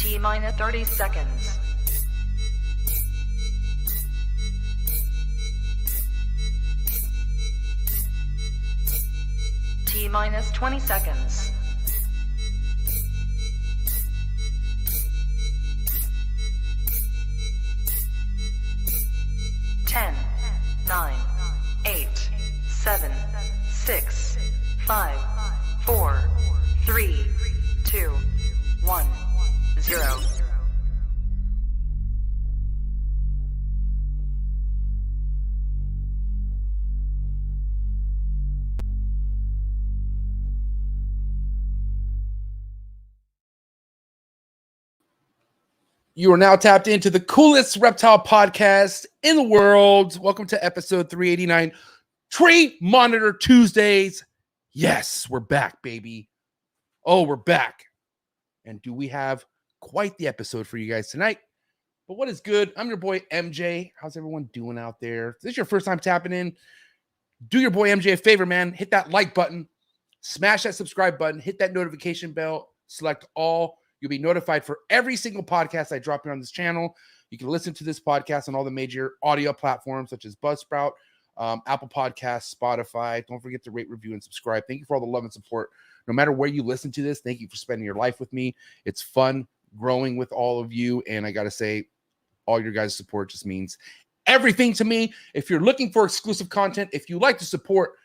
T-minus 30 seconds. T-minus 20 seconds. 10, 9, 8, 7, 6, 5, 4, 3, 2, 1, 0. You are now tapped into the coolest reptile podcast in the world. Welcome to episode 389, Tree Monitor Tuesdays. Yes, we're back, baby. Oh, we're back. And do we have quite the episode for you guys tonight? But what is good? I'm your boy, MJ. How's everyone doing out there? If this is your first time tapping in, do your boy MJ a favor, man. Hit that like button, smash that subscribe button, hit that notification bell, select all. You'll be notified for every single podcast I drop here on this channel. You can listen to this podcast on all the major audio platforms such as Buzzsprout, Apple Podcasts, Spotify. Don't forget to rate, review, and subscribe. Thank you for all the love and support. No matter where you listen to this, thank you for spending your life with me. It's fun growing with all of you. And I got to say, all your guys' support just means everything to me. If you're looking for exclusive content, if you like to support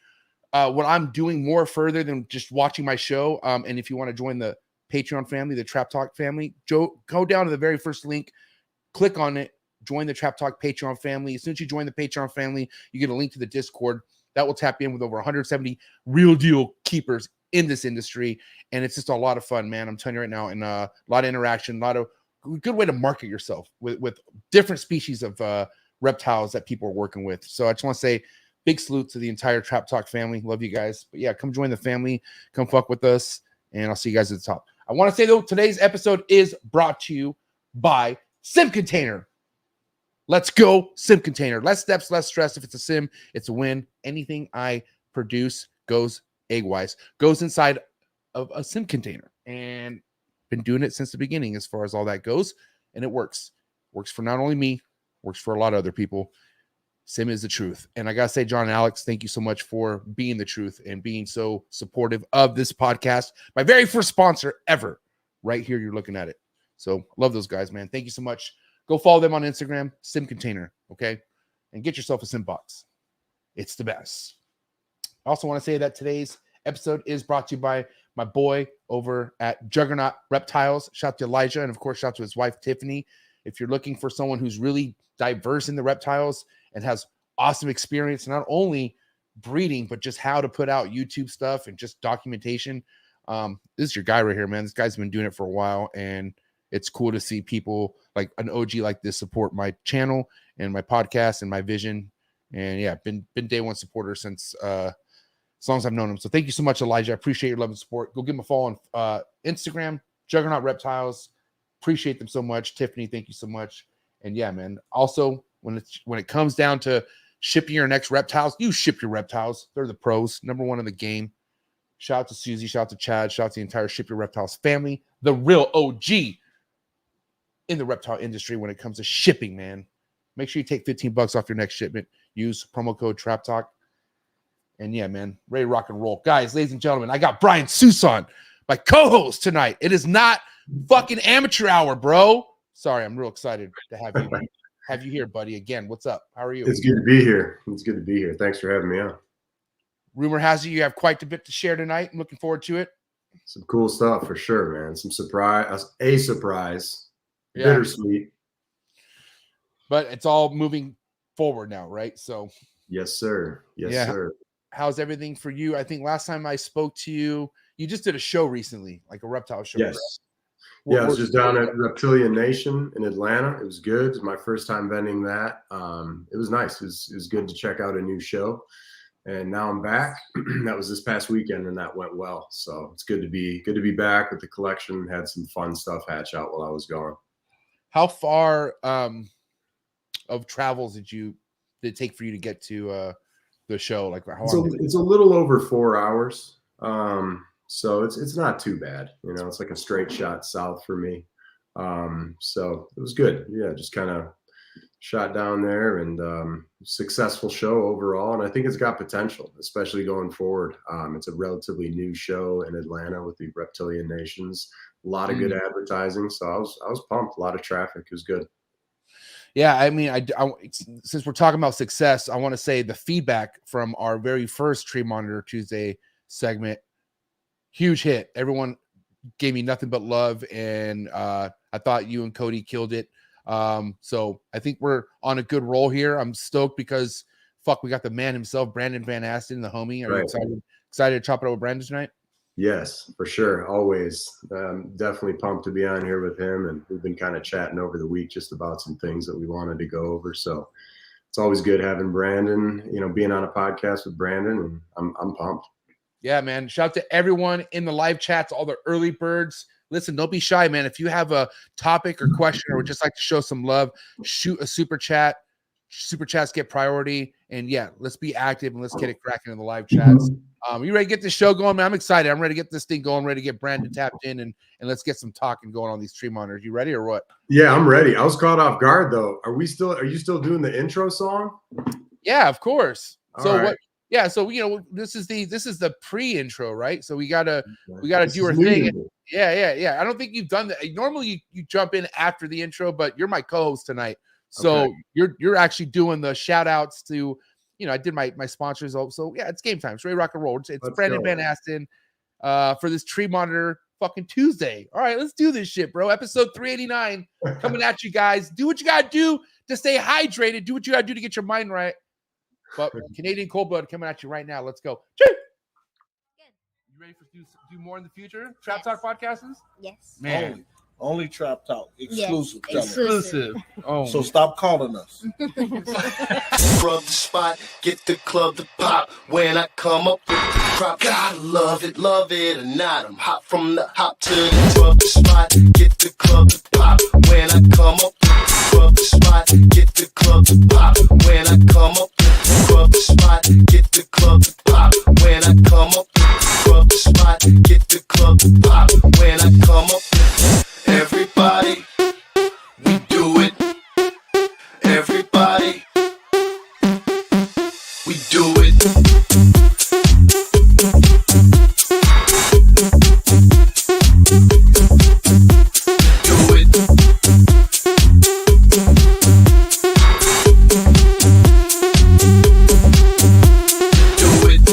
what I'm doing more further than just watching my show, and if you want to join the Patreon family, the Trap Talk family, go down to the very first link, click on it, join the Trap Talk Patreon family. As soon as you join the Patreon family, you get a link to the Discord that will tap in with over 170 real deal keepers in this industry. And it's just a lot of fun, man. I'm telling you right now, and a lot of interaction, a lot of good way to market yourself with different species of reptiles that people are working with. So I just want to say big salute to the entire Trap Talk family. Love you guys. But yeah, come join the family, come fuck with us, and I'll see you guys at the top. I want to say, though, today's episode is brought to you by Sim Container. Let's go, Sim Container. Less steps, less stress. If it's a sim, it's a win. Anything I produce goes egg-wise, goes inside of a sim container. And been doing it since the beginning as far as all that goes. And it works. Works for not only me, works for a lot of other people. Sim is the truth. And I got to say, John and Alex, thank you so much for being the truth and being so supportive of this podcast. My very first sponsor ever. Right here, you're looking at it. So love those guys, man. Thank you so much. Go follow them on Instagram, Sim Container, okay? And get yourself a Sim box. It's the best. I also want to say that today's episode is brought to you by my boy over at Juggernaut Reptiles. Shout out to Elijah, and of course, shout out to his wife, Tiffany. If you're looking for someone who's really diverse in the reptiles and has awesome experience, not only breeding, but just how to put out YouTube stuff and just documentation. This is your guy right here, man. This guy's been doing it for a while, and it's cool to see people like an OG like this support my channel and my podcast and my vision. And yeah, been day one supporter since as long as I've known him. So thank you so much, Elijah. I appreciate your love and support. Go give him a follow on Instagram, Juggernaut Reptiles. Appreciate them so much. Tiffany, thank you so much. And yeah, man. Also, when it comes down to shipping your next reptiles, you ship your reptiles. They're the pros, number one in the game. Shout out to Susie, shout out to Chad, shout out to the entire Ship Your Reptiles family, the real OG in the reptile industry when it comes to shipping, man. Make sure you take $15 off your next shipment. Use promo code TRAPTALK. And yeah, man, ready to rock and roll. Guys, ladies and gentlemen, I got Bryan Suson, my co-host tonight. It is not fucking amateur hour, bro. Sorry, I'm real excited to have you here, buddy. Again, what's up? How are you? It's good to be here. It's good to be here. Thanks for having me on. Rumor has you have quite a bit to share tonight. I'm looking forward to it. Some cool stuff for sure, man. Some surprise, Yeah. Bittersweet. But it's all moving forward now, right? So yes, sir. Yes, sir. How's everything for you? I think last time I spoke to you, you just did a show recently, like a reptile show. Yes. Right? Yeah, I was just down at Reptilian Nation in Atlanta. It was good. It was my first time vending that. It was nice. It was good to check out a new show. And now I'm back. That was this past weekend, and that went well. So it's good to be back with the collection. Had some fun stuff hatch out while I was gone. How far of travels did it take for you to get to the show? Like how long? It's a little over 4 hours. So it's not too bad. You know, it's like a straight shot south for me. So it was good. Yeah, just kind of shot down there, and successful show overall. And I think it's got potential, especially going forward. It's a relatively new show in Atlanta with the Reptilian Nations. A lot of good advertising. So I was pumped. A lot of traffic. It was good. Yeah, I mean, since we're talking about success, I want to say the feedback from our very first Tree Monitor Tuesday segment, huge hit. Everyone gave me nothing but love, and I thought you and Cody killed it. So I think we're on a good roll here. I'm stoked because we got the man himself, Brandon Van Aston, the homie. Are you excited to chop it up with Brandon tonight? Yes, for sure. Always. Definitely pumped to be on here with him. And we've been kind of chatting over the week just about some things that we wanted to go over. So it's always good having Brandon, being on a podcast with Brandon, and I'm pumped. Yeah, man. Shout out to everyone in the live chats, all the early birds. Listen, don't be shy, man. If you have a topic or question or would just like to show some love, shoot a super chat. Super chats get priority. And yeah, let's be active and let's get it cracking in the live chats. You ready to get this show going, man? I'm excited. I'm ready to get this thing going, ready to get Brandon tapped in, and let's get some talking going on these tree monitors. You ready or what? Yeah, I'm ready. I was caught off guard though. Are you still doing the intro song? Yeah, of course. All so right. what? Yeah, so this is the pre-intro, right? So we gotta do our thing. Yeah. I don't think you've done that. Normally you jump in after the intro, but you're my co-host tonight. So you're actually doing the shout outs to, I did my sponsors. So yeah, it's game time. It's ready to rock and roll. It's Brandon Van Aston for this Tree Monitor fucking Tuesday. All right, let's do this shit, bro. Episode 389 coming at you guys. Do what you gotta do to stay hydrated. Do what you gotta do to get your mind right. But Canadian cold blood coming at you right now. Let's go. Good. You ready for do more in the future? Trap Talk podcasts? Yes. Man. Only Trap Talk. Exclusive. Yes. Exclusive. Oh. So stop calling us. Rub the spot, get the club to pop. When I come up with the crop, gotta love it or not. I'm hot from the hop to the rub the spot, get the club to pop. When I come up with the rub the spot, get the club to pop. When I come up with the rub the spot, get the club to pop. When I come up with the rub the spot, get the club to pop. When I come up with everybody, we do it. Everybody, we do it. Do it. Do it.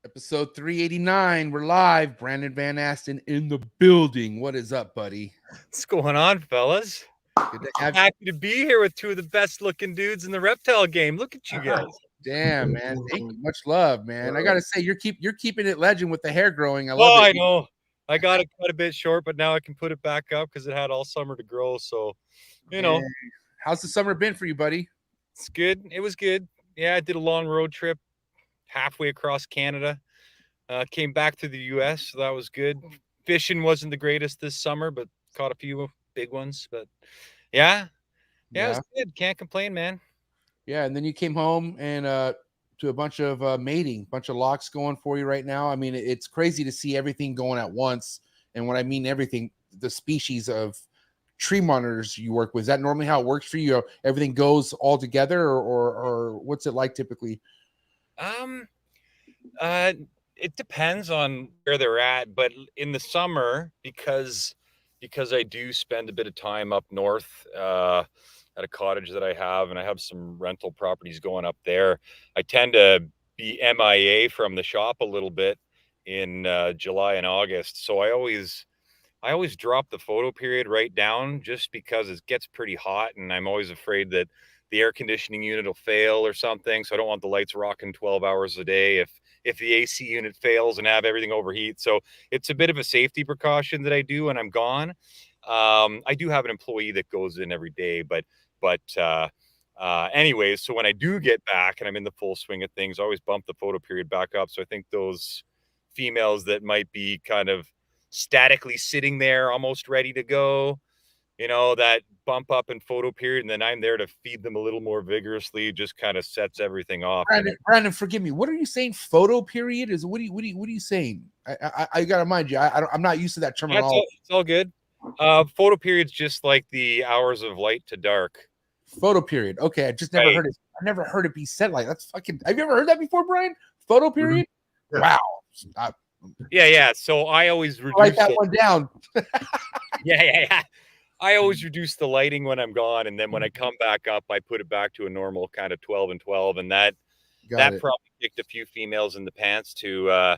Episode 389. We're live. Brandon Van Aston in the building. What is up, buddy? What's going on, fellas? Good to have Happy to be here with two of the best looking dudes in the Reptile game. Look at you guys. Damn, man. Thank you. Much love, man. I gotta say, you're keeping it legend with the hair growing. I love Oh, it. I know. I got it quite a bit short, but now I can put it back up because it had all summer to grow. So, Man. How's the summer been for you, buddy? it's good. It was good. Yeah, I did a long road trip halfway across Canada. Came back to the US, so that was good. Fishing wasn't the greatest this summer, but caught a few big ones. But yeah, it was good. Can't complain, man. Yeah, and then you came home and to a bunch of mating, bunch of locks going for you right now. I mean, it's crazy to see everything going at once. And when I mean everything, the species of tree monitors you work with, is that normally how it works for you? Everything goes all together, or what's it like typically? It depends on where they're at, but in the summer, because I do spend a bit of time up north at a cottage that I have, and I have some rental properties going up there, I tend to be MIA from the shop a little bit in July and August. So I always drop the photo period right down just because it gets pretty hot, and I'm always afraid that the air conditioning unit will fail or something. So I don't want the lights rocking 12 hours a day if the AC unit fails and have everything overheat. So it's a bit of a safety precaution that I do when I'm gone. I do have an employee that goes in every day, but anyways, so when I do get back and I'm in the full swing of things, I always bump the photo period back up. So I think those females that might be kind of statically sitting there, almost ready to go, that bump up in photo period, and then I'm there to feed them a little more vigorously, just kind of sets everything off. Brandon, forgive me. What are you saying? Photo period is what are you saying? I gotta mind you. I'm not used to that terminology. It's all good. Photo period's just like the hours of light to dark. Photo period. Okay, I just never heard it. I never heard it be said like that's fucking. Have you ever heard that before, Brian? Photo period. Mm-hmm. Yeah. Wow. Yeah. So I always write that one down. Yeah. I always reduce the lighting when I'm gone, and then when I come back up, I put it back to a normal kind of 12 and 12, and that probably kicked a few females in the pants to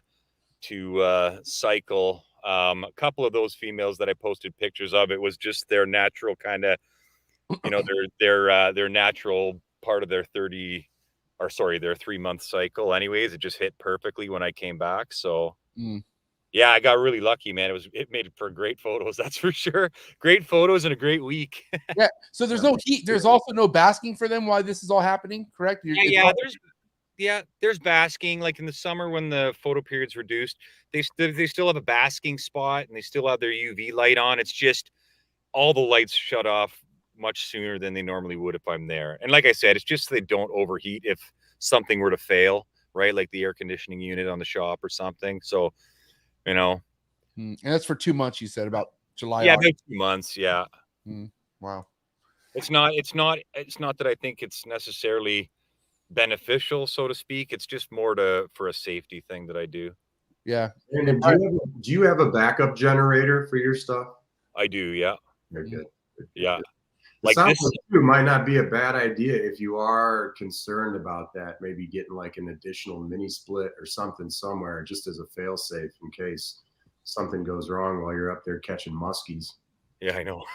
cycle. A couple of those females that I posted pictures of, it was just their natural kind of, their natural part of their 3-month cycle. Anyways, it just hit perfectly when I came back. So. Yeah, I got really lucky, man. It made for great photos, that's for sure. Great photos and a great week. Yeah. So there's no heat. There's also no basking for them while this is all happening, correct? There's basking. Like in the summer when the photo period's reduced, they still have a basking spot and they still have their UV light on. It's just all the lights shut off much sooner than they normally would if I'm there. And like I said, it's just so they don't overheat if something were to fail, right? Like the air conditioning unit on the shop or something. So, and that's for 2 months. You said about July. Yeah, about 2 months. Yeah. Wow. It's not that I think it's necessarily beneficial, so to speak. It's just more for a safety thing that I do. Yeah. And do you have a backup generator for your stuff? I do. Yeah. Very good. Yeah. Like this might not be a bad idea if you are concerned about that. Maybe getting like an additional mini split or something somewhere, just as a fail safe in case something goes wrong while you're up there catching muskies. Yeah, I know.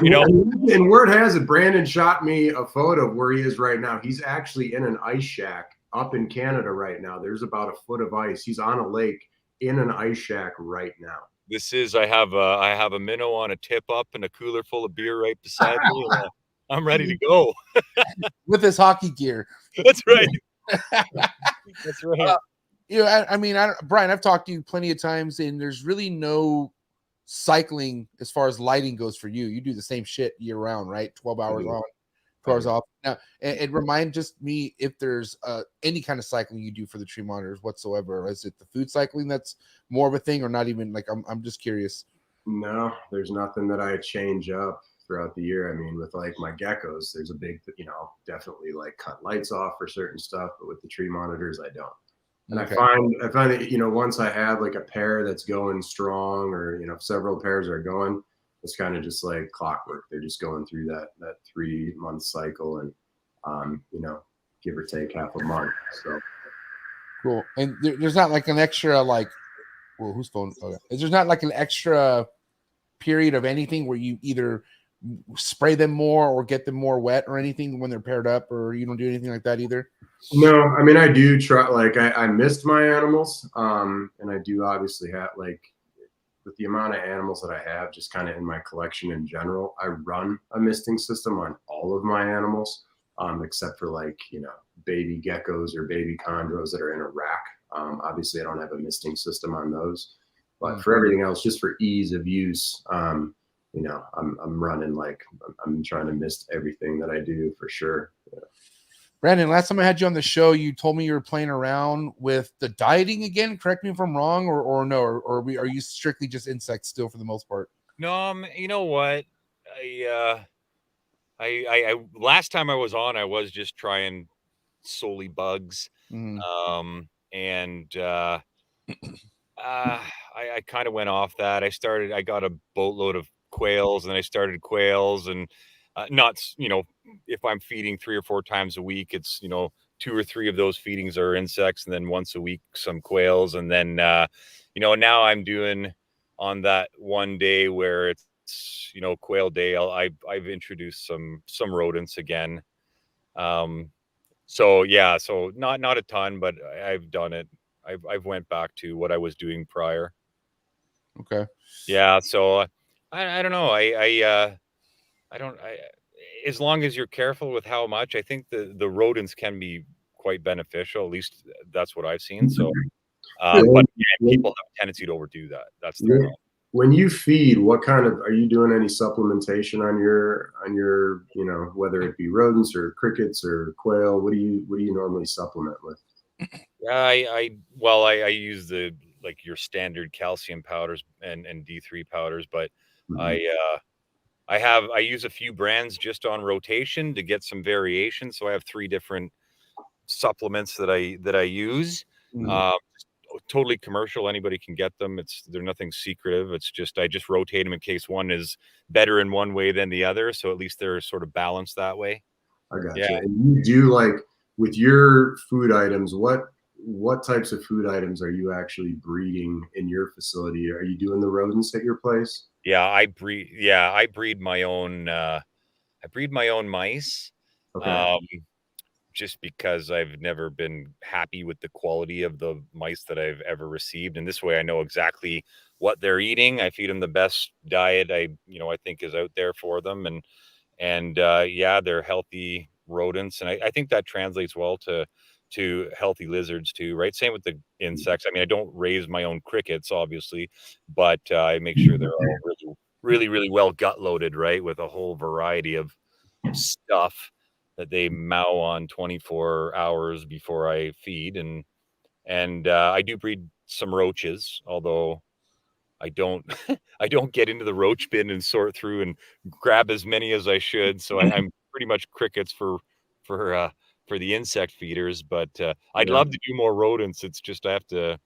And word has it, Brandon shot me a photo of where he is right now. He's actually in an ice shack up in Canada right now. There's about a foot of ice. He's on a lake in an ice shack right now. I have a minnow on a tip up and a cooler full of beer right beside me. And, I'm ready to go with his hockey gear. That's right. That's right. Brian, I've talked to you plenty of times, and there's really no cycling as far as lighting goes for you. You do the same shit year round, right? 12 hours on, 12 hours off. Now, and remind just me if there's any kind of cycling you do for the tree monitors whatsoever. Is it the food cycling that's more of a thing, or not even? Like, I'm just curious. No, there's nothing that I change up throughout the year. I mean, with like my geckos, there's a big, definitely like cut lights off for certain stuff, but with the tree monitors, I don't. And okay. I find that, once I have like a pair that's going strong, or, several pairs are going, it's kind of just like clockwork. They're just going through that 3-month cycle, and, give or take half a month. So cool. And there's not like an extra, whose phone? Okay. There's not like an extra period of anything where you either spray them more or get them more wet or anything when they're paired up, or you don't do anything like that either? No, I mean, I do try, I mist my animals. And I do obviously have, with the amount of animals that I have just kind of in my collection in general, I run a misting system on all of my animals, except for baby geckos or baby chondros that are in a rack. Obviously I don't have a misting system on those, but for everything else, just for ease of use, I'm running, I'm trying to mist everything that I do for sure. Yeah. Brandon, last time I had you on the show, you told me you were playing around with the dieting again. Correct me if I'm wrong, or no, or are you strictly just insects still for the most part? No, you know what? I last time I was on, I was just trying solely bugs. I kind of went off that. I got a boatload of quails, and I started quails, and not, if I'm feeding 3 or 4 times a week, it's, 2 or 3 of those feedings are insects, and then once a week, some quails. And then, now I'm doing on that one day where it's you know, quail day, I've introduced some rodents again. So yeah, so not a ton, but I've done it. I've went back to what I was doing prior. Okay. Yeah, so I don't know. I don't I as long as you're careful with how much, I think the rodents can be quite beneficial. At least that's what I've seen. So but yeah, people have a tendency to overdo that. That's the problem. When you feed, what kind of, are you doing any supplementation on your, you know, whether it be rodents or crickets or quail? What do you normally supplement with? Yeah, I use like your standard calcium powders and D3 powders, but I use a few brands just on rotation to get some variation. So I have 3 different supplements that I use. Totally commercial. Anybody can get them. They're nothing secretive. It's just I just rotate them in case one is better in one way than the other. So at least they're sort of balanced that way. I got Yeah. you. And you do, like, with your food items, what types of food items are you actually breeding in your facility? Are you doing the rodents at your place? Yeah, I breed my own mice. Okay. Just because I've never been happy with the quality of the mice that I've ever received. And this way I know exactly what they're eating. I feed them the best diet I think is out there for them. And yeah, they're healthy rodents. And I think that translates well to healthy lizards too, right? Same with the insects. I mean, I don't raise my own crickets, obviously, but I make sure they're all really well gut loaded, right? With a whole variety of stuff that they mow on 24 hours before I feed. And I do breed some roaches, although I don't I don't get into the roach bin and sort through and grab as many as I should. So I'm pretty much crickets for the insect feeders, but I'd love to do more rodents. It's just I have to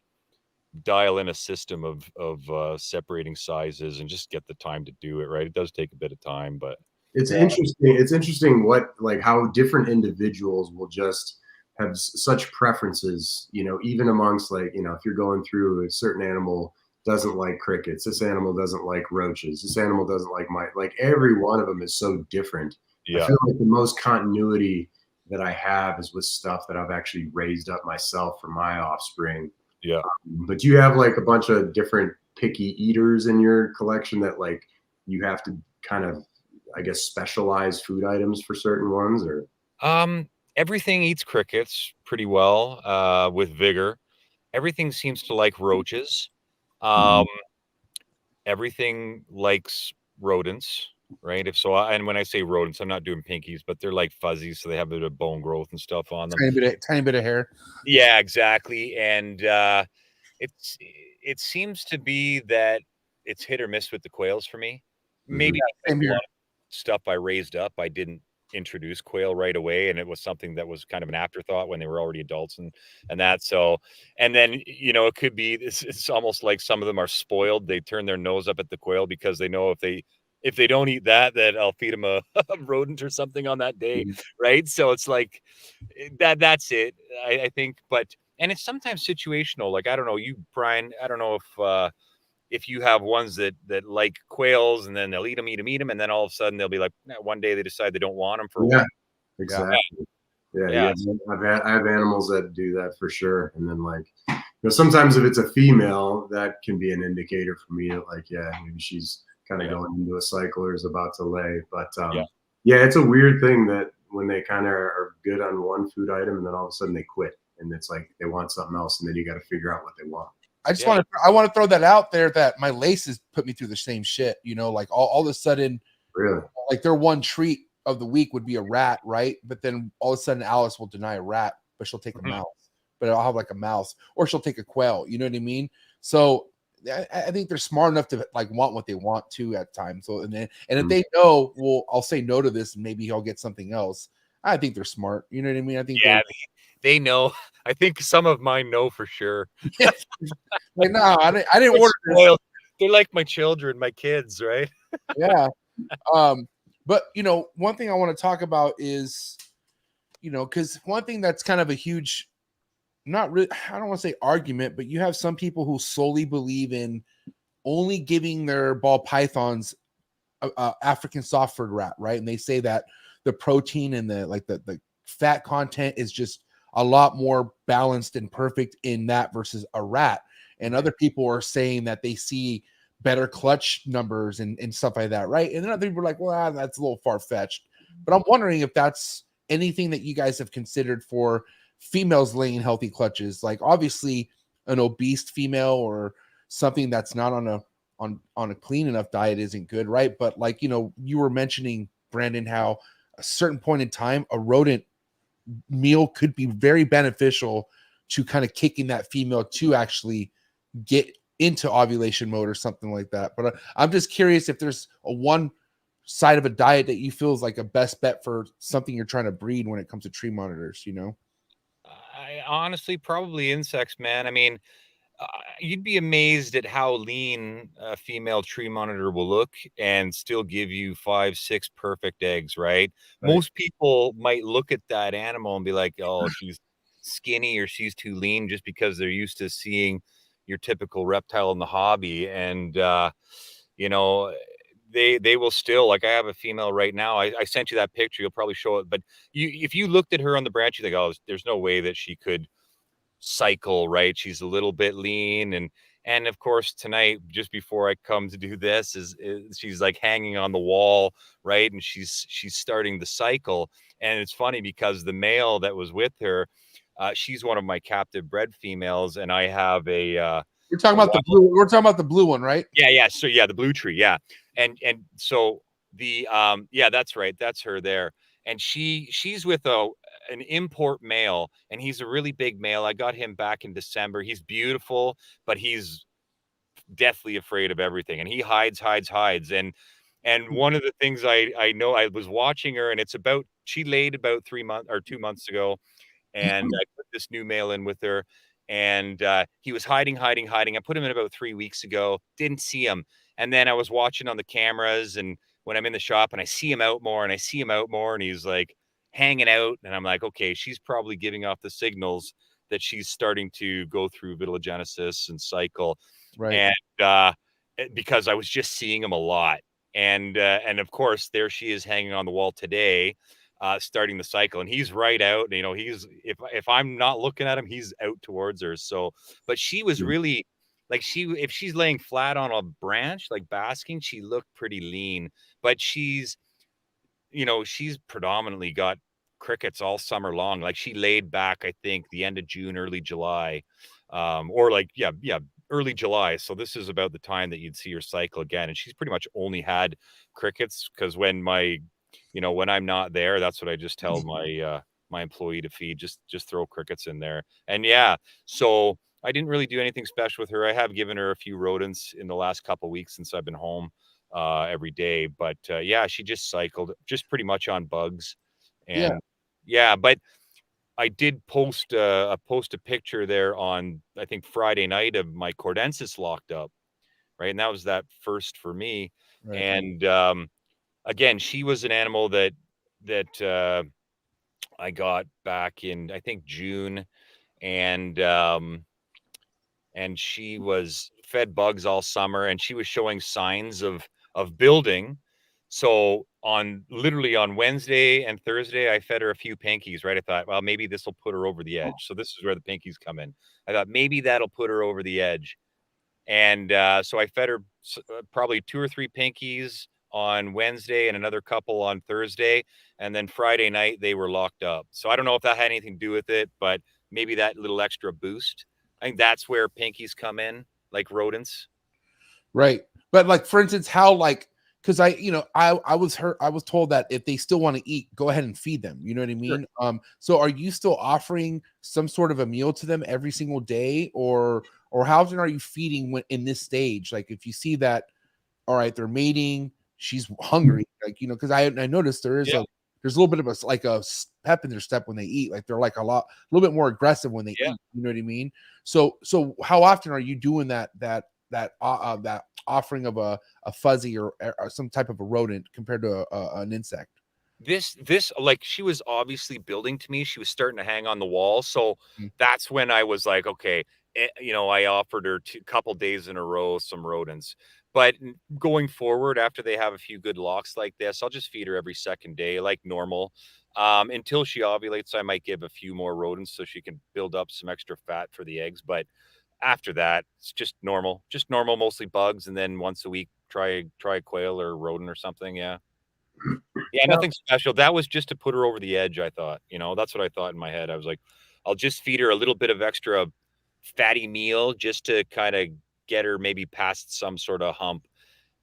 dial in a system of separating sizes and just get the time to do it right. It does take a bit of time, but It's interesting. It's interesting what, like, how different individuals will just have such preferences, you know, even amongst, like, you know, if you're going through a certain animal doesn't like crickets, this animal doesn't like roaches, this animal doesn't like mice, like every one of them is so different. I feel like the most continuity that I have is with stuff that I've actually raised up myself for my offspring. Yeah. But do you have like a bunch of different picky eaters in your collection that, like, you have to kind of, I guess, specialized food items for certain ones? Or everything eats crickets pretty well, with vigor. Everything seems to like roaches. Everything likes rodents, right? And when I say rodents, I'm not doing pinkies, but they're like fuzzies, so they have a bit of bone growth and stuff on them. Tiny bit of hair. Yeah, exactly. And it seems to be that it's hit or miss with the quails for me. Maybe a lot of stuff I raised up, I didn't introduce quail right away, and it was something that was kind of an afterthought when they were already adults and that. So, and then, you know, it could be it's almost like some of them are spoiled. They turn their nose up at the quail because they know if they don't eat that I'll feed them a rodent or something on that day, right? So it's like that's it. I think, and it's sometimes situational. Like, I don't know, you, Bryan, I don't know if you have ones that like quails and then they'll eat them, and then all of a sudden they'll be like, one day they decide they don't want them for a while. Exactly. Yeah. I have animals that do that for sure. And then, like, you know, sometimes if it's a female, that can be an indicator for me that, like, yeah, maybe she's kind of going into a cycle or is about to lay. But yeah, it's a weird thing that when they kind of are good on one food item and then all of a sudden they quit, and it's like they want something else, and then you got to figure out what they want. I want to throw that out there that my laces put me through the same shit, you know, like all of a sudden, really, like their one treat of the week would be a rat, right? But then all of a sudden Alice will deny a rat, but she'll take a mouse, but I'll have like a mouse, or she'll take a quail, you know what I mean? So I think they're smart enough to, like, want what they want to at times. So, and if they know, well, I'll say no to this and maybe he'll get something else. I think they're smart. You know what I mean? I think they know. I think some of mine know for sure. Like, no, I didn't order this. They're like my children, my kids, right? Yeah. But, you know, one thing I want to talk about is, you know, because one thing that's kind of a huge, not really, I don't want to say argument, but you have some people who solely believe in only giving their ball pythons African soft-furred rat, right? And they say that the protein and the fat content is just a lot more balanced and perfect in that versus a rat. And other people are saying that they see better clutch numbers and stuff like that, right? And then other people are like, well, that's a little far-fetched. But I'm wondering if that's anything that you guys have considered for females laying healthy clutches. Like obviously an obese female or something that's not on a clean enough diet isn't good, right? But like, you know, you were mentioning, Brandon, how a certain point in time, a rodent meal could be very beneficial to kind of kicking that female to actually get into ovulation mode or something like that. But I'm just curious if there's a one side of a diet that you feel is like a best bet for something you're trying to breed when it comes to tree monitors, you know? I honestly probably insects, man. I mean, you'd be amazed at how lean a female tree monitor will look and still give you 5, 6 perfect eggs, right? Most people might look at that animal and be like, oh, she's skinny or she's too lean, just because they're used to seeing your typical reptile in the hobby. And, you know, they will still, like, I have a female right now. I sent you that picture. You'll probably show it. But if you looked at her on the branch, you think, oh, there's no way that she could cycle, right? She's a little bit lean. And of course, tonight, just before I come to do this, is she's like hanging on the wall, right? And she's starting the cycle. And it's funny because the male that was with her, she's one of my captive bred females, and I have a we're talking about the blue. We're talking about the blue one, right? yeah. So yeah, the blue tree, yeah. And so the yeah, that's right, that's her there. And she's with an import male, and he's a really big male. I got him back in December. He's beautiful, but he's deathly afraid of everything, and he hides. And one of the things I know, I was watching her, and she laid about 3 months or 2 months ago, and I put this new male in with her, and he was hiding. I put him in about 3 weeks ago, didn't see him. And then I was watching on the cameras, and when I'm in the shop and I see him out more, and he's like hanging out, and I'm like, okay, she's probably giving off the signals that she's starting to go through vitellogenesis and cycle. Right. And because I was just seeing him a lot. And of course, there she is hanging on the wall today, starting the cycle, and he's right out. You know, he's if I'm not looking at him, he's out towards her. So, but she was really like, if she's laying flat on a branch like basking, she looked pretty lean. But she's predominantly got crickets all summer long. Like, she laid back, I think, the end of June, early July, or like early July. So this is about the time that you'd see her cycle again, and she's pretty much only had crickets, because when I'm not there, that's what I just tell my employee to feed. Just throw crickets in there. And yeah, so I didn't really do anything special with her. I have given her a few rodents in the last couple of weeks since I've been home every day. But yeah, she just cycled just pretty much on bugs. And yeah, but I did post a picture there on, I think, Friday night, of my cordensis locked up, right? And that was that first for me. Right. And again, she was an animal that I got back in, I think, June, and she was fed bugs all summer, and she was showing signs of building. So literally on Wednesday and Thursday, I fed her a few pinkies, right? I thought, well, maybe this will put her over the edge. So this is where the pinkies come in. I thought maybe that'll put her over the edge. And so I fed her probably 2 or 3 pinkies on Wednesday and another couple on Thursday. And then Friday night, they were locked up. So I don't know if that had anything to do with it, but maybe that little extra boost. I think that's where pinkies come in, like rodents. Right. But like, for instance, how, like, because I was told that if they still want to eat, go ahead and feed them. You know what I mean? Sure. So are you still offering some sort of a meal to them every single day, or how often are you feeding in this stage? Like, if you see that, all right, they're mating, she's hungry, like, because I noticed there's a little bit of a pep in their step when they eat. Like, they're like a little bit more aggressive when they eat. You know what I mean? So how often are you doing that offering of a fuzzy or some type of a rodent compared to an insect? This like, she was obviously building to me. She was starting to hang on the wall. So that's when I was like, okay, I offered her a couple days in a row some rodents. But going forward, after they have a few good locks like this, I'll just feed her every second day, like normal. Until she ovulates, I might give a few more rodents so she can build up some extra fat for the eggs. But after that, it's just normal, mostly bugs. And then once a week, try a quail or rodent or something. Yeah. Yeah, nothing special. That was just to put her over the edge, I thought. That's what I thought in my head. I was like, I'll just feed her a little bit of extra fatty meal just to kind of get her maybe past some sort of hump.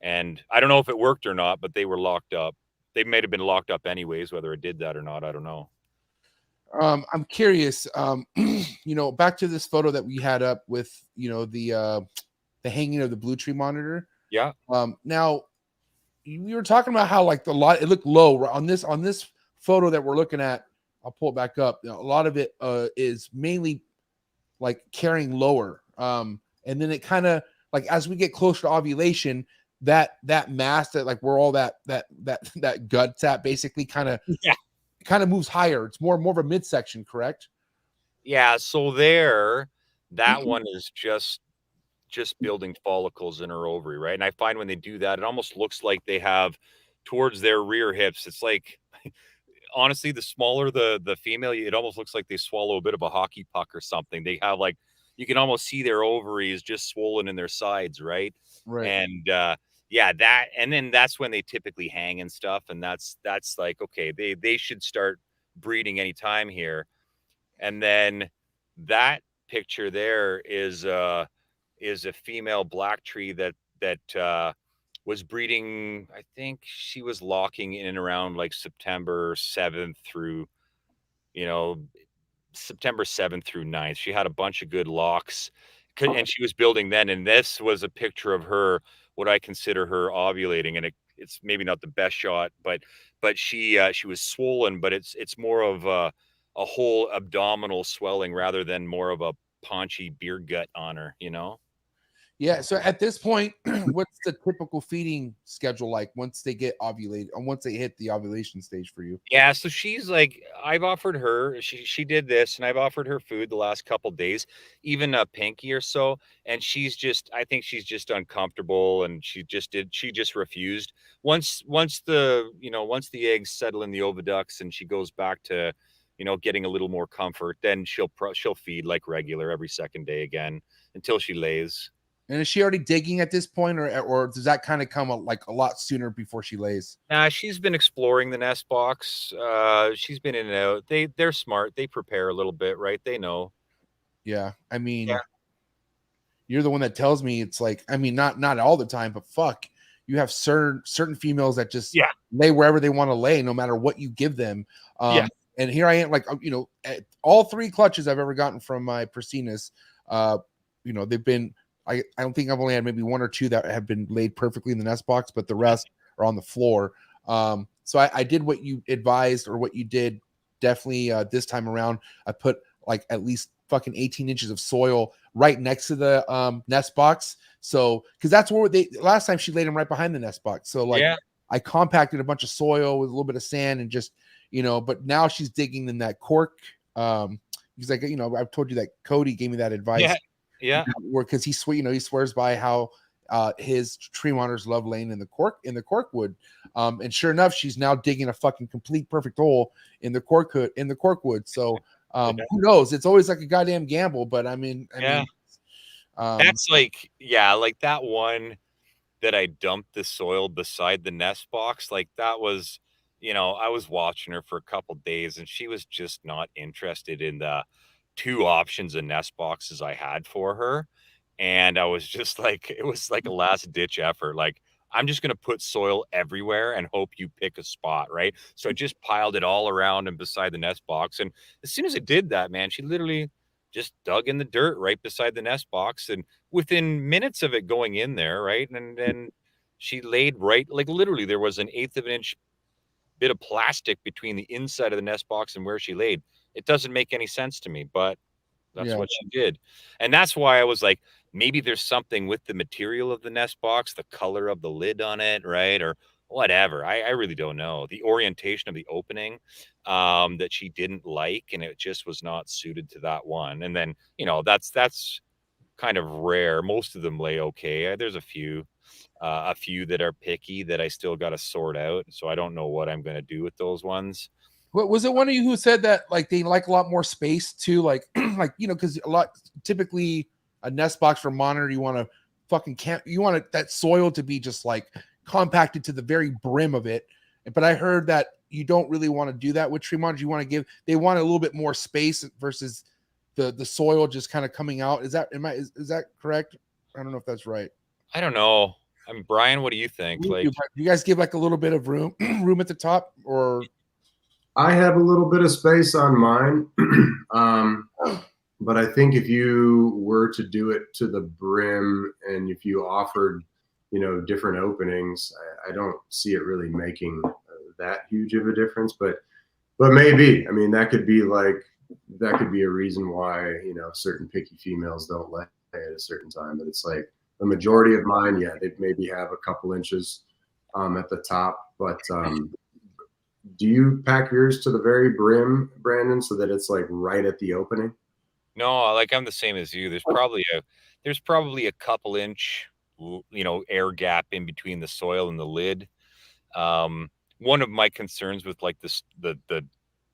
And I don't know if it worked or not, but they were locked up. They may have been locked up anyways, whether it did that or not. I don't know. I'm curious, back to this photo that we had up with, the hanging of the blue tree monitor. Yeah. Now you were talking about how like it looked low on this photo that we're looking at. I'll pull it back up. A lot of it is mainly like carrying lower. And then it kind of like, as we get closer to ovulation, that mass that like where all that gut's at basically kind of moves higher. It's more of a midsection, correct? Yeah. So that one is just building follicles in her ovary, right? And I find when they do that, it almost looks like they have towards their rear hips. It's like, honestly, the smaller the female, it almost looks like they swallow a bit of a hockey puck or something. They have like, you can almost see their ovaries just swollen in their sides, right? Right. And and then that's when they typically hang and stuff. And that's like, okay, they should start breeding anytime here. And then that picture there is a female black tree that was breeding. I think she was locking in and around like September 7th through, September 7th through 9th. She had a bunch of good locks and she was building then. And this was a picture of her, what I consider her ovulating. And it's maybe not the best shot, but she was swollen, but it's more of a whole abdominal swelling rather than more of a paunchy beer gut on her, Yeah. So at this point, what's the typical feeding schedule like once they get ovulated and once they hit the ovulation stage for you? Yeah. So she's like, I've offered her, she did this and I've offered her food the last couple days, even a Pinky or so. And I think she's just uncomfortable and she just refused. Once the eggs settle in the oviducts and she goes back to, getting a little more comfort, then she'll feed like regular every second day again until she lays. And is she already digging at this point, or does that kind of come like a lot sooner before she lays? She's been exploring the nest box. She's been in and out. They're smart. They prepare a little bit, right? They know. Yeah, I mean, you're the one that tells me it's like, I mean, not all the time, but fuck, you have certain females that just lay wherever they want to lay, no matter what you give them. And here I am, like, at all 3 clutches I've ever gotten from my Persinas, they've been. I don't think I've only had maybe 1 or 2 that have been laid perfectly in the nest box, but the rest are on the floor. So I did what you advised or what you did definitely this time around. I put like at least fucking 18 inches of soil right next to the nest box. So, because that's where last time she laid them right behind the nest box. So like I compacted a bunch of soil with a little bit of sand and just, but now she's digging in that cork. Because like, I've told you that Cody gave me that advice. Yeah, because he swears by how his tree monitors love laying in the cork wood, and sure enough, she's now digging a fucking complete perfect hole in the cork wood. So who knows? It's always like a goddamn gamble. But I mean, that's like that one that I dumped the soil beside the nest box. Like that was, I was watching her for a couple days, and she was just not interested in the 2 options of nest boxes I had for her. And I was just like, it was like a last ditch effort. Like, I'm just going to put soil everywhere and hope you pick a spot. Right. So I just piled it all around and beside the nest box. And as soon as I did that, man, she literally just dug in the dirt right beside the nest box. And within minutes of it going in there, right. And then she laid right, like literally there was an 1/8 of an inch bit of plastic between the inside of the nest box and where she laid. It doesn't make any sense to me, but that's what she did. And that's why I was like, maybe there's something with the material of the nest box, the color of the lid on it, right? Or whatever. I really don't know. The orientation of the opening that she didn't like, and it just was not suited to that one. And then, that's kind of rare. Most of them lay okay. There's a few. a few that are picky that I still got to sort out. So I don't know what I'm going to do with those ones. What was it? One of you who said that like they like a lot more space too, like like because a lot typically a nest box for monitor you want to fucking you want that soil to be just like compacted to the very brim of it. But I heard that you don't really want to do that with tree monitors. You want to they want a little bit more space versus the soil just kind of coming out. Is that correct? I don't know if that's right. I don't know. Bryan, what do you think? Do you guys give like a little bit of room at the top, or? I have a little bit of space on mine, but I think if you were to do it to the brim and if you offered, different openings, I don't see it really making that huge of a difference. But maybe, I mean, that could be a reason why certain picky females don't lay at a certain time. But it's like the majority of mine, yeah, they maybe have a couple inches at the top, but. Do you pack yours to the very brim, Brandon, so that it's like right at the opening? No, like I'm the same as you. There's probably a couple inch, air gap in between the soil and the lid. One of my concerns with like the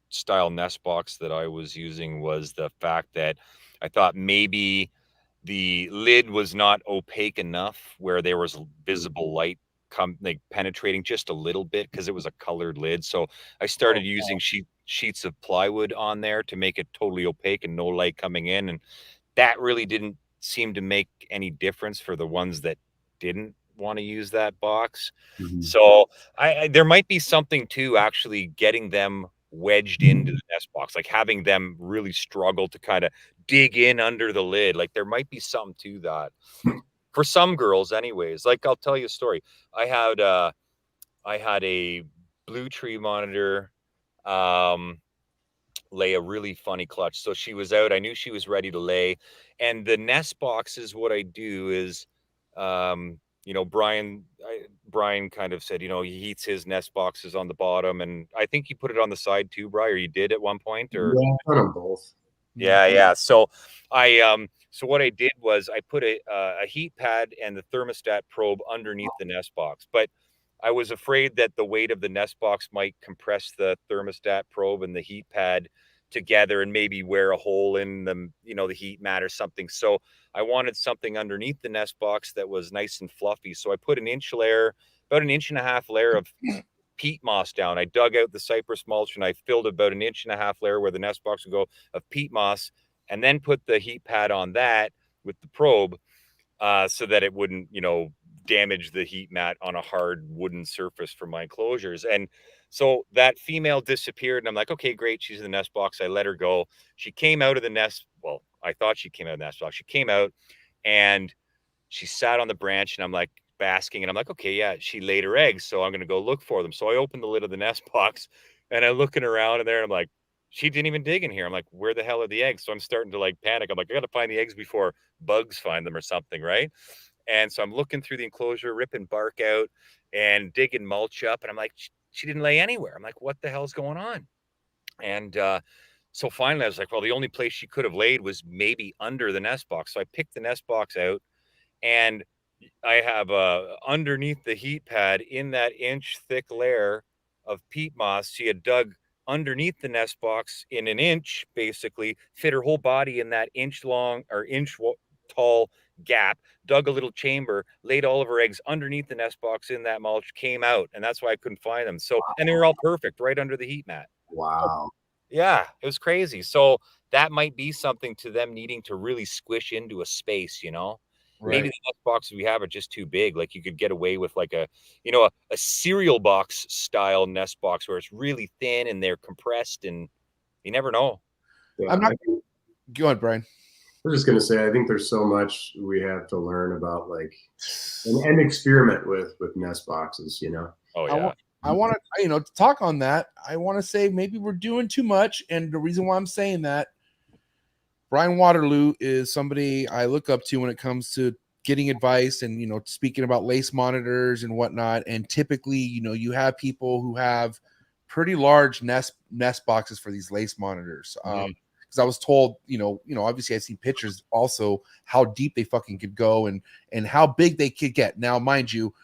style nest box that I was using was the fact that I thought maybe the lid was not opaque enough where there was visible light penetrating just a little bit because it was a colored lid. So I started using sheets of plywood on there to make it totally opaque and no light coming in. And that really didn't seem to make any difference for the ones that didn't want to use that box. Mm-hmm. So there might be something to actually getting them wedged into the nest box, like having them really struggle to kind of dig in under the lid. Like there might be something to that. For some girls anyways. Like I'll tell you a story. I had a blue tree monitor lay a really funny clutch. So she was out. I knew she was ready to lay. And the nest boxes, what I do is Bryan kind of said, he heats his nest boxes on the bottom. And I think you put it on the side too, Bryan, or you did at one point? Or yeah, I put them both. Yeah. So so what I did was I put a heat pad and the thermostat probe underneath the nest box, but I was afraid that the weight of the nest box might compress the thermostat probe and the heat pad together and maybe wear a hole in the heat mat or something. So I wanted something underneath the nest box that was nice and fluffy. So I put about an inch and a half layer of peat moss down. I dug out the cypress mulch and I filled about an inch and a half layer where the nest box would go of peat moss, and then put the heat pad on that with the probe so that it wouldn't, damage the heat mat on a hard wooden surface for my enclosures. And so that female disappeared and I'm like, okay, great. She's in the nest box. I let her go. She came out of the nest. Well, I thought she came out of the nest box. She came out and she sat on the branch and I'm like, basking, and I'm like, okay, yeah, she laid her eggs, so I'm gonna go look for them. So I opened the lid of the nest box and I'm looking around in there and I'm like, she didn't even dig in here. I'm like, where the hell are the eggs? So I'm starting to like panic. I'm like, I gotta find the eggs before bugs find them or something, right? And so I'm looking through the enclosure, ripping bark out and digging mulch up, and I'm like, she didn't lay anywhere. I'm like, what the hell's going on? And so finally I was like, well, the only place she could have laid was maybe under the nest box. So I picked the nest box out, and I have underneath the heat pad in that inch thick layer of peat moss. She had dug underneath the nest box in an inch, basically fit her whole body in that inch tall gap, dug a little chamber, laid all of her eggs underneath the nest box in that mulch, came out. And that's why I couldn't find them. So, and they were all perfect right under the heat mat. Wow. Yeah, it was crazy. So that might be something to them needing to really squish into a space, Right. Maybe the nest boxes we have are just too big. Like you could get away with like a cereal box style nest box where it's really thin and they're compressed, and you never know. Yeah, I'm not go on, Bryan. I was just gonna say, I think there's so much we have to learn about, like, and experiment with nest boxes. Oh yeah. I want to, to talk on that. I want to say maybe we're doing too much, and the reason why I'm saying that, Bryan Waterloo is somebody I look up to when it comes to getting advice and, speaking about lace monitors and whatnot. And typically, you have people who have pretty large nest boxes for these lace monitors. because I was told, obviously I see pictures also how deep they fucking could go and how big they could get. Now, mind you,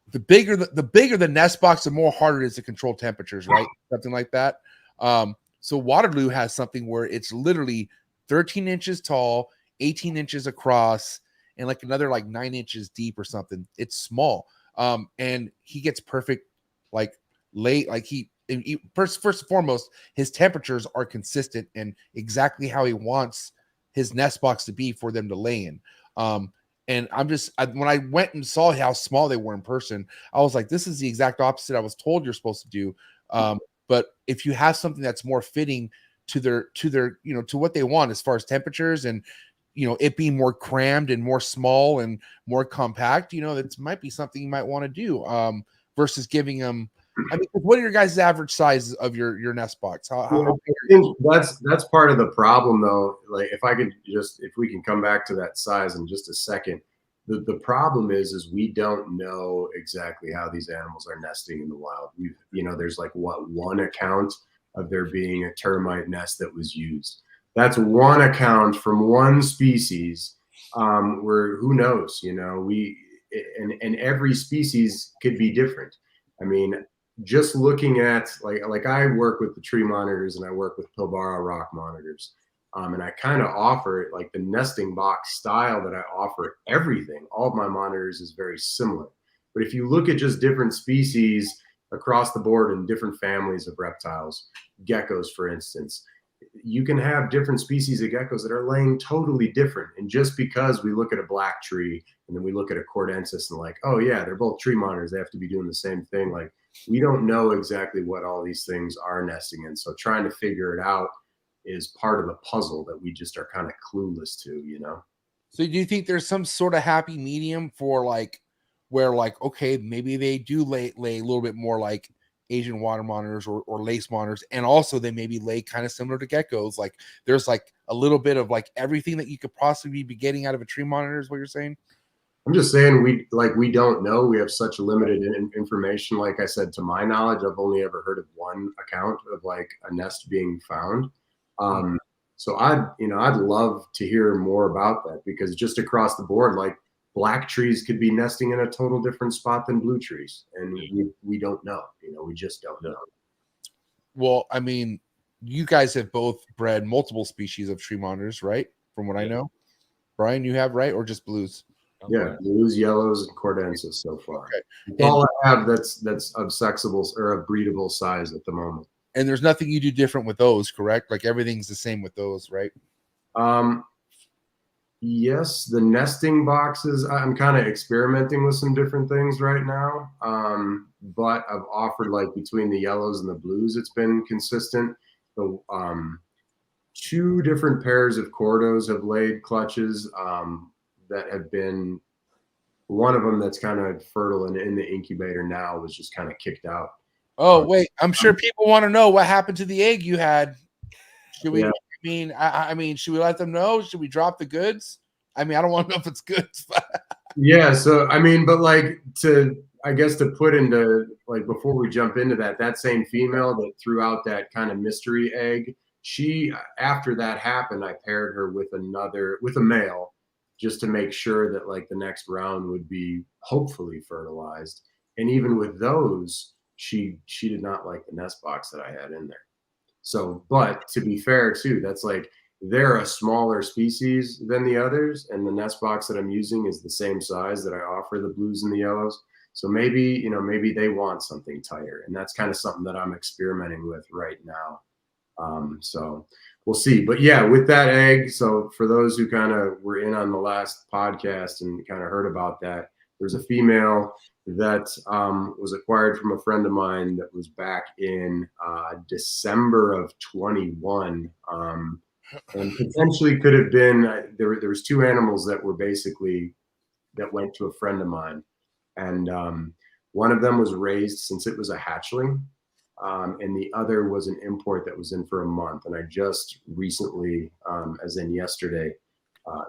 the bigger the nest box, the more harder it is to control temperatures, right? Something like that. So Waterloo has something where it's literally 13 inches tall, 18 inches across, and like another like 9 inches deep or something. It's small. And he gets perfect, like late, like first and foremost, his temperatures are consistent and exactly how he wants his nest box to be for them to lay in. And when I went and saw how small they were in person, I was like, this is the exact opposite I was told you're supposed to do. But if you have something that's more fitting to their, to what they want as far as temperatures and, it being more crammed and more small and more compact, that might be something you might want to do, versus giving them, I mean, what are your guys' average sizes of your nest box? I think that's part of the problem, though. Like, if we can come back to that size in just a second. The problem is we don't know exactly how these animals are nesting in the wild. There's like one account of there being a termite nest that was used. That's one account from one species, where who knows, and every species could be different. I mean, just looking at like I work with the tree monitors and I work with Pilbara rock monitors. And I kind of offer it like the nesting box style that I offer everything. All of my monitors is very similar. But if you look at just different species across the board in different families of reptiles, geckos, for instance, you can have different species of geckos that are laying totally different. And just because we look at a black tree and then we look at a cordensis and like, oh yeah, they're both tree monitors, they have to be doing the same thing. Like, we don't know exactly what all these things are nesting in. So trying to figure it out is part of the puzzle that we just are kind of clueless to, So do you think there's some sort of happy medium for like, where like, okay, maybe they do lay a little bit more like Asian water monitors or lace monitors, and also they maybe lay kind of similar to geckos. Like there's like a little bit of like everything that you could possibly be getting out of a tree monitor is what you're saying? I'm just saying we don't know. We have such limited information. Like I said, to my knowledge, I've only ever heard of one account of like a nest being found. So I'd love to hear more about that, because just across the board, like black trees could be nesting in a total different spot than blue trees. And we don't know, we just don't know. Well, I mean, you guys have both bred multiple species of tree monitors, right? From what I know, Bryan, you have, right? Or just blues? Yeah, blues, yellows, and cordensis so far. Okay. All I have that's of sexable or of breedable size at the moment. And there's nothing you do different with those, correct? Like everything's the same with those, right? Yes, the nesting boxes, I'm kind of experimenting with some different things right now. But I've offered, like, between the yellows and the blues, it's been consistent. The 2 different pairs of Cordos have laid clutches that have been, one of them that's kind of fertile and in the incubator now was just kind of kicked out. Oh, wait, I'm sure people want to know what happened to the egg you had. Should we, I mean, should we let them know? Should we drop the goods? I mean, I don't want to know if it's good. Yeah. So, I mean, but like I guess to put into, like, before we jump into that same female that threw out that kind of mystery egg, she, after that happened, I paired her with a male, just to make sure that like the next round would be hopefully fertilized. And even with those, she did not like the nest box that I had in there. So, but to be fair too, that's like, they're a smaller species than the others, and the nest box that I'm using is the same size that I offer the blues and the yellows. So maybe, maybe they want something tighter, and that's kind of something that I'm experimenting with right now. So we'll see. But yeah, with that egg, so for those who kind of were in on the last podcast and kind of heard about that, there's a female that was acquired from a friend of mine that was back in December of 21. And potentially could have been, there was 2 animals that were basically, that went to a friend of mine. And one of them was raised since it was a hatchling. And the other was an import that was in for a month. And I just recently, as in yesterday,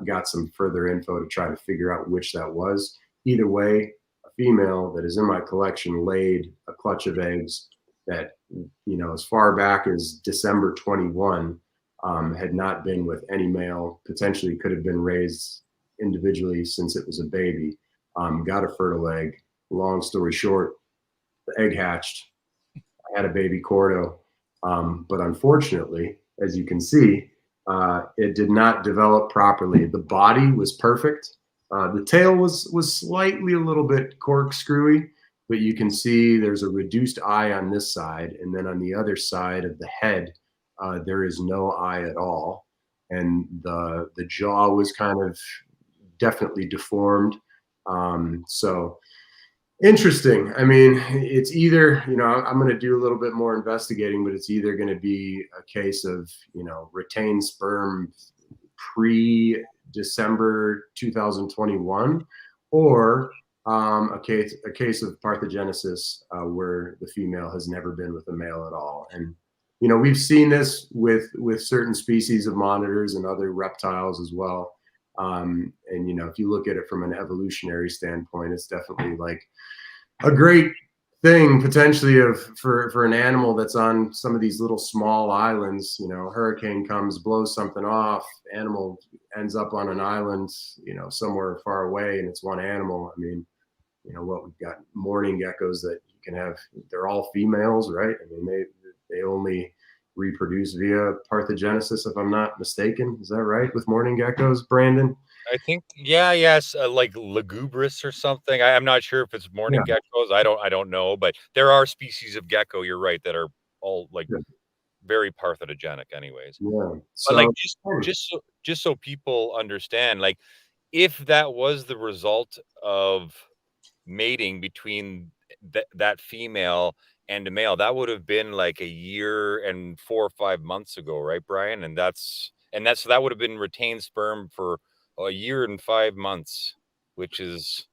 got some further info to try to figure out which that was. Either way, a female that is in my collection laid a clutch of eggs that, as far back as December 21, had not been with any male, potentially could have been raised individually since it was a baby, got a fertile egg. Long story short, the egg hatched. I had a baby Cordo, but unfortunately, as you can see, it did not develop properly. The body was perfect. The tail was slightly a little bit corkscrewy, but you can see there's a reduced eye on this side, and then on the other side of the head, there is no eye at all, and the jaw was kind of definitely deformed. So interesting. I mean, it's either, you know, I'm going to do a little bit more investigating, but it's either going to be a case of, you know, retained sperm pre-December 2021, or a case of parthenogenesis where the female has never been with a male at all. And you know, we've seen this with certain species of monitors and other reptiles as well. And you know, if you look at it from an evolutionary standpoint, it's definitely like a great thing potentially for an animal that's on some of these little small islands. You know, hurricane comes, blows something off, animal ends up on an island, you know, somewhere far away, and it's one animal. I mean, you know what, we've got mourning geckos that you can have, they're all females, right? I mean, they only reproduce via parthenogenesis, if I'm not mistaken. Is that right with mourning geckos, Brandon? I think, yes, like lugubrious or something. I'm not sure if it's mourning geckos. I don't know, but there are species of gecko, you're right, that are all like very parthenogenic anyways. Yeah. So, but like just so people understand, like if that was the result of mating between that female and a male, that would have been like a year and 4 or 5 months ago, right, Bryan? And so that would have been retained sperm for a year and 5 months, which is,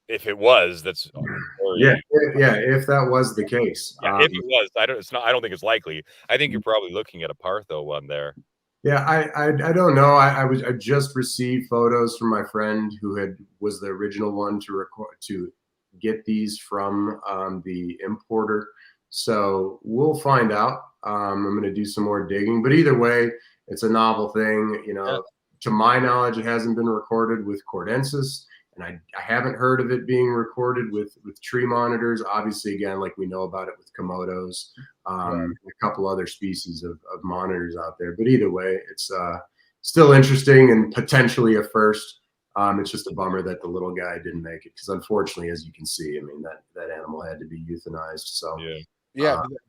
if it was, that's if that was the case. If it was, I don't think it's likely. I think you're probably looking at a partho one there. Yeah, I don't know. I just received photos from my friend who was the original one to get these from the importer. So we'll find out. I'm going to do some more digging, but either way, it's a novel thing. You know, to my knowledge, it hasn't been recorded with cordensis, and I haven't heard of it being recorded with tree monitors. Obviously, again, like we know about it with Komodos, a couple other species of monitors out there. But either way, it's still interesting and potentially a first. It's just a bummer that the little guy didn't make it, because unfortunately, as you can see, I mean, that animal had to be euthanized. So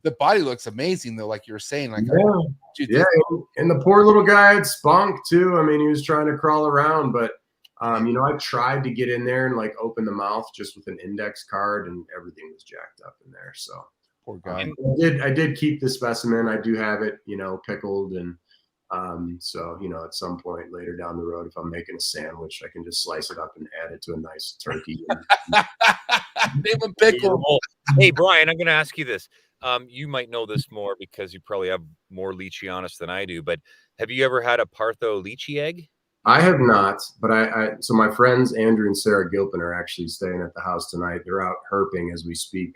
the body looks amazing though, like you were saying. Like and the poor little guy had spunk too. I mean, he was trying to crawl around, but you know, I tried to get in there and like open the mouth just with an index card, and everything was jacked up in there. So poor guy. I did keep the specimen. I do have it, you know, pickled, and so, you know, at some point later down the road, if I'm making a sandwich, I can just slice it up and add it to a nice turkey. Pickle. Hey, Bryan, I'm going to ask you this. You might know this more because you probably have more leachionists than I do, but have you ever had a partho leachy egg? I have not, but so my friends Andrew and Sarah Gilpin are actually staying at the house tonight. They're out herping as we speak.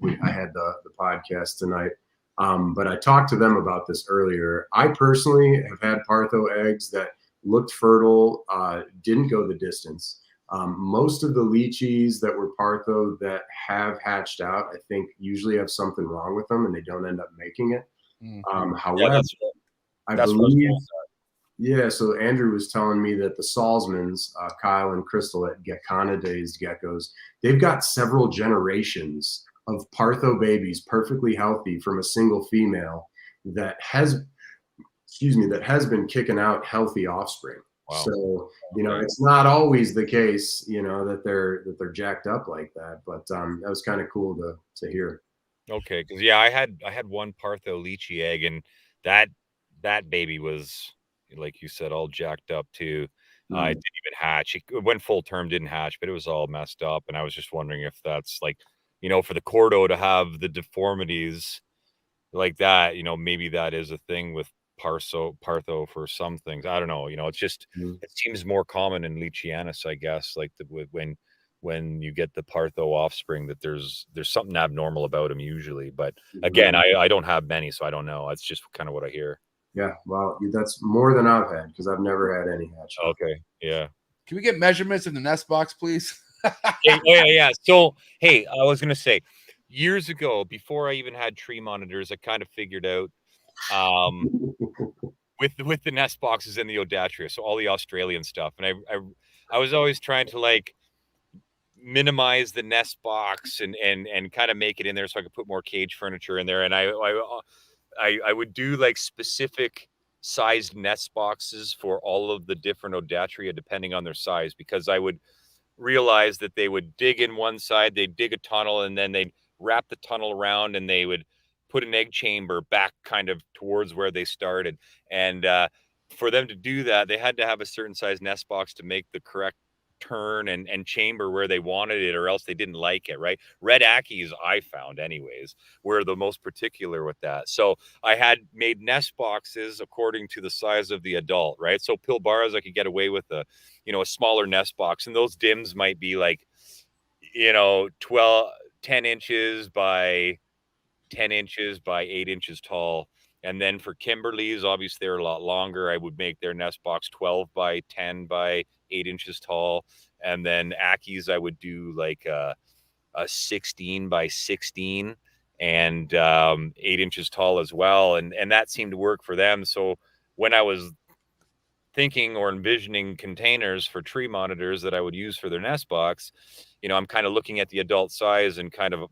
I had the podcast tonight. But I talked to them about this earlier. I personally have had partho eggs that looked fertile, didn't go the distance. Most of the leachies that were partho that have hatched out, I think usually have something wrong with them and they don't end up making it. However, I believe, so Andrew was telling me that the Salzmans, Kyle and Crystal at Geconidase geckos, they've got several generations of partho babies perfectly healthy from a single female that has been kicking out healthy offspring. Wow. So, you know, it's not always the case, you know, that they're jacked up like that, but that was kind of cool to hear. Okay, because I had one partho leachy egg, and that baby was, like you said, all jacked up too. It didn't even hatch. It went full term, didn't hatch, but it was all messed up. And I was just wondering if that's like, you know, for the Cordo to have the deformities like that, you know, maybe that is a thing with partho for some things. I don't know. You know, it's just, it seems more common in Leachianus, I guess, like when you get the partho offspring, that there's something abnormal about them usually. But again, I don't have many, so I don't know. That's just kind of what I hear. Yeah, well, that's more than I've had because I've never had any hatch. Okay, yeah. Can we get measurements in the nest box, please? Yeah. So, hey, I was gonna say, years ago, before I even had tree monitors, I kind of figured out with the nest boxes and the Odatria, so all the Australian stuff, and I was always trying to like minimize the nest box and kind of make it in there so I could put more cage furniture in there, and I would do like specific sized nest boxes for all of the different Odatria depending on their size, because I would realize that they would dig in one side, they'd dig a tunnel, and then they'd wrap the tunnel around, and they would put an egg chamber back kind of towards where they started. And for them to do that, they had to have a certain size nest box to make the correct turn and chamber where they wanted it, or else they didn't like it, right? Red Ackies, I found anyways, were the most particular with that. So I had made nest boxes according to the size of the adult, right? So Pilbaras, I could get away with a smaller nest box, and those dims might be like 10 inches by 10 inches by 8 inches tall. And then for Kimberleys, obviously they're a lot longer. I would make their nest box 12 by 10 by 8 inches tall. And then Ackies, I would do like a 16 by 16 and 8 inches tall as well. And that seemed to work for them. So when I was thinking or envisioning containers for tree monitors that I would use for their nest box, I'm kind of looking at the adult size and kind of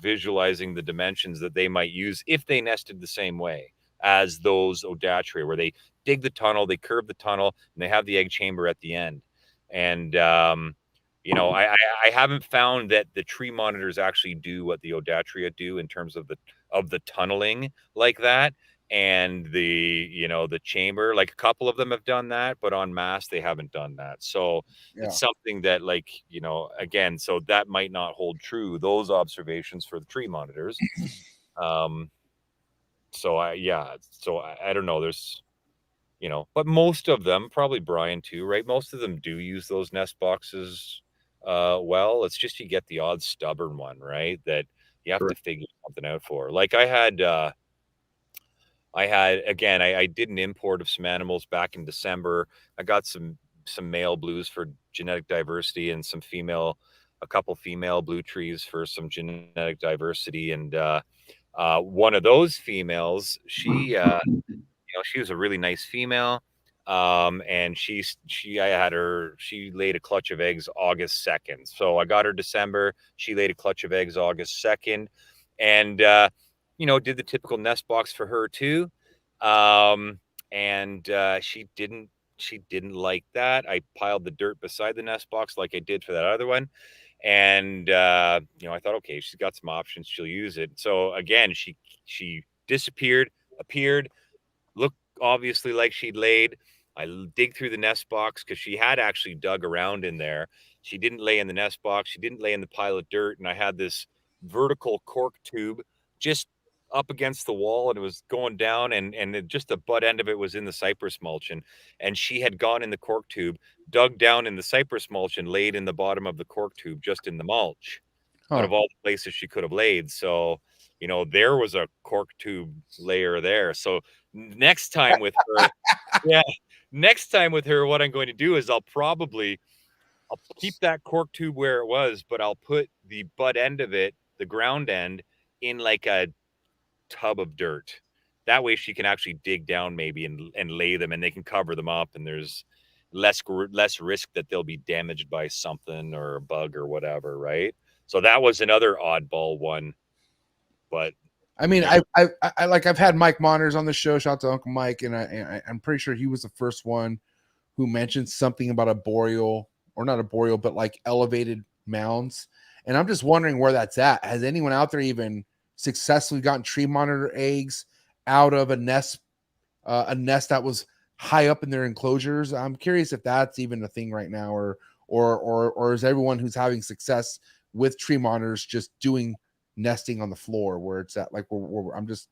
visualizing the dimensions that they might use if they nested the same way as those Odatria, where they dig the tunnel, they curve the tunnel, and they have the egg chamber at the end. And I haven't found that the tree monitors actually do what the Odatria do in terms of the tunneling like that, and the chamber. Like a couple of them have done that, but en masse they haven't done that. So it's something that, like, again, so that might not hold true, those observations, for the tree monitors. So I don't know, there's but most of them, probably Bryan too, right? Most of them do use those nest boxes well. It's just you get the odd stubborn one, right, that you have to figure something out for. Like I had again, I did an import of some animals back in December. I got some male blues for genetic diversity and a couple female blue trees for some genetic diversity. And one of those females, she was a really nice female. And she laid a clutch of eggs August 2nd. So I got her December. She laid a clutch of eggs August 2nd. And did the typical nest box for her too. And she didn't like that. I piled the dirt beside the nest box like I did for that other one. And I thought, okay, she's got some options, she'll use it. So again, she disappeared, appeared, looked obviously like she'd laid. I dig through the nest box because she had actually dug around in there. She didn't lay in the nest box. She didn't lay in the pile of dirt. And I had this vertical cork tube just up against the wall, and it was going down, and just the butt end of it was in the cypress mulch, and she had gone in the cork tube, dug down in the cypress mulch, and laid in the bottom of the cork tube, just in the mulch, out of all the places she could have laid. So there was a cork tube layer there. So next time with her what I'm going to do is I'll keep that cork tube where it was, but I'll put the butt end of it, the ground end, in like a tub of dirt. That way she can actually dig down maybe and lay them, and they can cover them up, and there's less risk that they'll be damaged by something or a bug or whatever, right? So that was another oddball one. But I mean, I've had Mike Monitors on the show. Shout out to Uncle Mike, and I'm pretty sure he was the first one who mentioned something about a boreal, or not a boreal, but like elevated mounds. And I'm just wondering where that's at. Has anyone out there even successfully gotten tree monitor eggs out of a nest that was high up in their enclosures? I'm curious if that's even a thing right now, or is everyone who's having success with tree monitors just doing nesting on the floor where it's at? Like, I'm just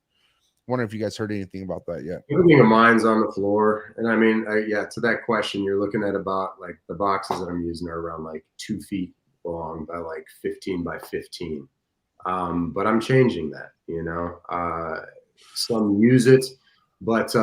wondering if you guys heard anything about that yet. Everything of mine's on the floor. And I mean, to that question, you're looking at about, like, the boxes that I'm using are around like 2 feet long by like 15 by 15. But I'm changing that, some use it. But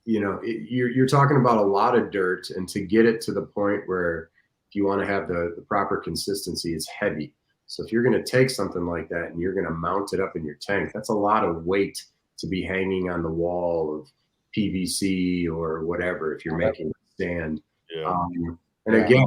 you're talking about a lot of dirt, and to get it to the point where if you want to have the proper consistency, it's heavy. So if you're going to take something like that and you're going to mount it up in your tank, that's a lot of weight to be hanging on the wall of PVC or whatever if you're making a stand. Yeah. Again,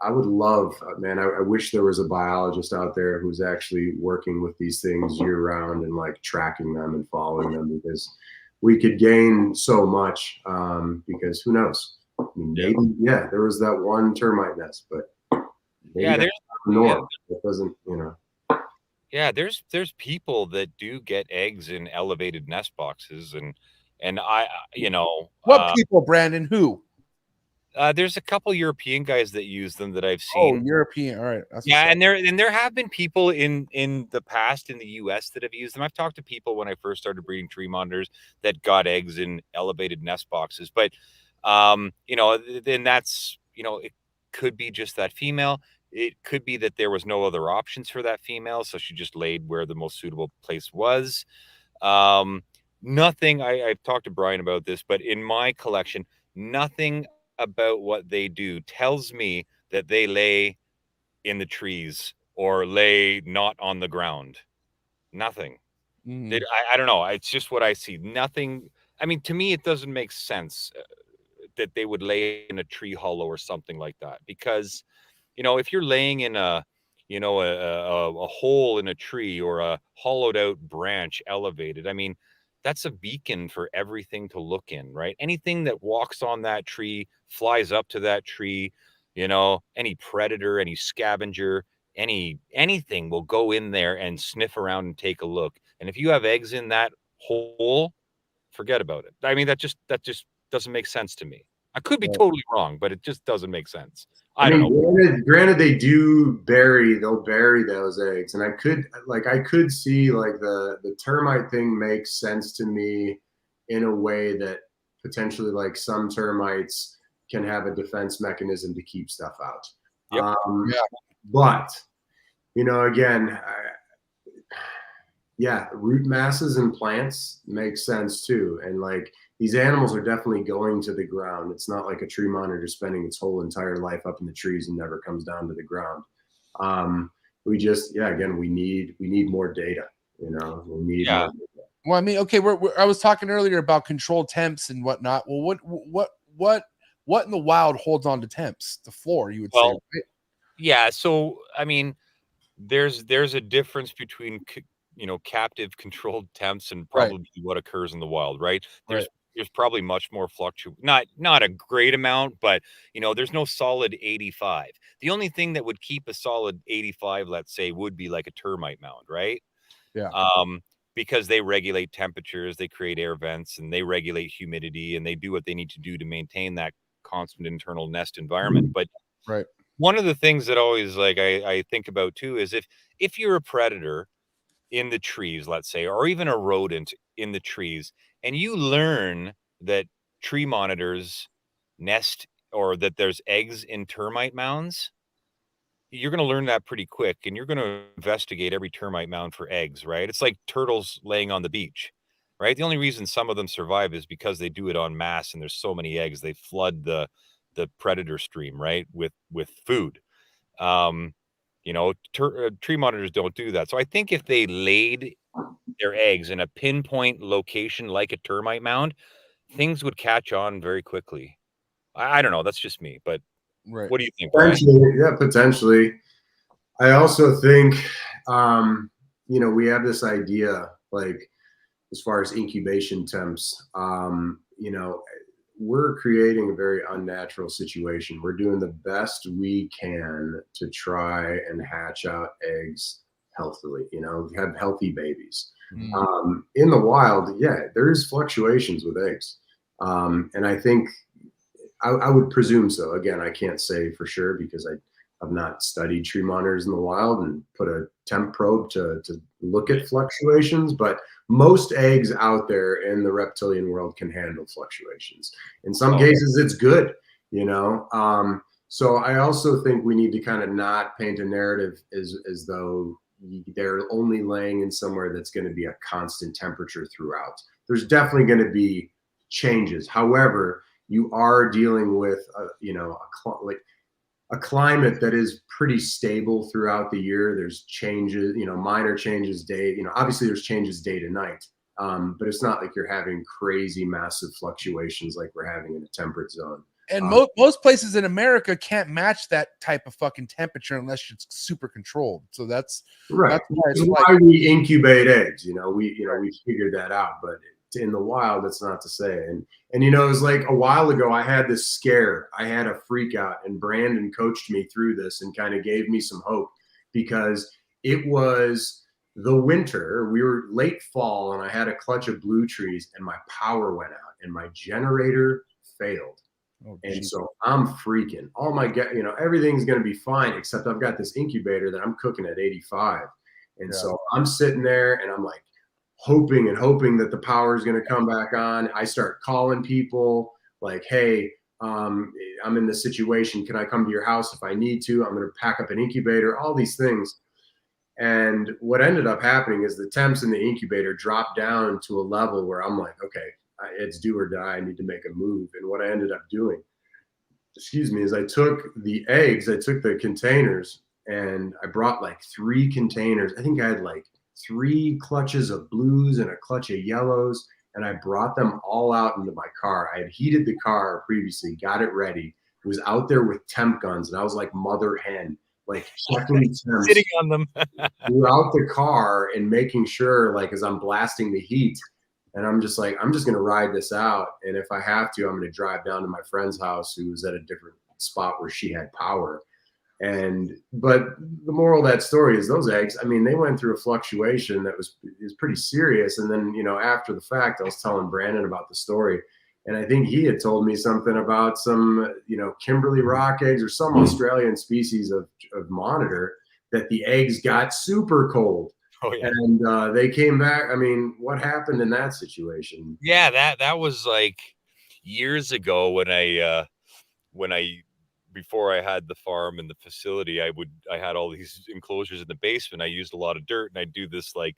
I would love, man, I wish there was a biologist out there who's actually working with these things year round and like tracking them and following them, because we could gain so much, because who knows? I mean, maybe, there was that one termite nest, but there's norm. It doesn't, Yeah, there's people that do get eggs in elevated nest boxes, and I, What people, Brandon? Who? There's a couple European guys that use them that I've Oh, seen. European. All right. And there have been people in the past in the US that have used them. I've talked to people when I first started breeding tree monitors that got eggs in elevated nest boxes. But then that's, it could be just that female. It could be that there was no other options for that female, so she just laid where the most suitable place was. Nothing, I've talked to Bryan about this, but in my collection, nothing about what they do tells me that they lay in the trees or lay not on the ground. Nothing. I don't know. It's just what I see. Nothing. I mean, to me, it doesn't make sense that they would lay in a tree hollow or something like that, because, if you're laying in a hole in a tree or a hollowed out branch elevated, I mean, that's a beacon for everything to look in, right? Anything that walks on that tree, flies up to that tree, any predator, any scavenger, anything will go in there and sniff around and take a look. And if you have eggs in that hole, forget about it. I mean, that just doesn't make sense to me. I could be totally wrong, but it just doesn't make sense. I don't know. Granted, they'll bury those eggs, and I could see like the termite thing makes sense to me in a way that potentially like some termites can have a defense mechanism to keep stuff out. Yep. But again, root masses in plants make sense too, and like these animals are definitely going to the ground. It's not like a tree monitor spending its whole entire life up in the trees and never comes down to the ground. We just, again, we need more data. We need more data. Well, I mean, okay, I was talking earlier about controlled temps and whatnot. Well, what in the wild holds on to temps? The floor, you would say. Right? Yeah. So, I mean, there's a difference between captive controlled temps and probably what occurs in the wild, right? There's probably much more not a great amount, but there's no solid 85. The only thing that would keep a solid 85, let's say, would be like a termite mound, right? Yeah. Because they regulate temperatures, they create air vents, and they regulate humidity, and they do what they need to do to maintain that constant internal nest environment. But one of the things that always I think about too is if you're a predator in the trees, let's say, or even a rodent in the trees, and you learn that tree monitors nest or that there's eggs in termite mounds, you're going to learn that pretty quick, and you're going to investigate every termite mound for eggs, right? It's like turtles laying on the beach, right? The only reason some of them survive is because they do it en masse, and there's so many eggs, they flood the predator stream, right, with food. Tree monitors don't do that. So I think if they laid their eggs in a pinpoint location like a termite mound, things would catch on very quickly. I don't know. That's just me, but what do you think, Bryan? Potentially. I also think, we have this idea, like, as far as incubation temps, we're creating a very unnatural situation. We're doing the best we can to try and hatch out eggs healthily, have healthy babies. In the wild, there's fluctuations with eggs. And I think I would presume so. Again, I can't say for sure because I've not studied tree monitors in the wild and put a temp probe to look at fluctuations, but most eggs out there in the reptilian world can handle fluctuations. In some cases, it's good, So I also think we need to kind of not paint a narrative as though they're only laying in somewhere that's going to be a constant temperature throughout. there's definitely going to be changes. However, you are dealing with a climate that is pretty stable throughout the year. There's changes, minor changes day, obviously there's changes day to night. But it's not like you're having crazy massive fluctuations like we're having in a temperate zone. And most places in America can't match that type of fucking temperature unless it's super controlled. So that's right. That's why it's why we incubate eggs. We figured that out, but in the wild, that's not to say. And it was like a while ago, I had this scare. I had a freak out, and Brandon coached me through this and kind of gave me some hope, because it was the winter. We were late fall, and I had a clutch of blue trees, and my power went out, and my generator failed. Oh, and geez. so I'm freaking. All my, everything's going to be fine, except I've got this incubator that I'm cooking at 85. And so I'm sitting there, and I'm like hoping that the power is going to come back on. I start calling people like, hey, I'm in this situation. Can I come to your house if I need to? I'm going to pack up an incubator, all these things. And what ended up happening is the temps in the incubator dropped down to a level where I'm like, okay, it's do or die. I need to make a move. And what I ended up doing, is I took the eggs, I took the containers, and I brought like 3 containers. I think I had like 3 clutches of blues and a clutch of yellows, and I brought them all out into my car. I had heated the car previously, got it ready, was out there with temp guns, and I was like mother hen, like checking temps Sitting on them throughout the car and making sure, like, as I'm blasting the heat. And I'm just like, I'm just going to ride this out. And if I have to, I'm going to drive down to my friend's house, who was at a different spot where she had power. But the moral of that story is those eggs, I mean, they went through a fluctuation that was pretty serious. And then, after the fact, I was telling Brandon about the story. And I think he had told me something about some, Kimberly rock eggs or some Australian species of monitor, that the eggs got super cold. Oh, yeah. And they came back. I mean, what happened in that situation? Yeah, that was like years ago when I before I had the farm and the facility, I had all these enclosures in the basement. I used a lot of dirt, and I'd do this like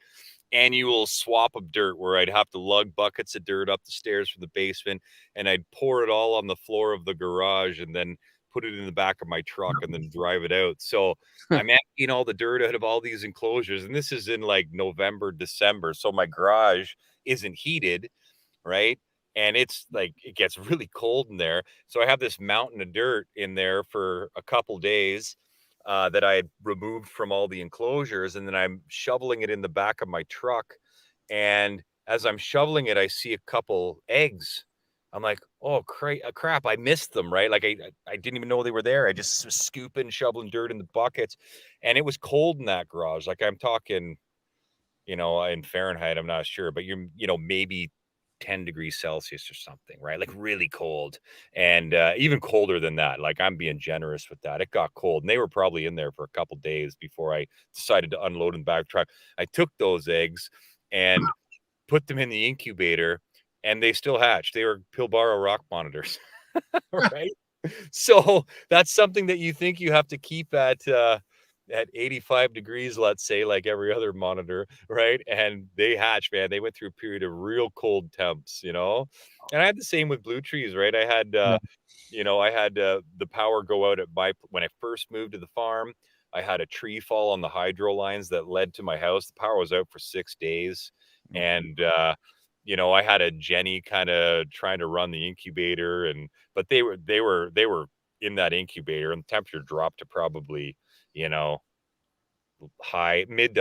annual swap of dirt where I'd have to lug buckets of dirt up the stairs from the basement, and I'd pour it all on the floor of the garage and then put it in the back of my truck and then drive it out. So I'm emptying all the dirt out of all these enclosures, and this is in like November, December. So my garage isn't heated, right? And it's like, it gets really cold in there. So I have this mountain of dirt in there for a couple days that I had removed from all the enclosures. And then I'm shoveling it in the back of my truck. And as I'm shoveling it, I see a couple eggs. I'm like, oh, crap, I missed them, right? Like I didn't even know they were there. I just was scooping, shoveling dirt in the buckets. And it was cold in that garage. Like, I'm talking, in Fahrenheit, I'm not sure, but you're, maybe 10 degrees Celsius or something, right? Like really cold, and even colder than that. Like, I'm being generous with that. It got cold, and they were probably in there for a couple days before I decided to unload in the back truck. I took those eggs and put them in the incubator, and they still hatched. They were Pilbara rock monitors, right? So that's something that you think you have to keep at 85 degrees, let's say, like every other monitor, right? And they hatch, man. They went through a period of real cold temps, And I had the same with blue trees, right? I had, the power go out when I first moved to the farm. I had a tree fall on the hydro lines that led to my house. The power was out for 6 days. And, I had a Jenny kind of trying to run the incubator, but they were in that incubator, and the temperature dropped to probably, mid to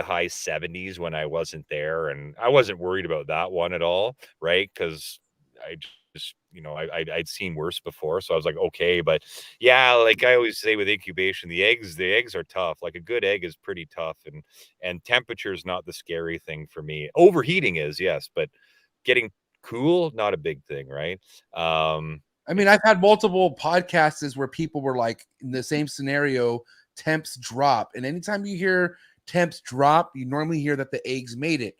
high 70s when I wasn't there. And I wasn't worried about that one at all, right? Because I just, I'd seen worse before. So I was like, okay. But yeah, like I always say with incubation, the eggs are tough. Like, a good egg is pretty tough, and temperature is not the scary thing for me. Overheating is, yes, but getting cool, not a big thing, right? I mean, I've had multiple podcasts where people were like, in the same scenario, temps drop. And anytime you hear temps drop, you normally hear that the eggs made it.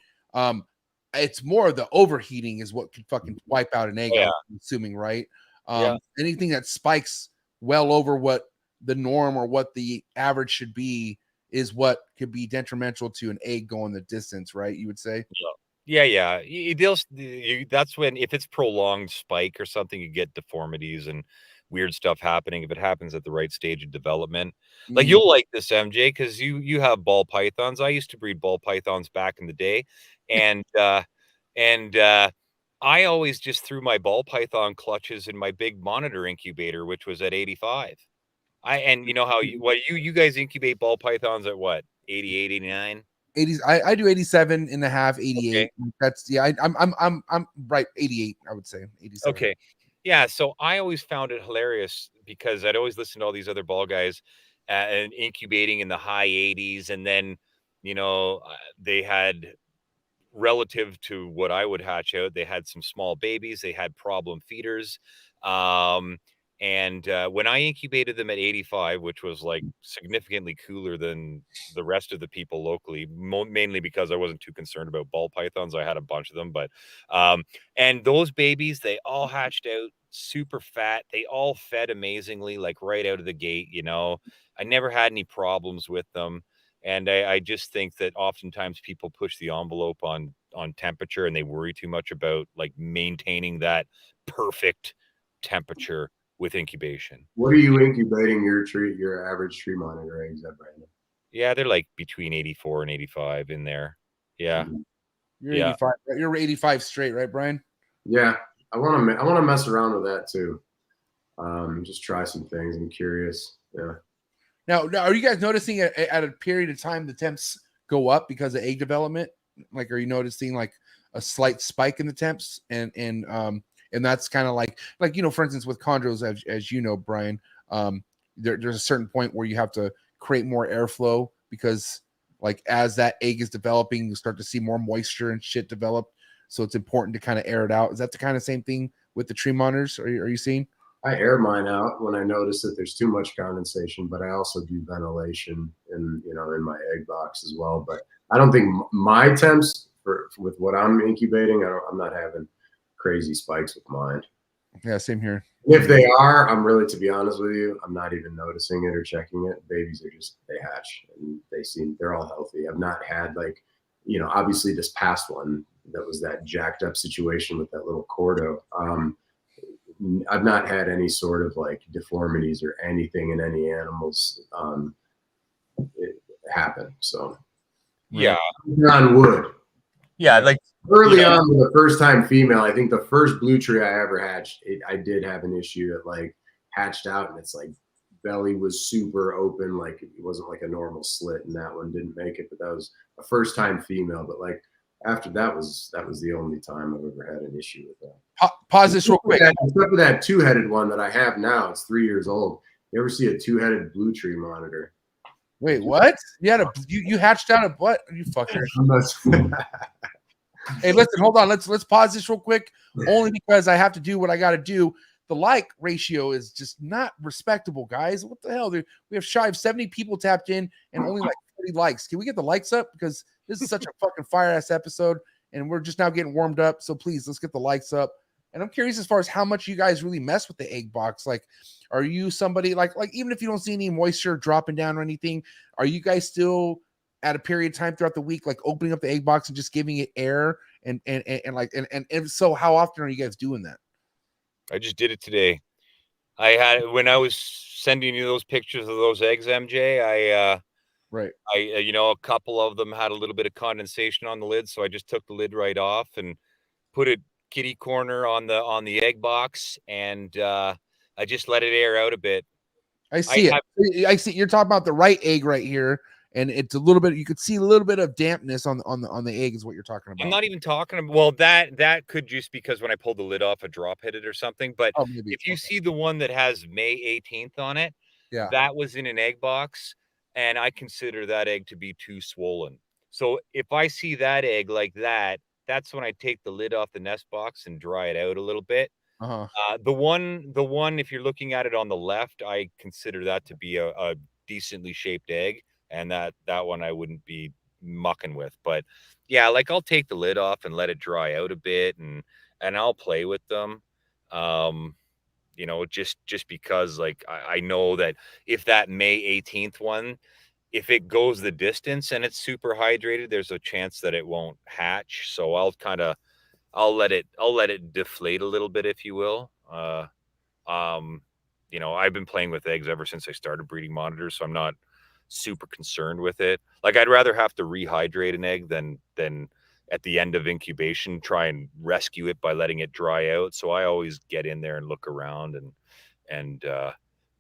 It's more of the overheating is what could fucking wipe out an egg, Yeah. I'm assuming, right? Yeah. Anything that spikes well over what the norm or what the average should be is what could be detrimental to an egg going the distance, right? You would say? Yeah. That's when, if it's prolonged spike or something, you get deformities and weird stuff happening. If it happens at the right stage of development, like you'll like this, MJ, because you have ball pythons. I used to breed ball pythons back in the day, and I always just threw my ball python clutches in my big monitor incubator, which was at 85. And you know how you guys incubate ball pythons at what, 88, 89? 80s. I do 87 and a half, 88. Okay. That's I'm right, 88, I would say. 87. Okay. Yeah, so I always found it hilarious because I'd always listen to all these other ball guys and incubating in the high 80s, and then they had, relative to what I would hatch out, they had some small babies, they had problem feeders. And when I incubated them at 85, which was like significantly cooler than the rest of the people locally, mainly because I wasn't too concerned about ball pythons. I had a bunch of them, but and those babies, they all hatched out super fat. They all fed amazingly, like right out of the gate. I never had any problems with them. And I just think that oftentimes people push the envelope on temperature, and they worry too much about like maintaining that perfect temperature with incubation. What are you incubating your average tree monitor eggs at, Brandon? Yeah, they're like between 84 and 85 in there. Yeah. You're 85. You're 85 straight, right, Brian? Yeah, I want to mess around with that too. Just try some things. I'm curious. Yeah. Now, are you guys noticing at a period of time the temps go up because of egg development? Like, are you noticing like a slight spike in the temps, and that's kind of like for instance, with chondros, as you know, Brian, there's a certain point where you have to create more airflow because like as that egg is developing, you start to see more moisture and shit develop. So it's important to kind of air it out. Is that the kind of same thing with the tree monitors? Are you seeing? I air mine out when I notice that there's too much condensation, but I also do ventilation in my egg box as well. But I don't think my temps with what I'm incubating, I'm not having crazy spikes with mine. Yeah, same here. If they are, to be honest with you, I'm not even noticing it or checking it. Babies are they hatch and they're all healthy. I've not had obviously this past one that was that jacked up situation with that little Cordo. I've not had any sort of like deformities or anything in any animals happen. So yeah, on wood. Yeah, like early on, the first time female, I think the first blue tree I ever hatched, I did have an issue that like hatched out and it's like belly was super open, like it wasn't like a normal slit, and that one didn't make it. But that was a first time female. But like after that was the only time I've ever had an issue with that. Pause this real quick. Except for that two-headed one that I have now, it's 3 years old. You ever see a two-headed blue tree monitor? Wait, what? You hatched out a what? You fucker. Hey, listen, hold on. Let's pause this real quick. Only because I have to do what I got to do. The like ratio is just not respectable, guys. What the hell? We have shy of 70 people tapped in and only like 40 likes. Can we get the likes up? Because this is such a fucking fire ass episode, and we're just now getting warmed up. So please, let's get the likes up. And I'm curious as far as how much you guys really mess with the egg box. Like, are you somebody like even if you don't see any moisture dropping down or anything, are you guys still at a period of time throughout the week, like opening up the egg box and just giving it air? And if so, how often are you guys doing that? I just did it today. When I was sending you those pictures of those eggs, MJ, right. A couple of them had a little bit of condensation on the lid, so I just took the lid right off and put it kitty corner on the egg box, and I just let it air out a bit. I see I see. You're talking about the right egg right here, and it's a little bit. You could see a little bit of dampness on the egg is what you're talking about. I'm not even talking about. Well, that could just because when I pulled the lid off, a drop hit it or something. But if you see the one that has May 18th on it, yeah, that was in an egg box, and I consider that egg to be too swollen. So if I see that egg like that, that's when I take the lid off the nest box and dry it out a little bit. The one, if you're looking at it on the left, I consider that to be a decently shaped egg, and that one I wouldn't be mucking with. But yeah, like I'll take the lid off and let it dry out a bit, and I'll play with them. Just because like I know that if that May 18th one if it goes the distance and it's super hydrated, there's a chance that it won't hatch. So I'll let it deflate a little bit, if you will. You know, I've been playing with eggs ever since I started breeding monitors, so I'm not super concerned with it. Like, I'd rather have to rehydrate an egg than at the end of incubation try and rescue it by letting it dry out. So I always get in there and look around and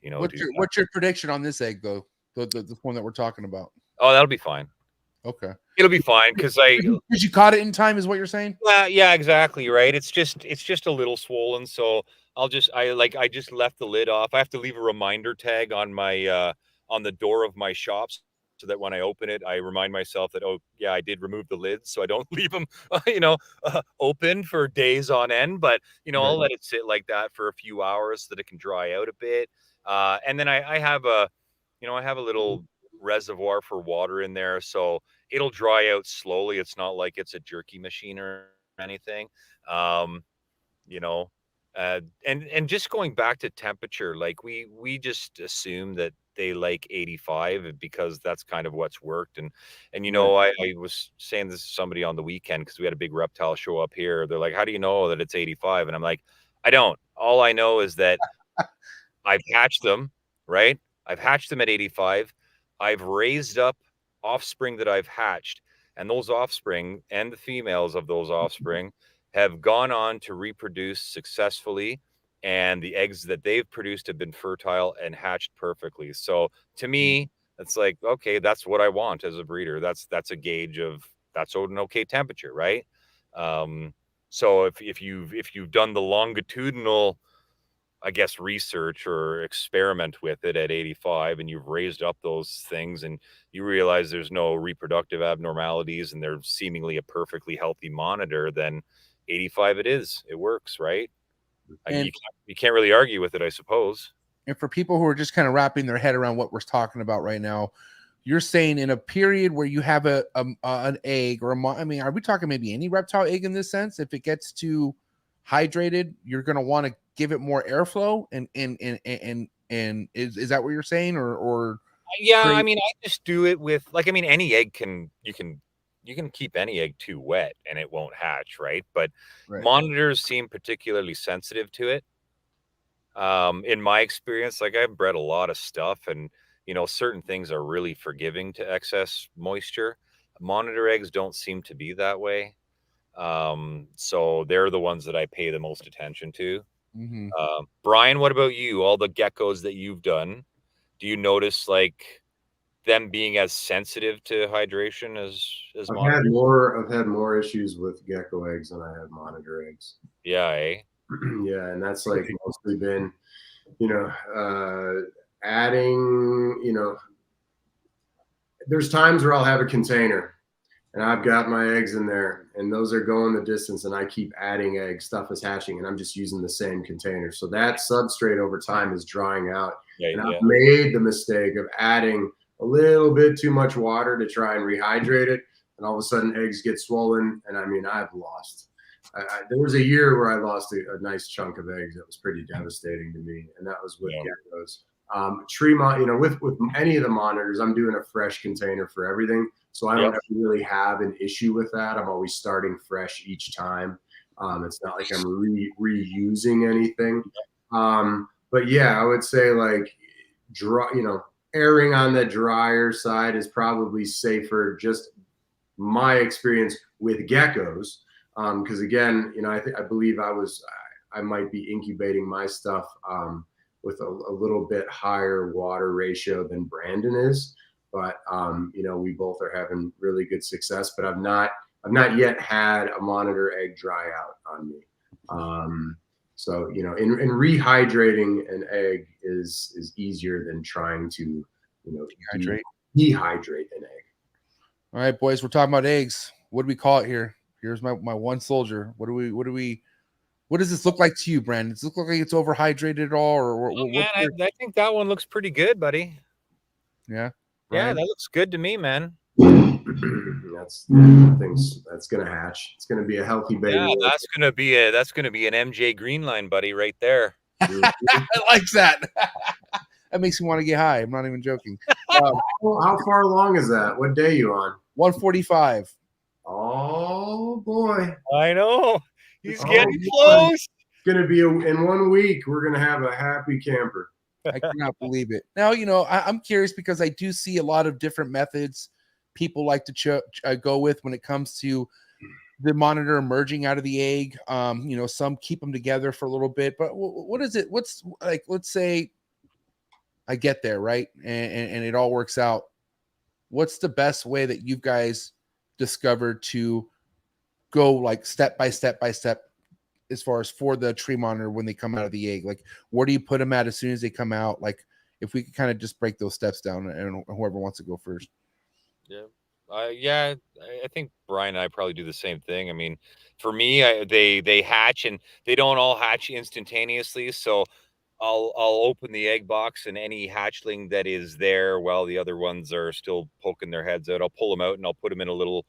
you know, what's your prediction on this egg though? The one that we're talking about. Oh, that'll be fine. Okay, It'll be fine because you caught it in time, is what you're saying? yeah, exactly right. It's just a little swollen, so I just left the lid off. I have to leave a reminder tag on my on the door of my shops so that when I open it, I remind myself that, oh yeah, I did remove the lids, so I don't leave them open for days on end. But I'll let it sit like that for a few hours so that it can dry out a bit. And then I have a little reservoir for water in there, so it'll dry out slowly. It's not like it's a jerky machine or anything. And just going back to temperature, like we just assume that they like 85 because that's kind of what's worked. And I was saying this to somebody on the weekend because we had a big reptile show up here. They're like, how do you know that it's 85? And I'm like, I don't. All I know is that I've hatched them, right? I've hatched them at 85. I've raised up offspring that I've hatched, and those offspring and the females of those offspring have gone on to reproduce successfully, and the eggs that they've produced have been fertile and hatched perfectly. So to me, it's like, okay, that's what I want as a breeder. That's a gauge of that's an okay temperature, right? So if you've done the longitudinal, I guess, research or experiment with it at 85 and you've raised up those things and you realize there's no reproductive abnormalities and they're seemingly a perfectly healthy monitor, then 85 it is. It works, right? You can't really argue with it, I suppose. And for people who are just kind of wrapping their head around what we're talking about right now, you're saying in a period where you have an egg or I mean, are we talking maybe any reptile egg in this sense? If it gets too hydrated, you're going to want to give it more airflow and is that what you're saying or yeah, I mean, I just do it with any egg you can keep any egg too wet and it won't hatch, right? But monitors seem particularly sensitive to it. In my experience, like I've bred a lot of stuff and certain things are really forgiving to excess moisture. Monitor eggs don't seem to be that way. So they're the ones that I pay the most attention to. Mm-hmm. Bryan, what about you? All the geckos that you've done, do you notice like them being as sensitive to hydration as I've had more issues with gecko eggs than I have monitor eggs. Yeah, eh? Yeah, and that's like mostly been, adding, there's times where I'll have a container and I've got my eggs in there and those are going the distance and I keep adding eggs, stuff is hatching and I'm just using the same container. So that substrate over time is drying out. And I've made the mistake of adding a little bit too much water to try and rehydrate it. And all of a sudden eggs get swollen. And I mean, I've lost. There was a year where I lost a nice chunk of eggs. That was pretty devastating to me. And that was with geckos. With any of the monitors, I'm doing a fresh container for everything. So I don't really have an issue with that. I'm always starting fresh each time. It's not like I'm reusing anything. But yeah, I would say like erring on the drier side is probably safer. Just my experience with geckos. Because again, I believe I might be incubating my stuff with a little bit higher water ratio than Brandon is, but we both are having really good success. But I've not yet had a monitor egg dry out on me. So in rehydrating an egg is easier than trying to dehydrate an egg. All right, boys, we're talking about eggs. What do we call it here? Here's my one soldier. What does this look like to you, Brandon? Does it look like it's overhydrated at all, or I think that one looks pretty good, buddy. Yeah, Bryan? Yeah, that looks good to me, man. That's gonna hatch. It's gonna be a healthy baby. Yeah, that's gonna be an MJ green line, buddy, right there. I like that. That makes me want to get high. I'm not even joking. How far along is that? What day you on? 145. Oh boy, I know. He's Oh, getting boy. close. it's gonna be in 1 week. We're gonna have a happy camper. I cannot believe it. Now, I'm curious because I do see a lot of different methods people like to go with when it comes to the monitor emerging out of the egg. Some keep them together for a little bit, but what is it? What's like, let's say I get there, right? And it all works out. What's the best way that you guys discovered to go like step by step as far as for the tree monitor when they come out of the egg? Like, where do you put them at as soon as they come out? Like, if we could kind of just break those steps down, and whoever wants to go first. Yeah, I think Bryan and I probably do the same thing. I mean, for me, they hatch, and they don't all hatch instantaneously. So I'll open the egg box, and any hatchling that is there while the other ones are still poking their heads out, I'll pull them out and I'll put them in a little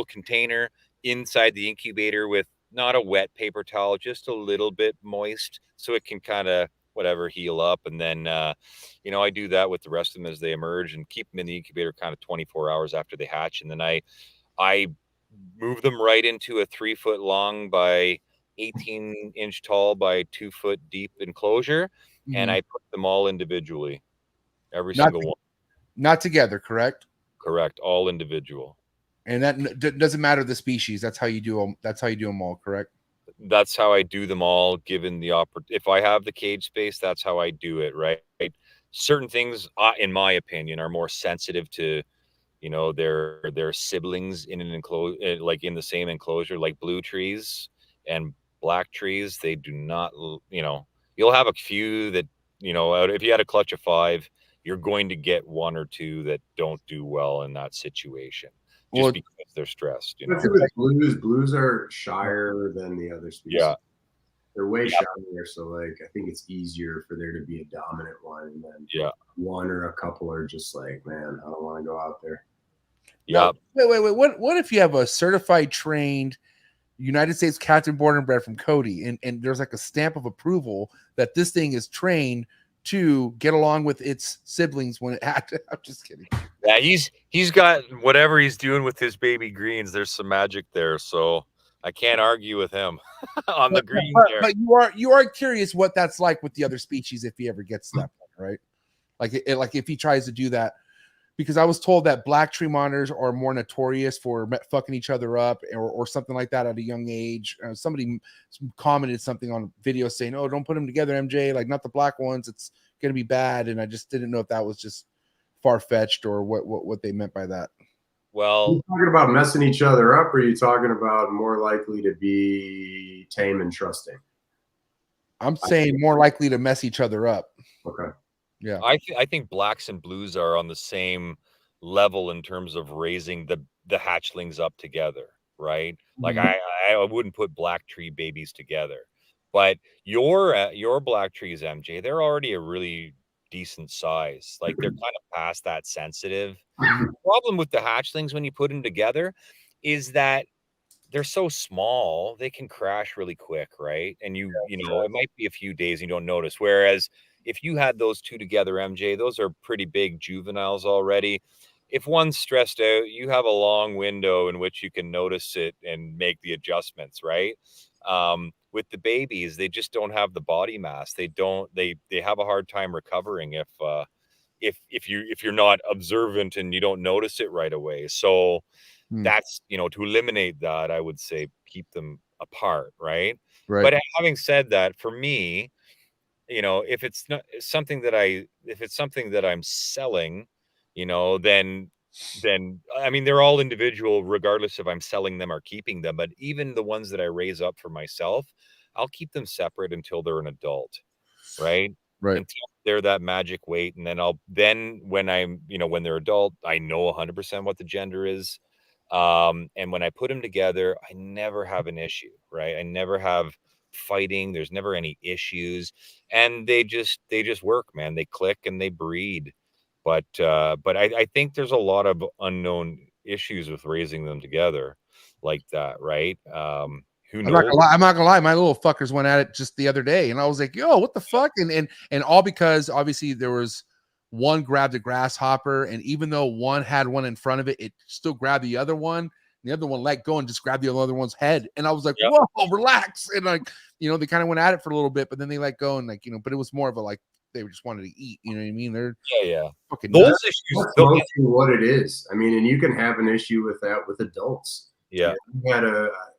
container inside the incubator with not a wet paper towel, just a little bit moist, so it can kind of heal up. And then I do that with the rest of them as they emerge, and keep them in the incubator kind of 24 hours after they hatch. And then I move them right into a 3 foot long by 18-inch tall by 2 foot deep enclosure, and I put them all individually, every single one. Not together, correct? Correct, all individual. And that doesn't matter the species. That's how you do them. That's how you do them all, correct? That's how I do them all, given the if I have the cage space, that's how I do it, right? Certain things, in my opinion, are more sensitive to, their siblings in an enclosure, like in the same enclosure, like blue trees and black trees. They do not, you'll have a few that, if you had a clutch of 5, you're going to get 1 or 2 that don't do well in that situation. Just because they're stressed, Blues are shyer than the other species. Yeah, they're way shyer. So, like, I think it's easier for there to be a dominant one, and then one or a couple are just like, man, I don't want to go out there. Yeah. Now, wait. What if you have a certified, trained United States captain born and bred from Cody, and there's like a stamp of approval that this thing is trained to get along with its siblings when it had to. I'm just kidding. Yeah, he's got whatever he's doing with his baby greens. There's some magic there, so I can't argue with him on the green. But you are curious what that's like with the other species if he ever gets to that point, right? Like if he tries to do that, because I was told that black tree monitors are more notorious for fucking each other up or something like that at a young age. Somebody commented something on video saying, "Oh, don't put them together, MJ. Like, not the black ones. It's gonna be bad." And I just didn't know if that was just far-fetched or what they meant by that. Well, are you talking about messing each other up, or are you talking about more likely to be tame and trusting? I'm saying more likely to mess each other up. Okay. Yeah. I think blacks and blues are on the same level in terms of raising the hatchlings up together, right? Like, I wouldn't put black tree babies together, but your black trees, MJ, they're already a really decent size. Like, they're kind of past that sensitive. The problem with the hatchlings when you put them together is that they're so small, they can crash really quick, right? And it might be a few days and you don't notice. Whereas if you had those two together, MJ, those are pretty big juveniles already. If one's stressed out, you have a long window in which you can notice it and make the adjustments, right? With the babies, they just don't have the body mass. They have a hard time recovering if you're not observant and you don't notice it right away. So that's, to eliminate that, I would say keep them apart, right? But having said that, for me, if it's something that I'm selling, then I mean, they're all individual regardless if I'm selling them or keeping them. But even the ones that I raise up for myself, I'll keep them separate until they're an adult, right? Until they're that magic weight. And then when they're adult, I know 100% what the gender is. And when I put them together, I never have an issue, right? I never have fighting. There's never any issues, and they just work, man. They click and they breed. But I think there's a lot of unknown issues with raising them together like that, right? Who knows? I'm not gonna lie. My little fuckers went at it just the other day, and I was like, "Yo, what the fuck?" And all because obviously there was one grabbed a grasshopper, and even though one had one in front of it, it still grabbed the other one. The other one let go and just grabbed the other one's head. And I was like, whoa, relax. And like, they kind of went at it for a little bit, but then they let go and like, but it was more of a like they just wanted to eat. You know what I mean? They're fucking those nuts. issues. That's mostly what it is. I mean, and you can have an issue with that with adults. Yeah.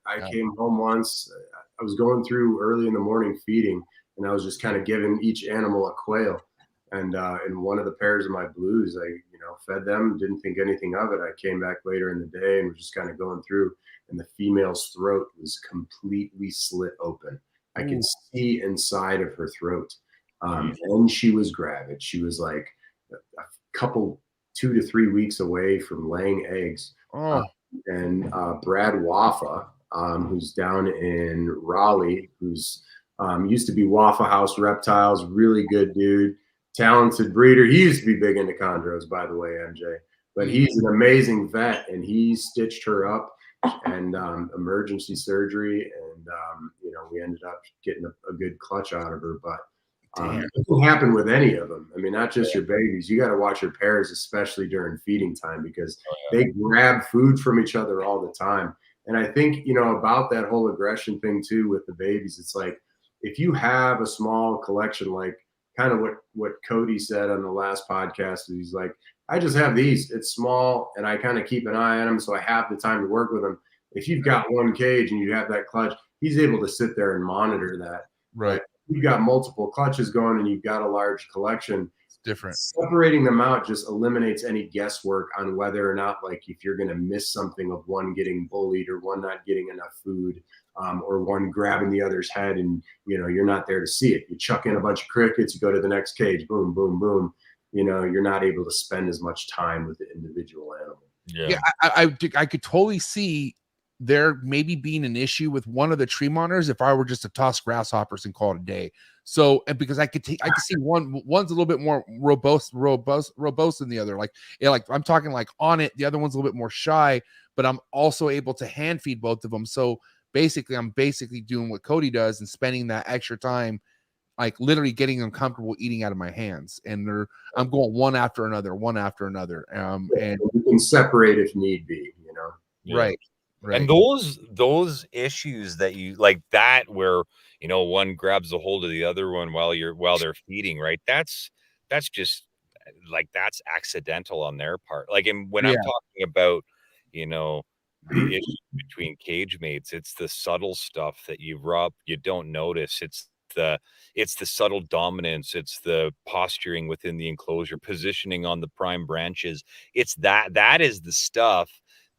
I came home once. I was going through early in the morning feeding, and I was just kind of giving each animal a quail. And in one of the pairs of my blues, I fed them, didn't think anything of it. I came back later in the day and was just kind of going through, and the female's throat was completely slit open. I could see inside of her throat. And she was gravid. She was like a couple, 2 to 3 weeks away from laying eggs. And Brad Waffa, who's down in Raleigh, who's used to be Waffa House Reptiles, really good dude, talented breeder. He used to be big into chondros, by the way, MJ. But he's an amazing vet, and he stitched her up and emergency surgery, and we ended up getting a good clutch out of her. But it can happen with any of them. I mean, not just your babies. You got to watch your pairs, especially during feeding time, because they grab food from each other all the time. And I think, about that whole aggression thing too with the babies, it's like if you have a small collection, like kind of what Cody said on the last podcast, he's like, I just have these. It's small, and I kind of keep an eye on them, so I have the time to work with them. If you've got one cage and you have that clutch, he's able to sit there and monitor that. Right. You've got multiple clutches going and you've got a large collection. It's different. Separating them out just eliminates any guesswork on whether or not, like, if you're going to miss something of one getting bullied or one not getting enough food, or one grabbing the other's head and, you're not there to see it. You chuck in a bunch of crickets, you go to the next cage, boom, boom, boom. You're not able to spend as much time with the individual animal. Yeah, I could totally see there maybe being an issue with one of the tree monitors if I were just to toss grasshoppers and call it a day. So, and because I could see one's a little bit more robust than the other. Like I'm talking like on it. The other one's a little bit more shy, but I'm also able to hand feed both of them. So basically, I'm doing what Cody does and spending that extra time, like literally getting them comfortable eating out of my hands. And I'm going one after another. And you can separate if need be, Right. And those issues that you like that where one grabs a hold of the other one while they're feeding, right? That's just like that's accidental on their part. Like, when I'm talking about the issue between cage mates, it's the subtle stuff that you don't notice. It's the subtle dominance. It's the posturing within the enclosure, positioning on the prime branches. It's that is the stuff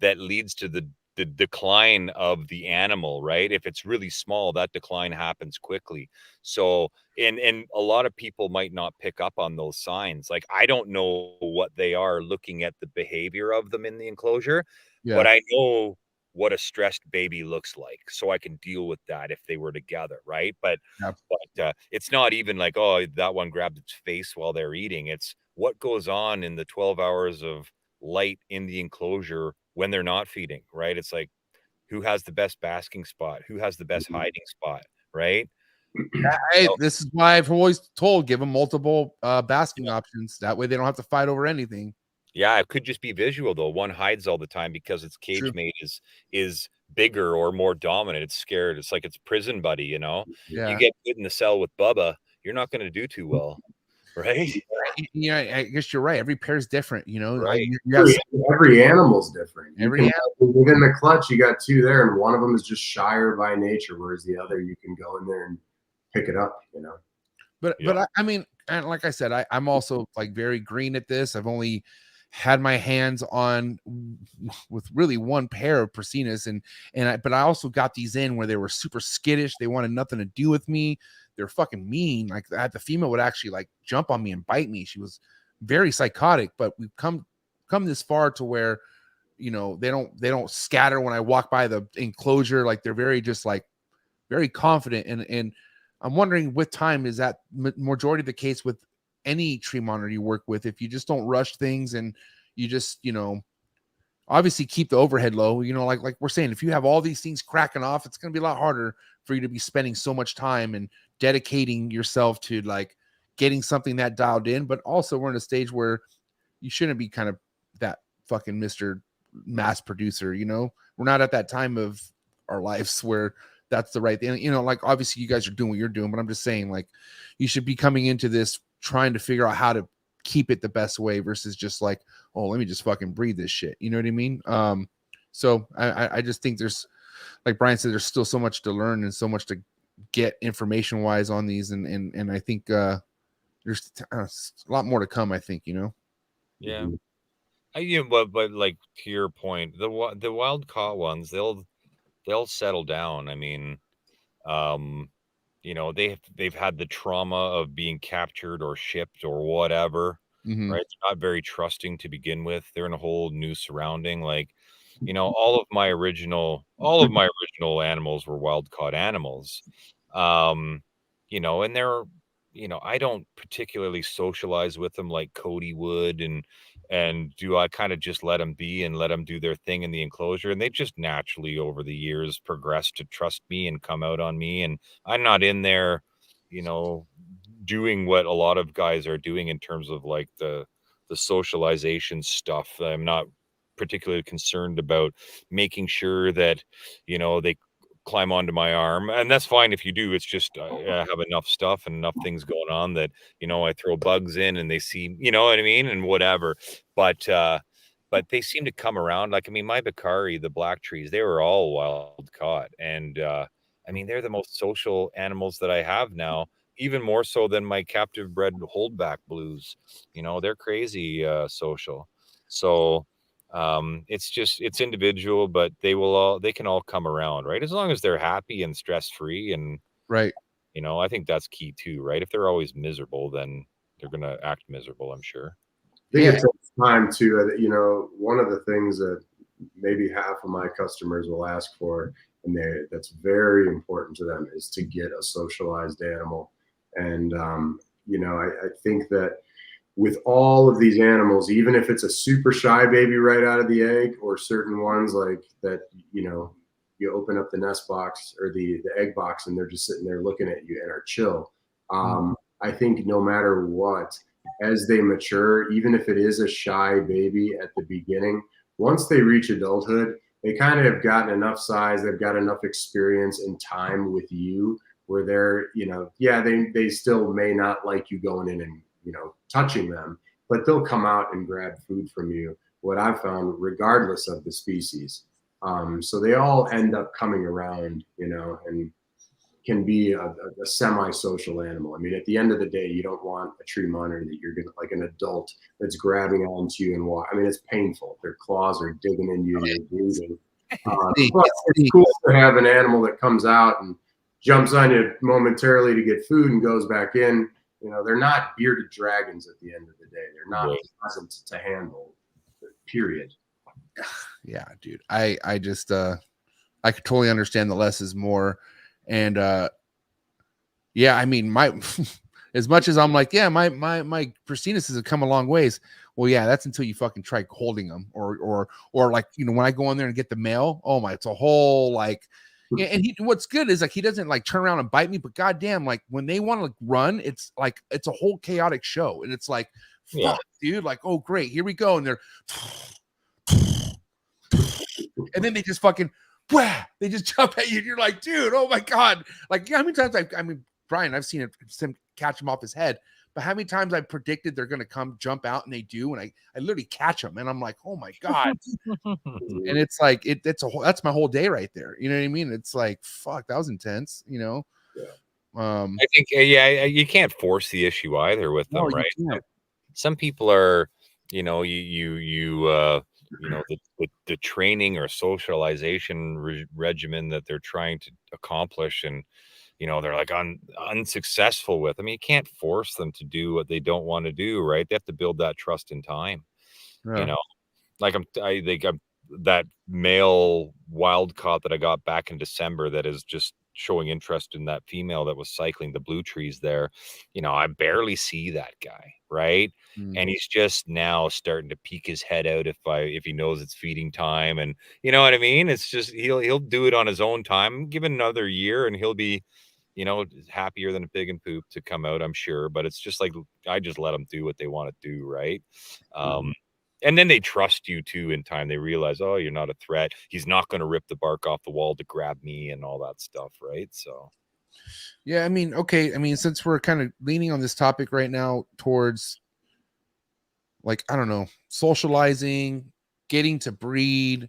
that leads to the decline of the animal, right? If it's really small, that decline happens quickly. So, and a lot of people might not pick up on those signs. Like, I don't know what they are looking at the behavior of them in the enclosure, but I know what a stressed baby looks like, so I can deal with that if they were together, right? But it's not even like, oh, that one grabbed its face while they're eating. It's what goes on in the 12 hours of light in the enclosure when they're not feeding, right? It's like, who has the best basking spot? Who has the best hiding spot, right? Hey, this is why I've always told, give them multiple basking options. That way they don't have to fight over anything. Yeah, it could just be visual though. One hides all the time because its cage mate is bigger or more dominant. It's scared. It's like its prison buddy, Yeah. You get put in the cell with Bubba, you're not going to do too well. Right. Yeah, I guess you're right. Every pair is different, Right. Every animal's different. Within the clutch, you got two there, and one of them is just shyer by nature, whereas the other you can go in there and pick it up. But I mean, and like I said, I'm also like very green at this. I've only had my hands on with really one pair of Persinas, but I also got these in where they were super skittish. They wanted nothing to do with me. They're fucking mean. Like the female would actually like jump on me and bite me. She was very psychotic, but we've come this far to where, they don't scatter when I walk by the enclosure. Like they're very just like very confident. And I'm wondering with time, is that majority of the case with any tree monitor you work with? If you just don't rush things and you just, obviously keep the overhead low, like we're saying, if you have all these things cracking off, it's going to be a lot harder for you to be spending so much time and dedicating yourself to like getting something that dialed in, but also we're in a stage where you shouldn't be kind of that fucking Mr. mass producer, you know. We're not at that time of our lives where that's the right thing, you know. Like obviously you guys are doing what you're doing, but I'm just saying, like, you should be coming into this trying to figure out how to keep it the best way versus just like, oh, let me just fucking breathe this shit, you know what I mean? So I just think there's, like Bryan said, there's still so much to learn and so much to get information wise on these, and I think there's a lot more to come, I think, you know. Yeah. You know, but like to your point, the wild caught ones, they'll settle down. I mean, you know, they've had the trauma of being captured or shipped or whatever, Mhm. right? They're not very trusting to begin with. They're in a whole new surrounding. Like, you know, all of my original animals were wild caught animals. You know, and they're, you know, I don't particularly socialize with them like Cody would, and do I kind of just let them be and let them do their thing in the enclosure, and they just naturally over the years progress to trust me and come out on me, and I'm not in there, you know, doing what a lot of guys are doing in terms of like the socialization stuff. I'm not particularly concerned about making sure that, you know, they climb onto my arm, and that's fine if you do. It's just I have enough stuff and enough things going on that, you know, I throw bugs in and they see, you know what I mean, and whatever. But they seem to come around. Like, I mean, my Bakari, the black trees, they were all wild caught, and I mean, they're the most social animals that I have now, even more so than my captive bred holdback blues. You know, they're crazy social. So it's individual, but they can all come around, right? As long as they're happy and stress free, and Right. you know, I think that's key too, right? If they're always miserable, then they're gonna act miserable, I'm sure. I think Yeah. it takes time too. You know, one of the things that maybe half of my customers will ask for, and that's very important to them, is to get a socialized animal. And you know, I think that with all of these animals, even if it's a super shy baby right out of the egg, or certain ones like that, you know, you open up the nest box or the egg box and they're just sitting there looking at you and are chill. I think no matter what, as they mature, even if it is a shy baby at the beginning, once they reach adulthood, they kind of have gotten enough size, they've got enough experience and time with you where they're, you know, yeah, they still may not like you going in and, you know, touching them, but they'll come out and grab food from you, what I've found, regardless of the species. So they all end up coming around, you know, and can be a semi-social animal. I mean, at the end of the day, you don't want a tree monitor that you're gonna, like an adult that's grabbing onto you and walk. I mean, it's painful. Their claws are digging into you, you're breathing. But it's cool to have an animal that comes out and jumps on you momentarily to get food and goes back in. You know, they're not bearded dragons at the end of the day. They're not pleasant to handle, period. Yeah, dude. I just I could totally understand the less is more. And yeah, I mean, my as much as I'm like, yeah, my Pristinuses have come a long ways. Well, yeah, that's until you fucking try holding them, or like, you know, when I go in there and get the mail, oh my, it's a whole like. Yeah, and what's good is like he doesn't like turn around and bite me, but goddamn, like when they want to like, run, it's like it's a whole chaotic show, and it's like, fuck, dude, like, oh great, here we go, and they're, and then they just fucking, they just jump at you, and you're like, dude, oh my god, like how many times I mean, Bryan, I've seen it catch him off his head, but how many times I predicted they're gonna come jump out and they do, and I literally catch them, and I'm like, oh my god. And it's like that's my whole day right there. You know what I mean? It's like, fuck, that was intense, you know. I think you can't force the issue either with them, right? Some people are, you know, you know, the training or socialization regimen that they're trying to accomplish, and you know, they're like unsuccessful with. I mean, you can't force them to do what they don't want to do, right? They have to build that trust in time. You know, like I think that male wild caught that I got back in December that is just showing interest in that female that was cycling the blue trees there. You know, I barely see that guy, right? And he's just now starting to peek his head out if he knows it's feeding time, and you know what I mean? It's just he'll do it on his own time. Give it another year and he'll be you know, happier than a pig in poop to come out, I'm sure. But it's just like, I just let them do what they want to do, right? And then they trust you too in time. They realize, oh, you're not a threat. He's not going to rip the bark off the wall to grab me and all that stuff, right? So, yeah, I mean, okay. I mean, since we're kind of leaning on this topic right now towards, like, I don't know, socializing, getting to breed,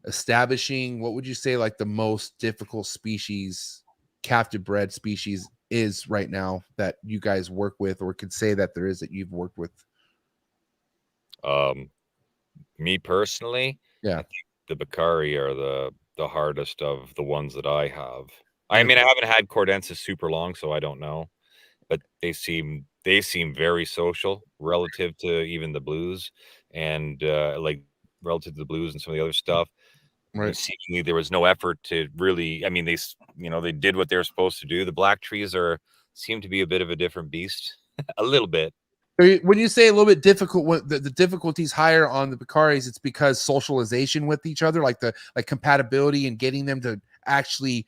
establishing, what would you say like the most difficult species, captive bred species is right now that you guys work with, or could say that there is that you've worked with? Me personally, Yeah. I think the Bakari are the hardest of the ones that I have. I mean, I haven't had Cordensis super long, so I don't know, but they seem very social relative to even the blues, and like relative to the blues and some of the other stuff. Right. Seemingly there was no effort to really. I mean, they did what they were supposed to do. The black trees seem to be a bit of a different beast, a little bit. When you say a little bit difficult, when the difficulty's higher on the Picaris, it's because socialization with each other, like compatibility and getting them to actually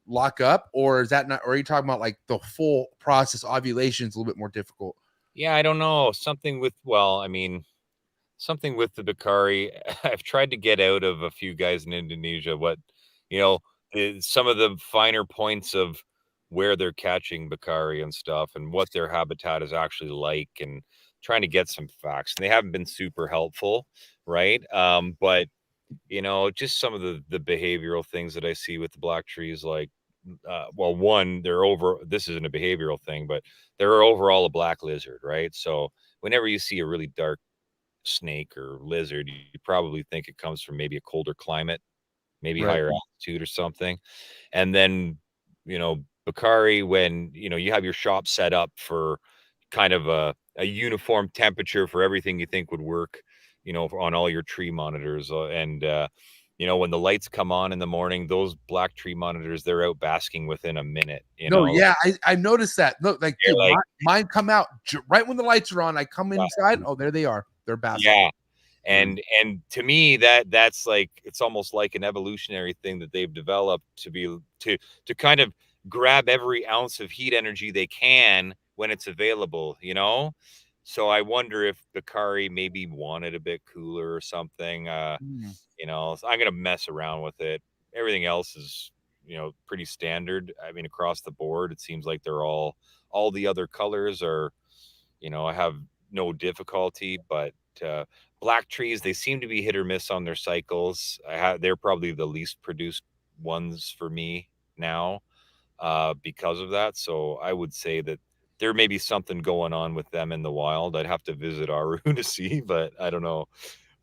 lock up, or is that not? Or are you talking about like the full process, ovulation is a little bit more difficult? Yeah, I don't know. Something with the Bakari. I've tried to get out of a few guys in Indonesia some of the finer points of where they're catching Bakari and stuff, and what their habitat is actually like, and trying to get some facts. And they haven't been super helpful, right? But just some of the behavioral things that I see with the black trees, like, one, this isn't a behavioral thing, but they're overall a black lizard, right? So whenever you see a really dark snake or lizard, you probably think it comes from maybe a colder climate, maybe Right. higher altitude or something. And then, Bakari, when, you have your shop set up for kind of a uniform temperature for everything you think would work, on all your tree monitors. When the lights come on in the morning, those black tree monitors, they're out basking within a minute. Yeah, I noticed that. Look, like, dude, like, mine come out right when the lights are on. I come inside. Oh, there they are. They're basking. yeah. And to me, that's like, it's almost like an evolutionary thing that they've developed to kind of grab every ounce of heat energy they can when it's available, So I wonder if Bakari maybe wanted a bit cooler or something. So I'm gonna mess around with it. Everything else is, pretty standard. I mean, across the board, it seems like they're all the other colors are, I have no difficulty, but black trees, they seem to be hit or miss on their cycles. They're probably the least produced ones for me now, because of that. So I would say that there may be something going on with them in the wild. I'd have to visit Aru to see, but I don't know.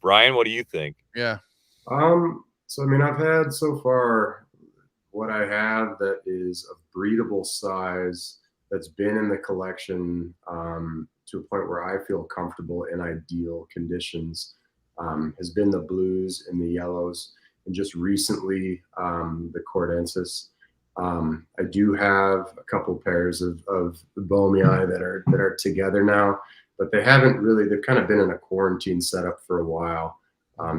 Bryan, what do you think? Yeah. So I mean, I've had so far what I have that is of breedable size that's been in the collection to a point where I feel comfortable in ideal conditions has been the blues and the yellows, and just recently the cordensis. I do have a couple pairs of the Bomei that are together now, but they've kind of been in a quarantine setup for a while.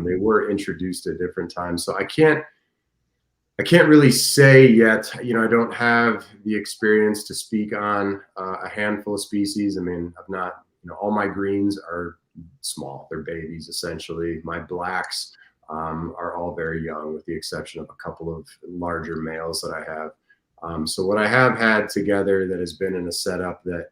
They were introduced at different times, so I can't really say yet. I don't have the experience to speak on a handful of species. I mean, I've not, all my greens are small. They're babies, essentially. My blacks are all very young, with the exception of a couple of larger males that I have. So what I have had together that has been in a setup that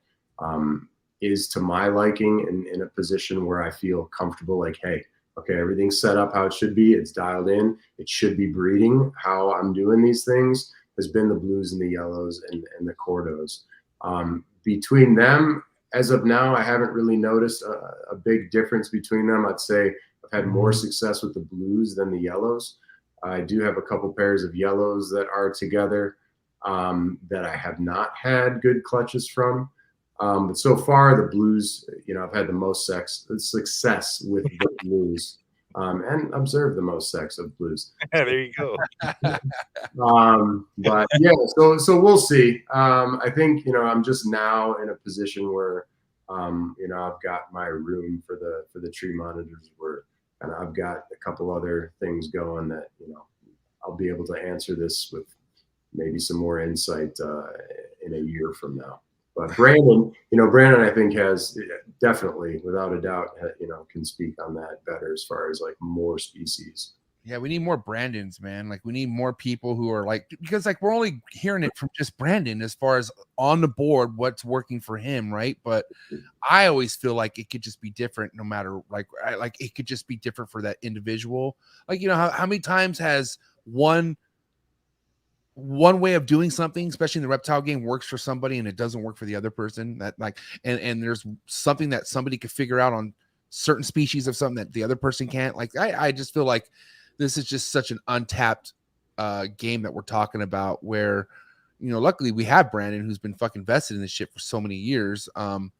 is to my liking, in a position where I feel comfortable, like, hey, okay, everything's set up how it should be. It's dialed in. It should be breeding how I'm doing these things, has been the blues and the yellows and the Cordos. Between them, as of now, I haven't really noticed a big difference between them. I'd say I've had more success with the blues than the yellows. I do have a couple pairs of yellows that are together that I have not had good clutches from. But so far, the blues, I've had the most success with the blues, and observed the most sex of blues. There you go. But yeah, so we'll see. I think, I'm just now in a position where, I've got my room for the tree monitors, and I've got a couple other things going that, I'll be able to answer this with, maybe some more insight in a year from now. But Brandon, I think has definitely, without a doubt, can speak on that better as far as like more species. Yeah, we need more Brandons, man. Like we need more people who are like, because like we're only hearing it from just Brandon as far as on the board what's working for him, right? But I always feel like it could just be different no matter like it could just be different for that individual. Like, how many times has one way of doing something, especially in the reptile game, works for somebody and it doesn't work for the other person? That like and there's something that somebody could figure out on certain species of something that the other person can't. Like I just feel like this is just such an untapped game that we're talking about where, luckily we have Brandon who's been fucking vested in this shit for so many years. And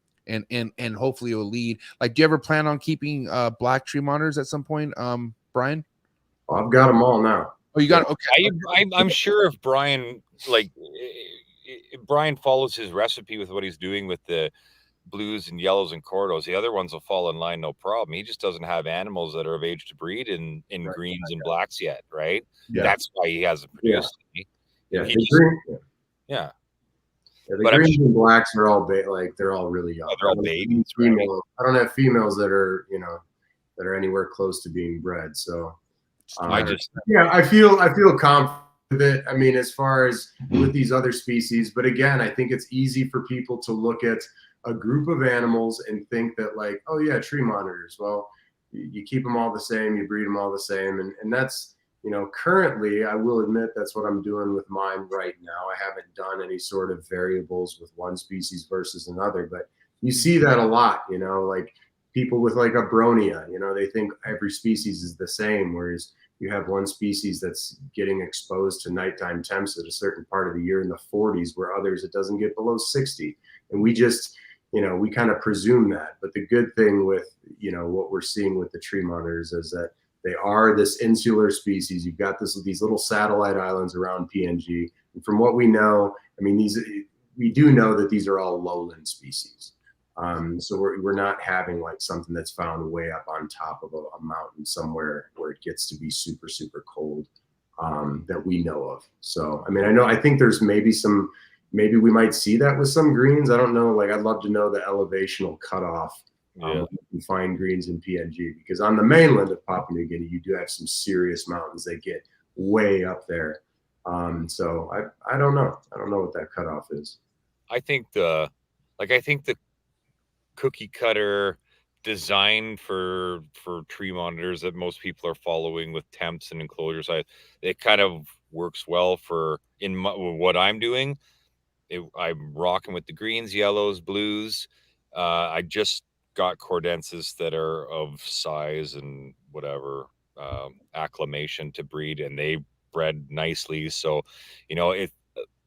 hopefully it will lead. Like, do you ever plan on keeping black tree monitors at some point, Bryan? Well, I've got them all now. Oh, you got it. Okay. I'm sure if Bryan, like, if Bryan follows his recipe with what he's doing with the blues and yellows and cordos, the other ones will fall in line, no problem. He just doesn't have animals that are of age to breed in Right. greens and blacks yet, right? Yeah. That's why he hasn't produced any. Yeah, He the just- green, Yeah. the But I'm greens and blacks are all they're all really young. They're all babies, right? I don't have females that are that are anywhere close to being bred. So I just I feel confident with it. I mean, as far as with these other species, but again, I think it's easy for people to look at a group of animals and think that like, oh yeah, tree monitors. Well, you keep them all the same, you breed them all the same, and that's currently, I will admit that's what I'm doing with mine right now. I haven't done any sort of variables with one species versus another, but you see that a lot. Like people with like a Bronia, they think every species is the same, whereas you have one species that's getting exposed to nighttime temps at a certain part of the year in the 40s, where others it doesn't get below 60. And we just, we kind of presume that. But the good thing with, what we're seeing with the tree monitors is that they are this insular species. You've got these little satellite islands around PNG. And from what we know, I mean, we do know that these are all lowland species. So we're not having like something that's found way up on top of a mountain somewhere where it gets to be super, super cold that we know of. So, I mean, I think there's maybe we might see that with some greens. I don't know. Like, I'd love to know the elevational cutoff. You find greens in PNG, because on the mainland of Papua New Guinea, you do have some serious mountains that get way up there. So I don't know. I don't know what that cutoff is. I think the cookie cutter design for tree monitors that most people are following with temps and enclosures, it kind of works well for what I'm doing. I'm rocking with the greens, yellows, blues. I just got cordenses that are of size and whatever acclimation to breed, and they bred nicely. So,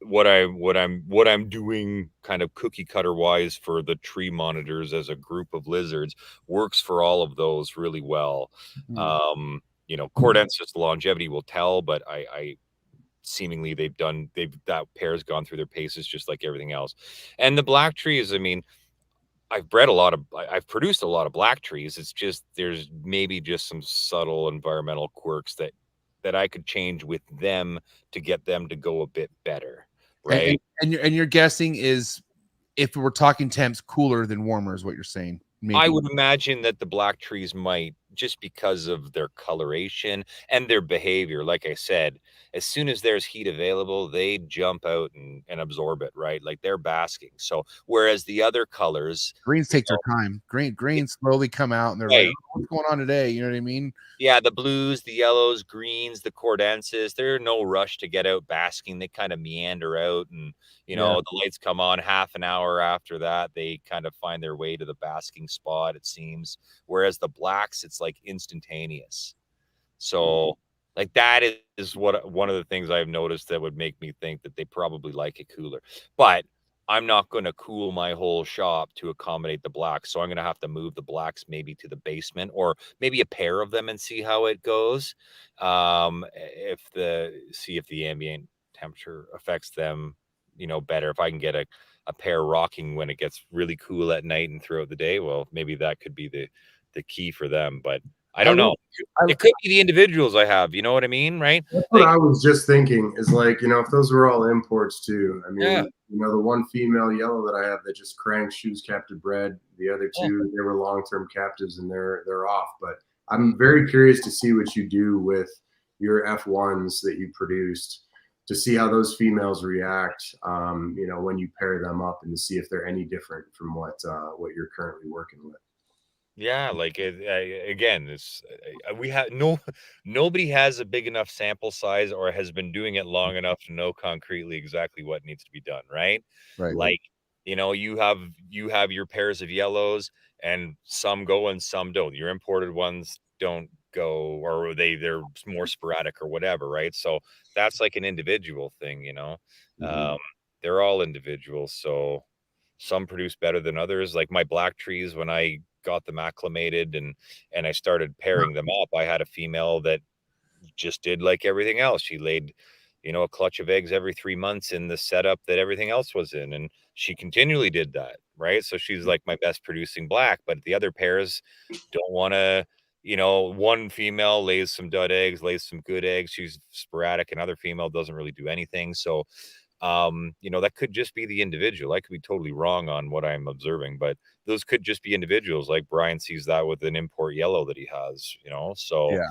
what I'm doing kind of cookie cutter wise for the tree monitors as a group of lizards works for all of those really well. Cordensis, the longevity will tell, but I seemingly that pair's gone through their paces just like everything else. And the black trees, I mean, I've produced a lot of black trees. It's just there's maybe just some subtle environmental quirks that I could change with them to get them to go a bit better, right? And your guessing is, if we're talking temps, cooler than warmer is what you're saying. Maybe. I would imagine that the black trees might, just because of their coloration and their behavior. Like I said, as soon as there's heat available, they jump out and absorb it, right? Like they're basking. So whereas the other colors, greens take their time. Greens slowly come out and they're like, oh, what's going on today? You know what I mean? Yeah, the blues, the yellows, greens, the cordenses, they're no rush to get out basking. They kind of meander out, and the lights come on half an hour after that. They kind of find their way to the basking spot, it seems. Whereas the blacks, it's like instantaneous. So like that is what one of the things I've noticed that would make me think that they probably like it cooler. But I'm not going to cool my whole shop to accommodate the blacks. So I'm going to have to move the blacks maybe to the basement, or maybe a pair of them, and see how it goes. If the ambient temperature affects them, better. If I can get a pair rocking when it gets really cool at night and throughout the day, well, maybe that could be the key for them. But I don't know. I- It could be the individuals I have. You know what I mean, right? That's what I was just thinking is like, if those were all imports too. I mean, Yeah. the one female yellow that I have that just cranks, she was captive bred. The other two, they were long-term captives and they're off. But I'm very curious to see what you do with your F1s that you produced, to see how those females react, when you pair them up, and to see if they're any different from what you're currently working with. Yeah, like again, it's we have nobody has a big enough sample size or has been doing it long enough to know concretely exactly what needs to be done, right? Right. Like, you have your pairs of yellows, and some go and some don't. Your imported ones don't go, or they're more sporadic or whatever, right? So that's like an individual thing, they're all individuals, so some produce better than others. Like my black trees, when I got them acclimated and I started pairing them up, I had a female that just did like everything else. She laid, a clutch of eggs every 3 months in the setup that everything else was in, and she continually did that, right? So she's like my best producing black. But the other pairs don't want to, one female lays some dud eggs, lays some good eggs, she's sporadic. Another female doesn't really do anything. So that could just be the individual. I could be totally wrong on what I'm observing, but those could just be individuals. Like Bryan sees that with an import yellow that he has, so Yeah.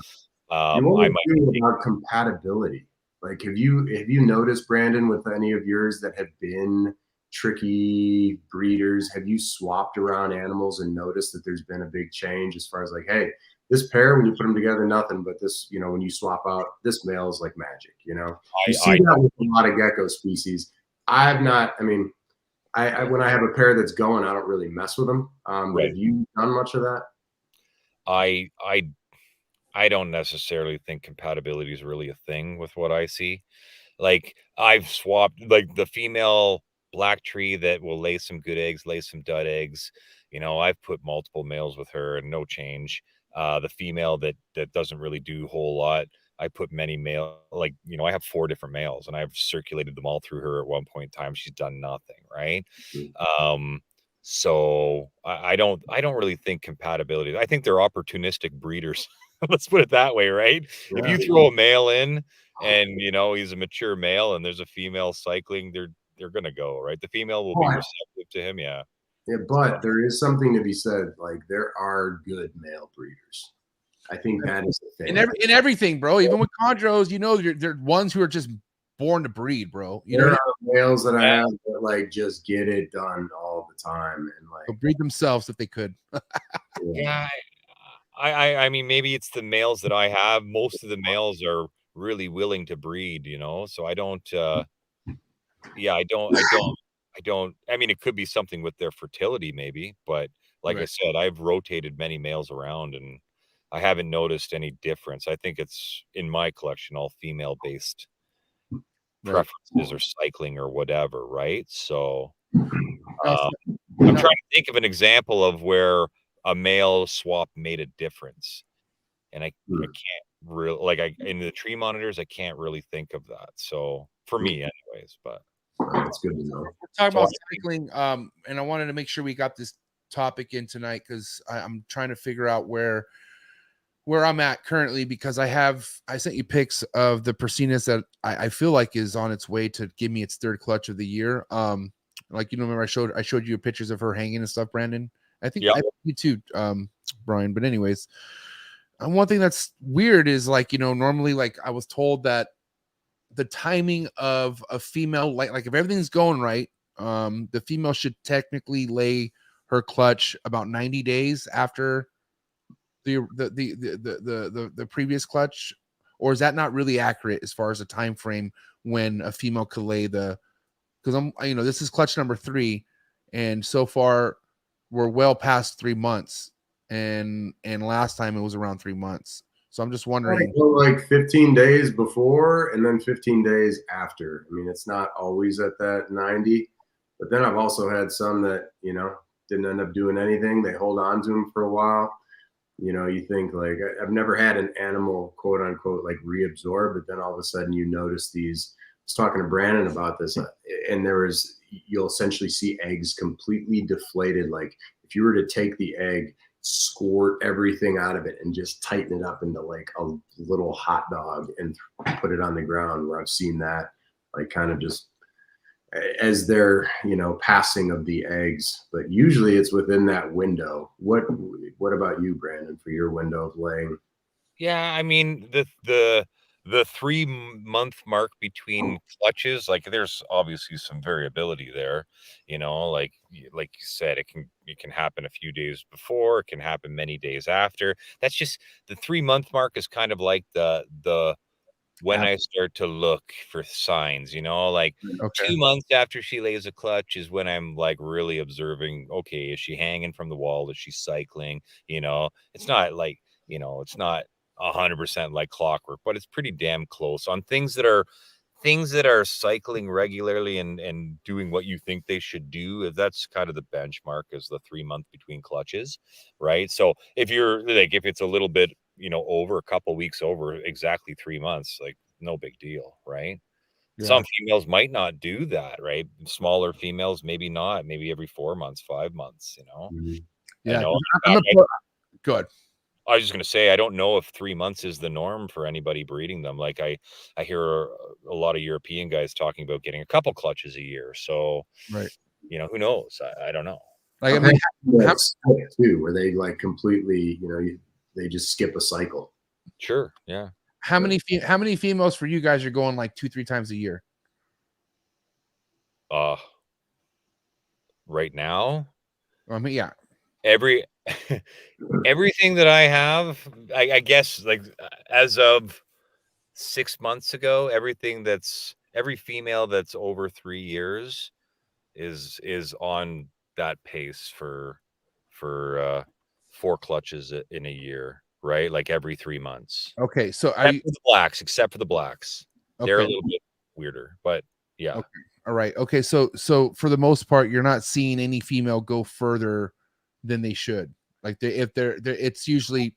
I might might about compatibility. Like, have you noticed, Brandon, with any of yours that have been tricky breeders, have you swapped around animals and noticed that there's been a big change as far as like, hey, this pair, when you put them together, nothing, but this, when you swap out, this male is like magic, you see that with a lot of gecko species. I've not, when I have a pair that's going, I don't really mess with them. But have you done much of that? I don't necessarily think compatibility is really a thing with what I see. Like, I've swapped, like, the female black tree that will lay some good eggs, lay some dud eggs. I've put multiple males with her and no change. The female that doesn't really do a whole lot, I put many male, like, I have 4 different males, and I've circulated them all through her at one point in time. She's done nothing, right? So I don't really think compatibility. I think they're opportunistic breeders. Let's put it that way, right? Yeah. If you throw a male in and he's a mature male and there's a female cycling, they're gonna go, right? The female will be receptive to him, yeah. Yeah, but there is something to be said. Like, there are good male breeders. I think that is the thing. In everything, bro. Even with chondros, they're ones who are just born to breed, bro. There are males that I have that like just get it done all the time, and like they'll breed themselves if they could. Yeah, I mean, maybe it's the males that I have. Most of the males are really willing to breed, so I don't I mean, it could be something with their fertility maybe, but like I said, I've rotated many males around and I haven't noticed any difference. I think it's, in my collection, all female based preferences or cycling or whatever, right? So I'm trying to think of an example of where a male swap made a difference, and I can't really, like, in the tree monitors, I can't really think of that. So for me, anyways, but that's good to know. We're talking about cycling, and I wanted to make sure we got this topic in tonight because I'm trying to figure out where I'm at currently, because I sent you pics of the Persinus that I feel like is on its way to give me its 3rd clutch of the year. Like, remember I showed you pictures of her hanging and stuff, Brandon. I think you too, Bryan. But anyways, one thing that's weird is, like, normally, like, I was told that the timing of a female, like if everything's going right, the female should technically lay her clutch about 90 days after the previous clutch, or is that not really accurate as far as the time frame when a female could lay the? Because this is clutch number 3, and so far we're well past 3 months, and last time it was around 3 months. So I'm just wondering, like 15 days before and then 15 days after. I mean, it's not always at that 90, but then I've also had some that didn't end up doing anything. They hold on to them for a while. You think, like, I've never had an animal, quote unquote, like reabsorb, but then all of a sudden you notice these. I was talking to Brandon about this, and you'll essentially see eggs completely deflated. Like, if you were to take the egg squirt everything out of it and just tighten it up into like a little hot dog and put it on the ground, where I've seen that like kind of just as they're, you know, passing of the eggs, but usually it's within that window. What about you, Brandon, for your window of laying? Yeah, I mean the 3-month mark between clutches, like there's obviously some variability there, you know, like you said, it can happen a few days before, it can happen many days after. That's just the 3-month mark is kind of like the when I start to look for signs, you know, like Okay. 2 months after she lays a clutch is when I'm like really observing, okay, is she hanging from the wall? Is she cycling? You know, it's not like, you know, it's not 100% like clockwork, but it's pretty damn close on things that are cycling regularly and doing what you think they should do. That's kind of the benchmark, is the 3-month between clutches, right? So if you're like, if it's a little bit, you know, over a couple weeks over exactly 3 months, like no big deal, right? Yeah. Some females might not do that, right? Smaller females, maybe not, maybe every 4 months, 5 months, you know? Yeah. I know. Good. I was just gonna say, I don't know if 3 months is the norm for anybody breeding them. Like I hear a lot of European guys talking about getting a couple clutches a year. So, Right. you know, who knows? I don't know. Like, I mean, Like skip too, where they like completely, you know, they just skip a cycle. Sure. Yeah. how many females for you guys are going like 2-3 times a year? Right now, I mean, yeah. everything that I have, I guess, like as of 6 months ago, every female that's over 3 years is on that pace for 4 clutches in a year, right? Like every 3 months. Okay. So Except for the blacks. They're a okay. little bit weirder, but yeah. Okay. All right. Okay. So for the most part, you're not seeing any female go further than they should. Like if they're it's usually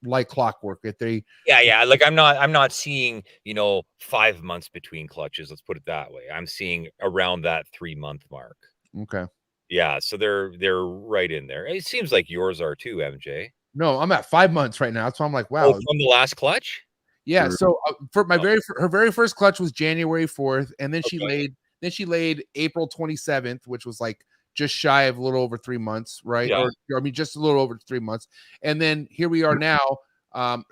like clockwork. If they Yeah. Like I'm not seeing, you know, 5 months between clutches. Let's put it that way. I'm seeing around that 3-month mark. okay. Yeah. So they're right in there. It seems like yours are too, MJ. No, I'm at 5 months right now. So I'm like, Oh, wow. from the last clutch? Yeah. So for my Oh. her very first clutch was January 4th, and then she Okay. laid April 27th, which was like just shy of a little over 3 months, right? Yeah. Or I mean, just a little over 3 months. And then here we are now.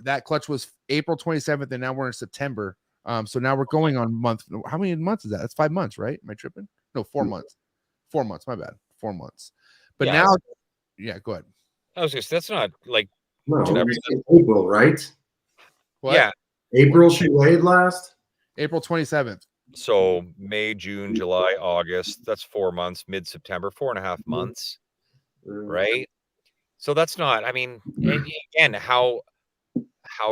That clutch was April 27th, and now we're in September. So now we're going on month. How many months is that? That's 5 months, right? Am I tripping? No, 4 months. 4 months. My bad. 4 months. But Yeah. now, yeah, go ahead. I was just, that's not like, No, Whatever. April, right? What? yeah. April she laid last. April 27th. So May, June, July, August, that's 4 months, mid-September, 4.5 months, right? So that's not, I mean, and again, how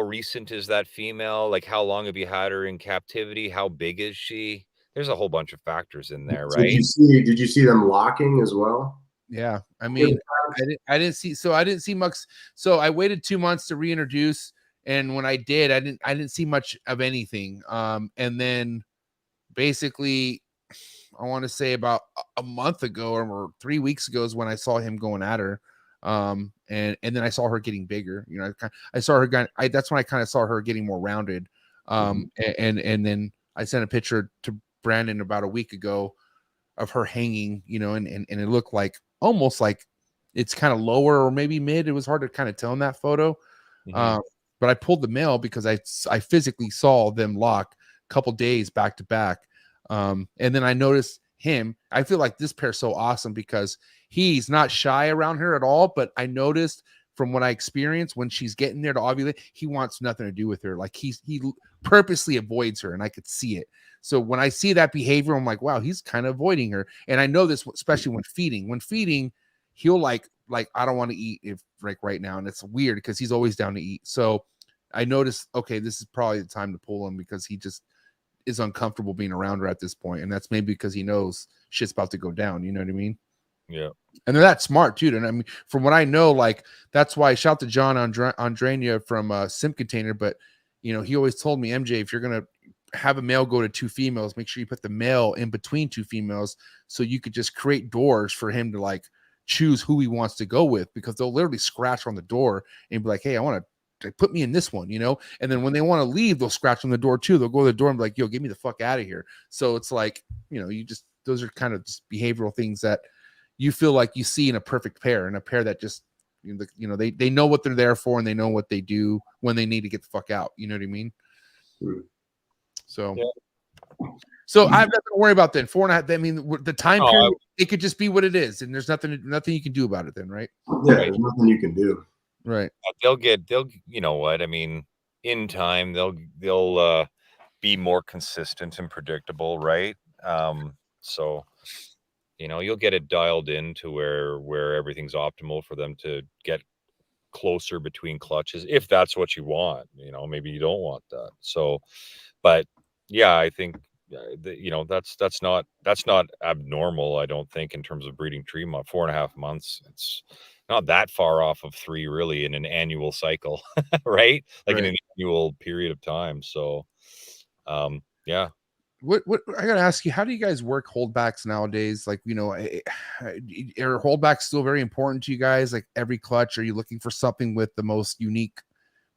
recent is that female? Like, how long have you had her in captivity? How big is she? There's a whole bunch of factors in there, So right? did you see them locking as well? Yeah, I mean, I didn't see much. So I waited 2 months to reintroduce, and when I did, I didn't see much of anything. And then basically, I want to say about a month ago or 3 weeks ago is when I saw him going at her. And then I saw her getting bigger. You know, I saw her that's when I kind of saw her getting more rounded. And then I sent a picture to Brandon about a week ago of her hanging, you know, and it looked like almost like it's kind of lower or maybe mid. It was hard to kind of tell in that photo. But I pulled the male because I physically saw them lock a couple days back to back. And then I noticed him. I feel like this pair's so awesome because he's not shy around her at all. But I noticed from what I experienced when she's getting there to ovulate, he wants nothing to do with her. Like he purposely avoids her, and I could see it. So when I see that behavior, I'm like, wow, he's kind of avoiding her. And I know this, especially when feeding. When feeding, he'll like I don't want to eat if like right now, and it's weird because he's always down to eat. So I noticed, okay, this is probably the time to pull him because he just is uncomfortable being around her at this point, and that's maybe because he knows shit's about to go down. You know what I mean? Yeah. And they're that smart too. And I mean, from what I know, like that's why I shout to John Andrania from Sim Container. But you know, he always told me, MJ, if you're gonna have a male go to 2 females, make sure you put the male in between 2 females so you could just create doors for him to like choose who he wants to go with, because they'll literally scratch on the door and be like, hey, I want to put me in this one, you know? And then when they want to leave, they'll scratch on the door too. They'll go to the door and be like, yo, get me the fuck out of here. So it's like, you know, those are kind of just behavioral things that you feel like you see in a perfect pair, and a pair that just, you know, they know what they're there for, and they know what they do when they need to get the fuck out. You know what I mean? So, so I have nothing to worry about then. 4.5. I mean, the time period, it could just be what it is, and there's nothing you can do about it then, right? Yeah, there's nothing you can do. Right. They'll you know what I mean, in time they'll be more consistent and predictable, right? So, you know, you'll get it dialed in to where everything's optimal for them to get closer between clutches, if that's what you want. You know, maybe you don't want that. So, but yeah, I think you know, that's not abnormal, I don't think, in terms of breeding tree month. 4.5 months, it's not that far off of 3 really in an annual cycle. Right, like in an annual period of time. So yeah. What I gotta ask you, how do you guys work holdbacks nowadays? Like, you know, are holdbacks still very important to you guys? Like every clutch, are you looking for something with the most unique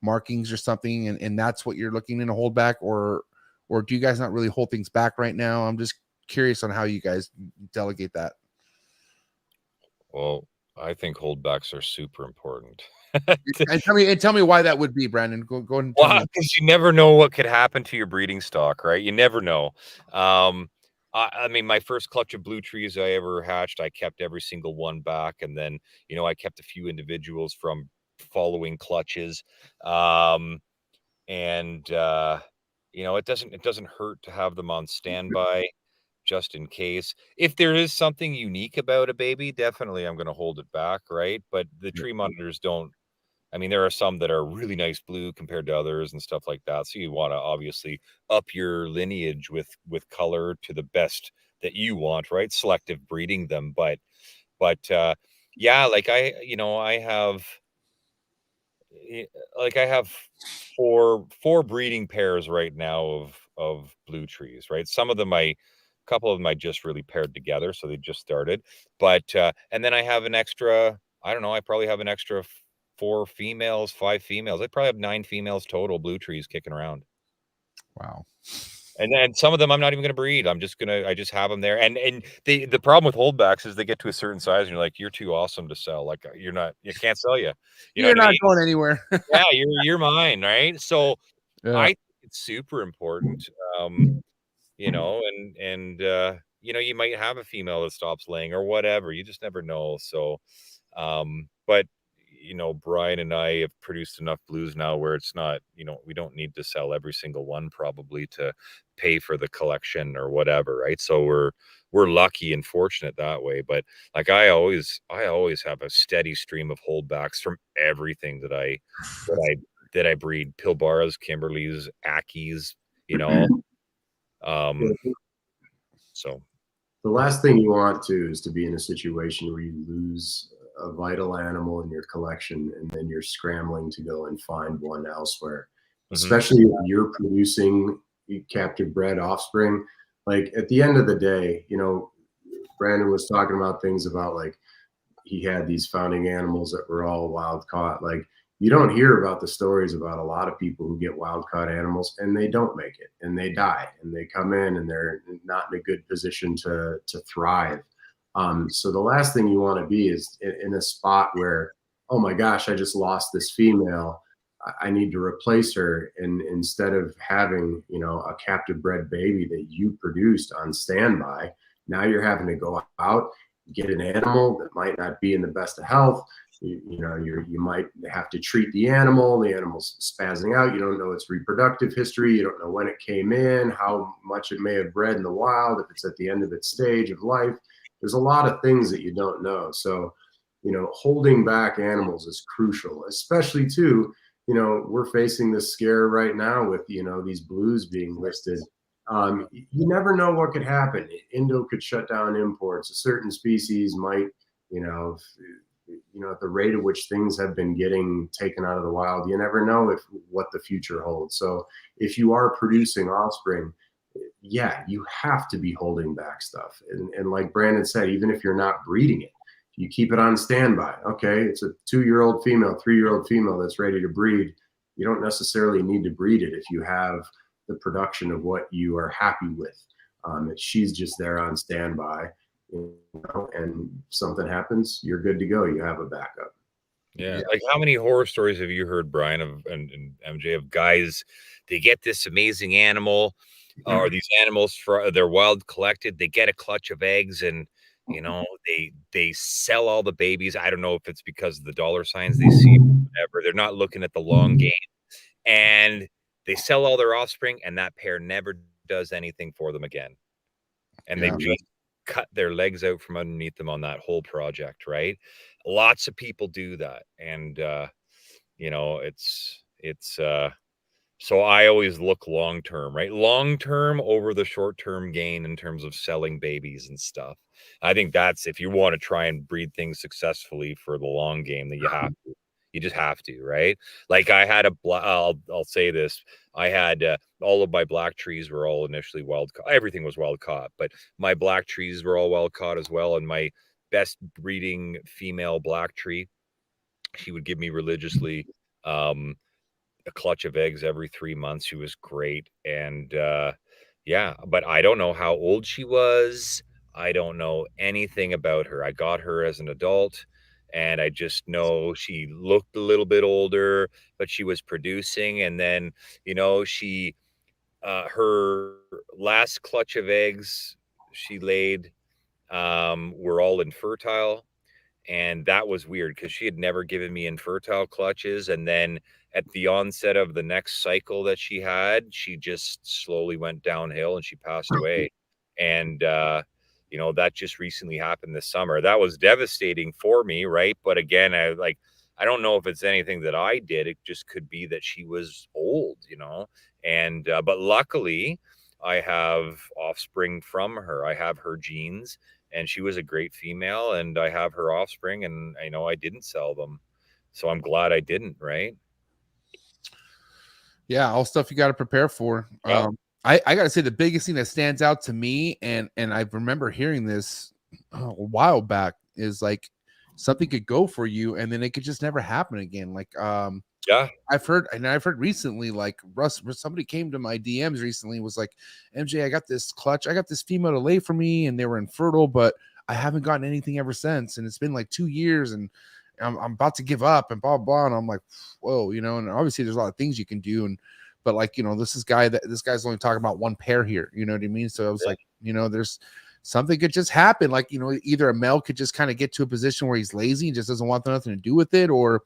markings or something, and that's what you're looking in a holdback, or do you guys not really hold things back right now? I'm just curious on how you guys delegate that. Well, I think holdbacks are super important. and tell me why that would be, Brandon. Go and tell me. Because you never know what could happen to your breeding stock, right? You never know. I mean, my first clutch of blue trees I ever hatched, I kept every single one back, and then, you know, I kept a few individuals from following clutches. You know, it doesn't hurt to have them on standby, just in case. If there is something unique about a baby, definitely I'm going to hold it back, right? But the tree monitors don't. I mean, there are some that are really nice blue compared to others and stuff like that. So you want to obviously up your lineage with color to the best that you want, right? Selective breeding them. But yeah, like I have four breeding pairs right now of blue trees, right? A couple of them I just really paired together, so they just started. But and then I have an extra, I don't know, I probably have an extra 4 females, 5 females. I probably have 9 females total blue trees kicking around. Wow. And then some of them I'm not even going to breed. I just have them there. And the problem with holdbacks is they get to a certain size and you're like, you're too awesome to sell. Like you can't sell you. You're not going anywhere. Yeah, you're mine, right? So I think it's super important. You know, and you know, you might have a female that stops laying or whatever. You just never know. So but you know, Bryan and I have produced enough blues now where it's not, you know, we don't need to sell every single one probably to pay for the collection or whatever, right? So we're lucky and fortunate that way. But like I always have a steady stream of holdbacks from everything that I breed. Pilbaras, Kimberleys, Ackies, you know. So the last thing you want to is to be in a situation where you lose a vital animal in your collection and then you're scrambling to go and find one elsewhere, especially if you're producing captive bred offspring. Like at the end of the day, you know, Brandon was talking about things about like he had these founding animals that were all wild caught. Like you don't hear about the stories about a lot of people who get wild caught animals and they don't make it and they die and they come in and they're not in a good position to thrive. So the last thing you want to be is in a spot where, oh my gosh, I just lost this female. I need to replace her. And instead of having, you know, a captive bred baby that you produced on standby, now you're having to go out, get an animal that might not be in the best of health. You might have to treat the animal's spazzing out. You don't know its reproductive history. You don't know when it came in, how much it may have bred in the wild, if it's at the end of its stage of life. There's a lot of things that you don't know. So, you know, holding back animals is crucial, especially too, you know, we're facing this scare right now with, you know, these blues being listed. You never know what could happen. Indo could shut down imports. A certain species might, you know, at the rate at which things have been getting taken out of the wild, you never know what the future holds. So if you are producing offspring, yeah, you have to be holding back stuff. And like Brandon said, even if you're not breeding it, You keep it on standby. Okay, it's a 2-year-old female, 3-year-old female that's ready to breed. You don't necessarily need to breed it if you have the production of what you are happy with. She's just there on standby, and something happens, you're good to go. You have a backup. Yeah. Like, how many horror stories have you heard, Bryan, and MJ, of guys, they get this amazing animal, or these animals, they're wild collected, they get a clutch of eggs, and they sell all the babies. I don't know if it's because of the dollar signs they see, whatever. They're not looking at the long game, and they sell all their offspring, and that pair never does anything for them again. And they've just cut their legs out from underneath them on that whole project, right? Lots of people do that. And it's so I always look long term, right? Long term over the short term gain in terms of selling babies and stuff. I think that's, if you want to try and breed things successfully for the long game, that you just have to, right? Like, I had I'll say this, I had all of my black trees were all initially wild caught. Everything was wild caught, but my black trees were all wild caught as well. And my best breeding female black tree, she would give me religiously a clutch of eggs every 3 months. She was great. And but I don't know how old she was. I don't know anything about her. I got her as an adult, and I just know she looked a little bit older, but she was producing. And then, she her last clutch of eggs she laid were all infertile. And that was weird, because she had never given me infertile clutches. And then at the onset of the next cycle that she had, she just slowly went downhill and she passed away. And that just recently happened this summer. That was devastating for me, right? But again, I don't know if it's anything that I did. It just could be that she was old, and but luckily I have offspring from her. I have her genes, and she was a great female, and I have her offspring, and I know I didn't sell them. So I'm glad I didn't, right? Yeah, all stuff you got to prepare for. Yeah. I got to say, the biggest thing that stands out to me, and I remember hearing this a while back, is like something could go for you, and then it could just never happen again. Like, Yeah. I've heard recently, like somebody came to my DMs recently, was like, MJ, I got this clutch, I got this female to lay for me, and they were infertile, but I haven't gotten anything ever since, and it's been like 2 years, and I'm about to give up, and blah blah. And I'm like, whoa, and obviously there's a lot of things you can do, but like, this guy's only talking about one pair here, you know what I mean? So I was like, there's something could just happen, like, either a male could just kind of get to a position where he's lazy and just doesn't want nothing to do with it, or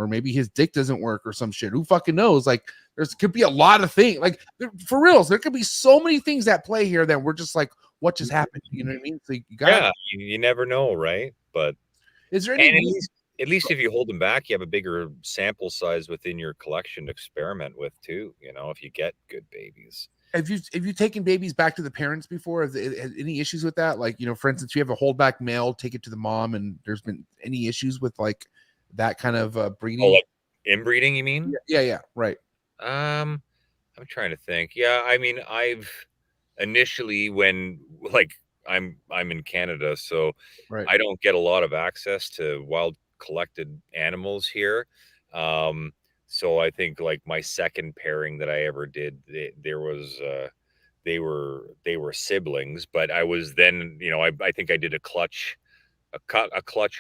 maybe his dick doesn't work or some shit. Who fucking knows? Like, could be a lot of things. Like, for reals, there could be so many things at play here that we're just like, what just happened? You know what I mean? So you got you never know, right? But is there any? At least if you hold them back, you have a bigger sample size within your collection to experiment with too. If you get good babies. Have you taken babies back to the parents before? Have any issues with that? Like, for instance, you have a holdback male, take it to the mom, and there's been any issues with like that kind of breeding? Oh, like inbreeding, you mean? Yeah, right. I'm trying to think. Yeah, I mean, I've initially, when like I'm in Canada, so Right. I don't get a lot of access to wild collected animals here. So I think like my second pairing that I ever did, they were siblings, but I was then, I think I did a clutch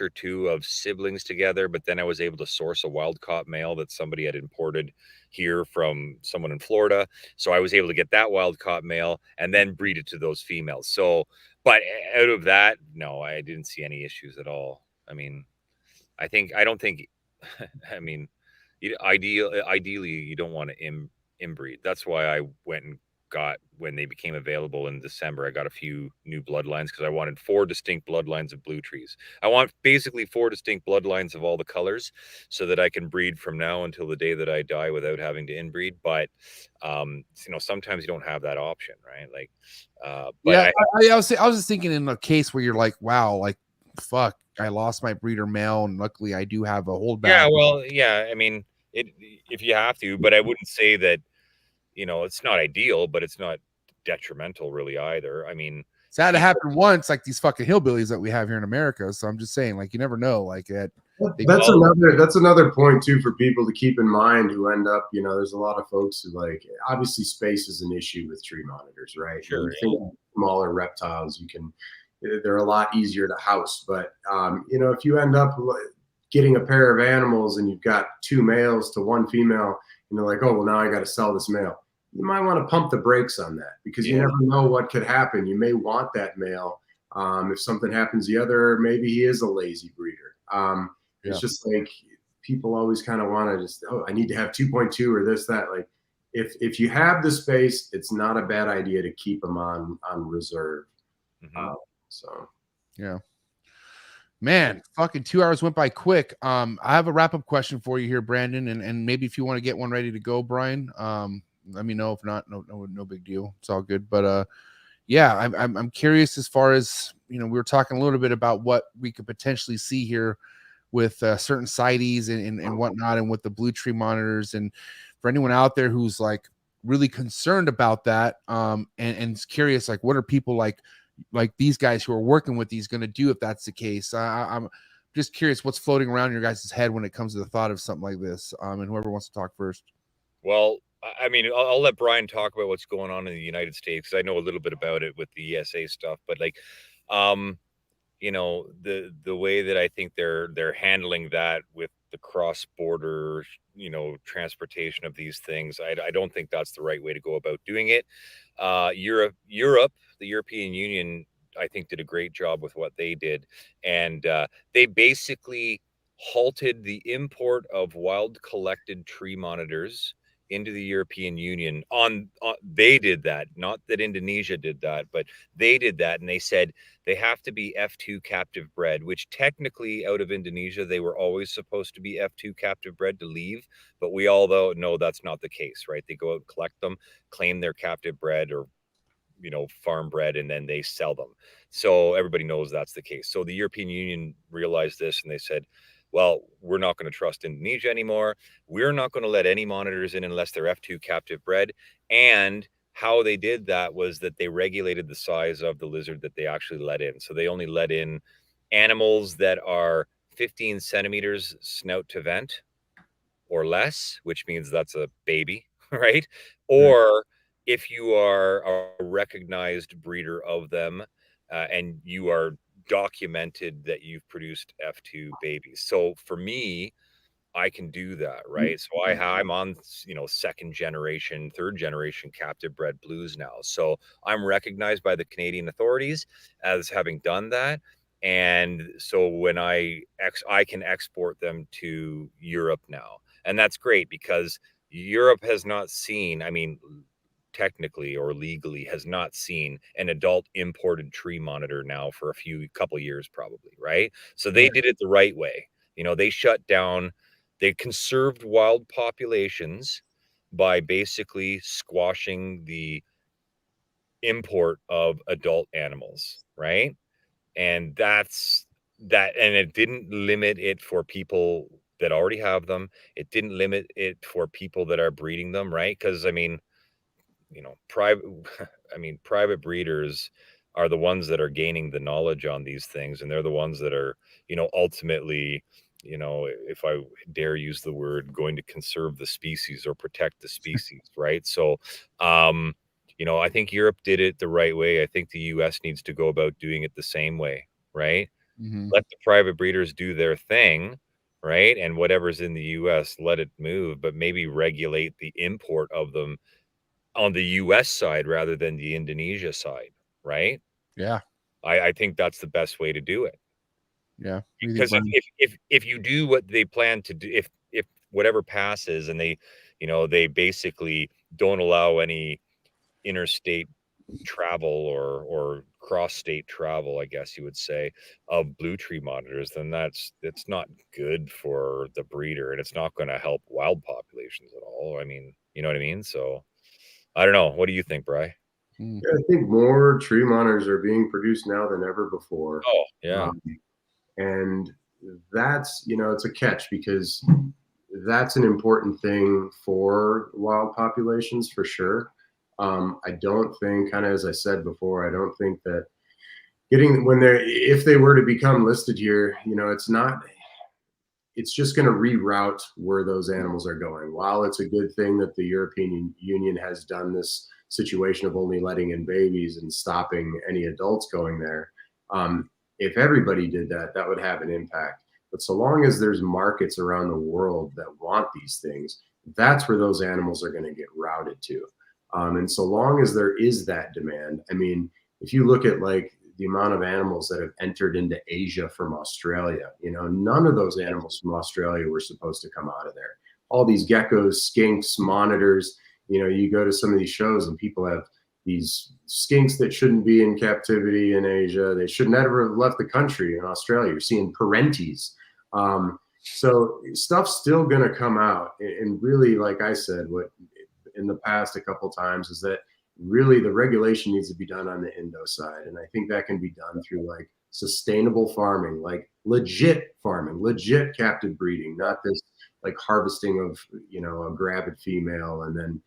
or two of siblings together, but then I was able to source a wild caught male that somebody had imported here from someone in Florida. So I was able to get that wild caught male and then breed it to those females. So, but out of that, no, I didn't see any issues at all. I mean, I mean, ideally you don't want to inbreed. That's why I went and got, when they became available in December, I got a few new bloodlines, because I wanted 4 distinct bloodlines of blue trees. I want basically 4 distinct bloodlines of all the colors, so that I can breed from now until the day that I die without having to inbreed. But sometimes you don't have that option, right? Like, but yeah, I was just thinking, in a case where you're like, wow, like, fuck, I lost my breeder male, and luckily I do have a holdback. Yeah, well, yeah, I mean, if you have to, but I wouldn't say that, it's not ideal, but it's not detrimental really either. I mean, It's had to happen once, like these fucking hillbillies that we have here in America. So I'm just saying, like, you never know. Like That's another point too for people to keep in mind who end up, there's a lot of folks who obviously space is an issue with tree monitors, right? Sure, When you think of smaller reptiles, they're a lot easier to house. But if you end up getting a pair of animals and you've got 2 males to 1 female, and they're like, oh, well, now I got to sell this male. You might want to pump the brakes on that because you never know what could happen. You may want that male. If something happens the other, maybe he is a lazy breeder. It's just like people always kind of want to just, I need to have 2.2 or this, that. Like if you have the space, it's not a bad idea to keep them on reserve. Yeah. Man, fucking 2 hours went by quick. I have a wrap-up question for you here, Brandon, and maybe if you want to get one ready to go, Brian, let me know. If not, no big deal. It's all good. But yeah, I'm curious as far as, we were talking a little bit about what we could potentially see here with certain CITES and whatnot, and with the blue tree monitors. And for anyone out there who's like really concerned about that, and is curious, like, what are people like these guys who are working with these going to do if that's the case? I'm just curious what's floating around in your guys' head when it comes to the thought of something like this. And whoever wants to talk first. Well, I mean, I'll let Bryan talk about what's going on in the United States, because I know a little bit about it with the ESA stuff. But like, the way that I think they're handling that with the cross-border, transportation of these things, I don't think that's the right way to go about doing it. Europe, the European Union, I think, did a great job with what they did, and they basically halted the import of wild collected tree monitors into the European Union. They did that, not that Indonesia did that, but they did that, and they said they have to be F2 captive bred, which technically out of Indonesia they were always supposed to be F2 captive bred to leave, but we all though know that's not the case, right? They go out and collect them, claim they're captive bred or farm bred, and then they sell them. So everybody knows that's the case. So the European Union realized this, and they said, well, we're not going to trust Indonesia anymore. We're not going to let any monitors in unless they're F2 captive bred. And how they did that was that they regulated the size of the lizard that they actually let in. So they only let in animals that are 15 centimeters snout to vent or less, which means that's a baby, right? Or if you are a recognized breeder of them, and you are documented that you've produced F2 babies. So for me, I can do that, right? So I'm on, second generation, third generation captive bred blues now. So I'm recognized by the Canadian authorities as having done that. And so when I can export them to Europe now. And that's great because Europe has not seen, technically or legally has not seen an adult imported tree monitor now for a couple years probably, right? So they did it the right way. They shut down, they conserved wild populations by basically squashing the import of adult animals, right? And that's that, and it didn't limit it for people that already have them. It didn't limit it for people that are breeding them, right? Because private breeders are the ones that are gaining the knowledge on these things, and they're the ones that are, ultimately, if I dare use the word, going to conserve the species or protect the species, right? So, I think Europe did it the right way. I think the US needs to go about doing it the same way, right? Let the private breeders do their thing, right? And whatever's in the US, let it move, but maybe regulate the import of them on the US side rather than the Indonesia side, right? Yeah. I think that's the best way to do it. Yeah. Because if you do what they plan to do, if whatever passes and they basically don't allow any interstate travel or cross-state travel, I guess you would say, of blue tree monitors, then that's not good for the breeder, and it's not going to help wild populations at all. You know what I mean? So I don't know. What do you think, Bryan? Yeah, I think more tree monitors are being produced now than ever before. Oh, yeah. And that's, it's a catch because that's an important thing for wild populations for sure. I don't think, kind of as I said before, I don't think that if they were to become listed here, it's just going to reroute where those animals are going. While it's a good thing that the European Union has done this situation of only letting in babies and stopping any adults going there, if everybody did that, that would have an impact. But so long as there's markets around the world that want these things, that's where those animals are going to get routed to. And so long as there is that demand, I mean, if you look at like the amount of animals that have entered into Asia from Australia, none of those animals from Australia were supposed to come out of there. All these geckos, skinks, monitors, you go to some of these shows and people have these skinks that shouldn't be in captivity in Asia. They should never have left the country in Australia. You're seeing parentes. So stuff's still going to come out. And really, like I said, what in the past a couple times is that really the regulation needs to be done on the Indo side. And I think that can be done through like sustainable farming, like legit farming, legit captive breeding, not this like harvesting of, a gravid female and then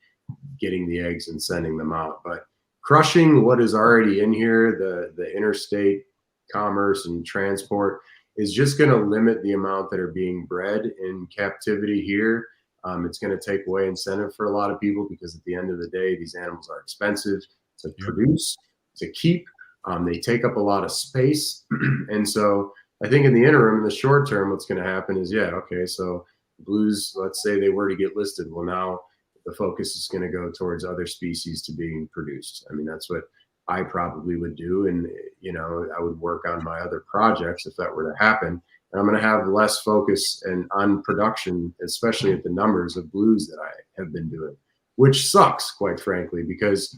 getting the eggs and sending them out. But crushing what is already in here, the interstate commerce and transport is just going to limit the amount that are being bred in captivity here. It's going to take away incentive for a lot of people because at the end of the day, these animals are expensive to produce, to keep. They take up a lot of space. And so I think in the interim, in the short term, what's going to happen is, so blues, let's say they were to get listed. Well, now the focus is going to go towards other species to being produced. I mean, that's what I probably would do. And, I would work on my other projects if that were to happen. And I'm going to have less focus on production, especially at the numbers of blues that I have been doing, which sucks, quite frankly, because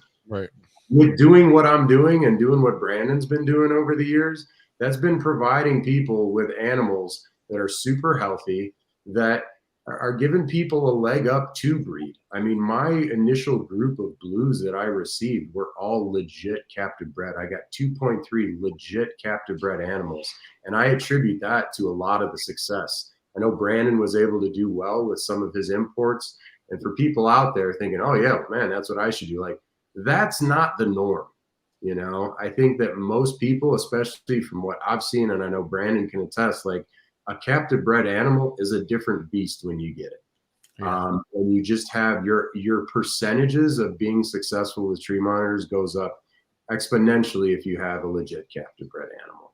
with doing what I'm doing and doing what Brandon's been doing over the years, that's been providing people with animals that are super healthy, that are giving people a leg up to breed. I mean, my initial group of blues that I received were all legit captive bred. I got 2.3 legit captive bred animals, and I attribute that to a lot of the success. I know Brandon was able to do well with some of his imports, and for people out there thinking, oh yeah, man, that's what I should do. Like, that's not the norm. I think that most people, especially from what I've seen, and I know Brandon can attest, like, a captive bred animal is a different beast when you get it. And you just have your percentages of being successful with tree monitors goes up exponentially if you have a legit captive bred animal.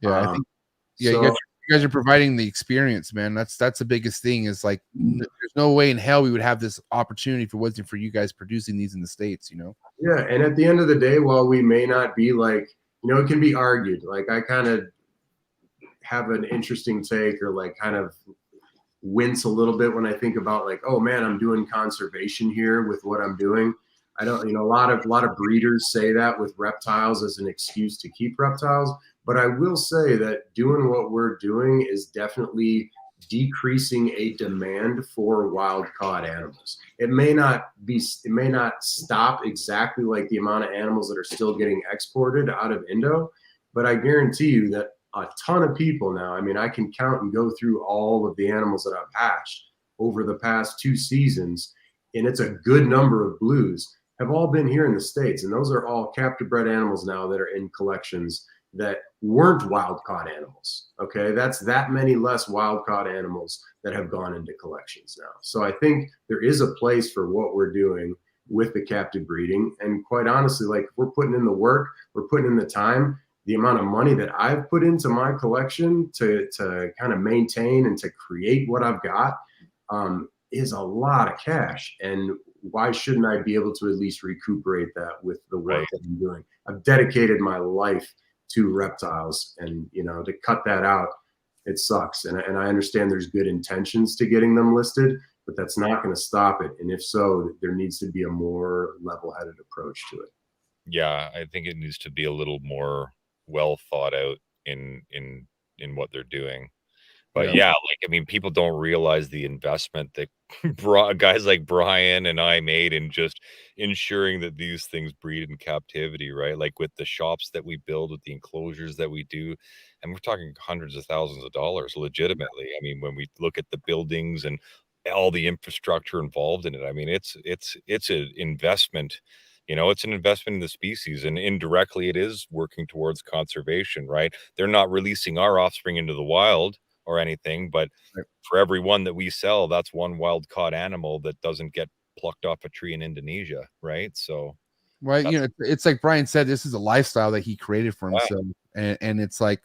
I think, you guys are providing the experience, man. That's the biggest thing is like, there's no way in hell we would have this opportunity if it wasn't for you guys producing these in the States, Yeah. And at the end of the day, while we may not be like, it can be argued. Like, I kind of have an interesting take or like kind of wince a little bit when I think about like, oh man, I'm doing conservation here with what I'm doing. I don't, a lot of breeders say that with reptiles as an excuse to keep reptiles, but I will say that doing what we're doing is definitely decreasing a demand for wild caught animals. It may not stop exactly like the amount of animals that are still getting exported out of Indo, but I guarantee you that a ton of people now, I mean, I can count and go through all of the animals that I've hatched over the past 2 seasons, and it's a good number of blues, have all been here in the States. And those are all captive bred animals now that are in collections that weren't wild caught animals. Okay. That's that many less wild caught animals that have gone into collections now. So I think there is a place for what we're doing with the captive breeding. And quite honestly, like, we're putting in the work, we're putting in the time. The amount of money that I've put into my collection to kind of maintain and to create what I've got is a lot of cash. And why shouldn't I be able to at least recuperate that with the work that I'm doing? I've dedicated my life to reptiles, and to cut that out, it sucks. And I understand there's good intentions to getting them listed, but that's not going to stop it. And if so, there needs to be a more level-headed approach to it. Yeah, I think it needs to be a little more well thought out in what they're doing. But people don't realize the investment that guys like Bryan and I made in just ensuring that these things breed in captivity, right? Like with the shops that we build, with the enclosures that we do, and we're talking hundreds of thousands of dollars legitimately. I mean, when we look at the buildings and all the infrastructure involved in it, I mean, it's an investment You know, it's an investment in the species, and indirectly it is working towards conservation, right? They're not releasing our offspring into the wild or anything, but Right. for every one that we sell, that's one wild caught animal that doesn't get plucked off a tree in Indonesia, right? So Right. You that's know, it's like Bryan said, this is a lifestyle that he created for yeah, himself. And it's like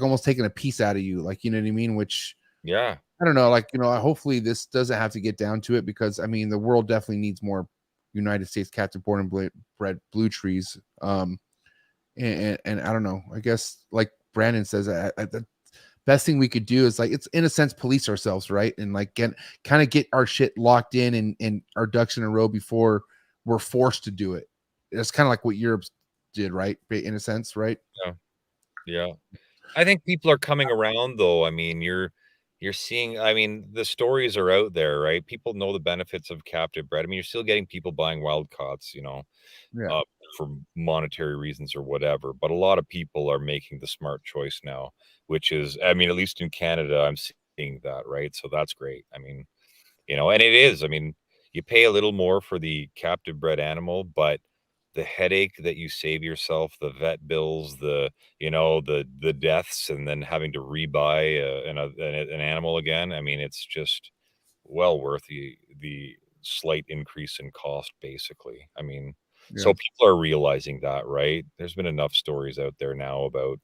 almost taking a piece out of you. Like, you know what I mean? Which yeah, I don't know, like, you know, hopefully this doesn't have to get down to it, because I mean the world definitely needs more United States captive born and bred blue trees. And I don't know, I guess like Brandon says, the best thing we could do is, like, it's in a sense police ourselves, right? And like get our shit locked in and our ducks in a row before we're forced to do it. It's kind of like what Europe did, right? In a sense, right? yeah, yeah. I think people are coming around, though. I mean, you're seeing, I mean, the stories are out there, right? People know the benefits of captive bred. I mean, you're still getting people buying wild caughts, you know, Yeah. uh, for monetary reasons or whatever. But a lot of people are making the smart choice now, which is, I mean, at least in Canada, I'm seeing that, right? So that's great. I mean, you know, and it is, I mean, you pay a little more for the captive bred animal, but the headache that you save yourself, the vet bills, the, you know, the deaths, and then having to rebuy an animal again. I mean, it's just well worth the slight increase in cost, basically. I mean, Yeah. so people are realizing that, right? There's been enough stories out there now about,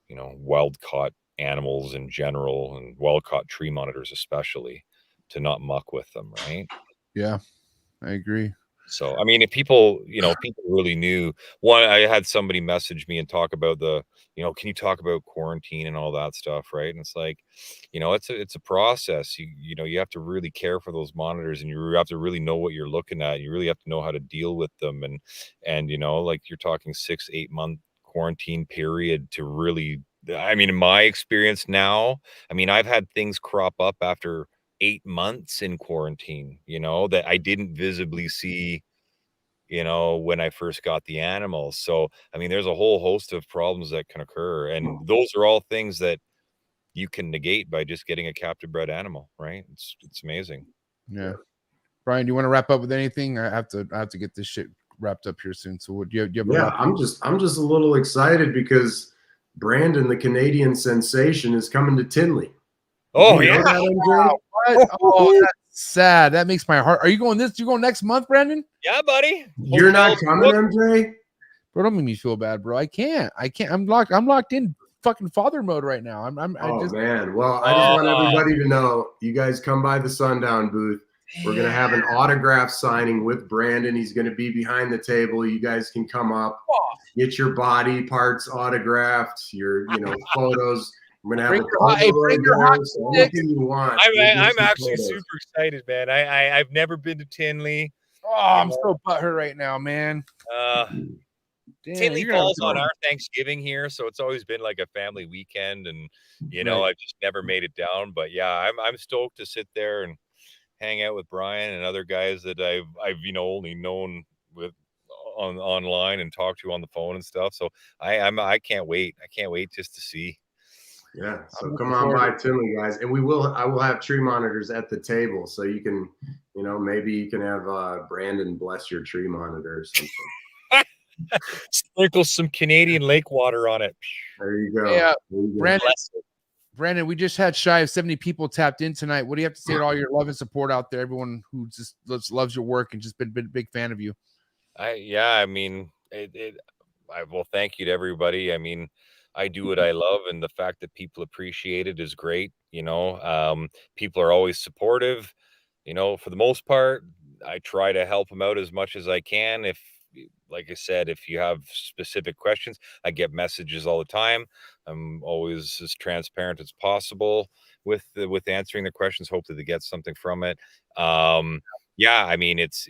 you know, wild caught animals in general and wild caught tree monitors especially, to not muck with them, right? Yeah, I agree. So, I mean, if people, you know, people really knew. One, I had somebody message me and talk about the, you know, can you talk about quarantine and all that stuff, right? And it's like, you know, it's a process. You know, you have to really care for those monitors, and you have to really know what you're looking at. You really have to know how to deal with them, and you know, like you're talking 6-8 month quarantine period to really. I mean, in my experience now, I mean, I've had things crop up after 8 months in quarantine, you know, that I didn't visibly see, you know, when I first got the animals. So, I mean, there's a whole host of problems that can occur. And those are all things that you can negate by just getting a captive bred animal, right? It's amazing. Yeah. Bryan, do you want to wrap up with anything? I have to get this shit wrapped up here soon. So do you have a Yeah, wrap? I'm just a little excited because Brandon, the Canadian sensation, is coming to Tinley. Oh, You know yeah. that, Andre? What? Oh, that's sad. That makes my heart. Are you going this? You going next month, Brandon? Yeah, buddy. You're not Hotels coming, booked. Andre? Bro, don't make me feel bad, bro. I can't. I'm locked in fucking father mode right now. Man. Well, I just want everybody to know, you guys come by the Sundown booth. We're going to have an autograph signing with Brandon. He's going to be behind the table. You guys can come up, get your body parts autographed, your, you know, photos. We're going to have bring your hot anything you want. I'm actually super excited, man. I've never been to Tinley. Oh, I'm so butthurt right now, man. Damn, Tinley you're gonna falls on go. our Thanksgiving here, so it's always been like a family weekend, and you know, Right. I've just never made it down. But yeah, I'm stoked to sit there and hang out with Bryan and other guys that I've you know only known with online and talk to on the phone and stuff. So I can't wait. I can't wait just to see. Yeah, so I'm come looking on forward by to it. Tinley, guys, and I will have tree monitors at the table, so you can, you know, maybe you can have Brandon bless your tree monitor or something. Sprinkle some Canadian lake water on it. There you go. Yeah, There you go. Brandon, Bless it. Brandon, we just had shy of 70 people tapped in tonight. What do you have to say to all your love and support out there? Everyone who just loves your work and just been a big fan of you. I mean, well, thank you to everybody. I mean, I do what I love, and the fact that people appreciate it is great. You know, people are always supportive. You know, for the most part, I try to help them out as much as I can. If, like I said, if you have specific questions, I get messages all the time. I'm always as transparent as possible with answering the questions. Hopefully, they get something from it. Yeah, I mean, it's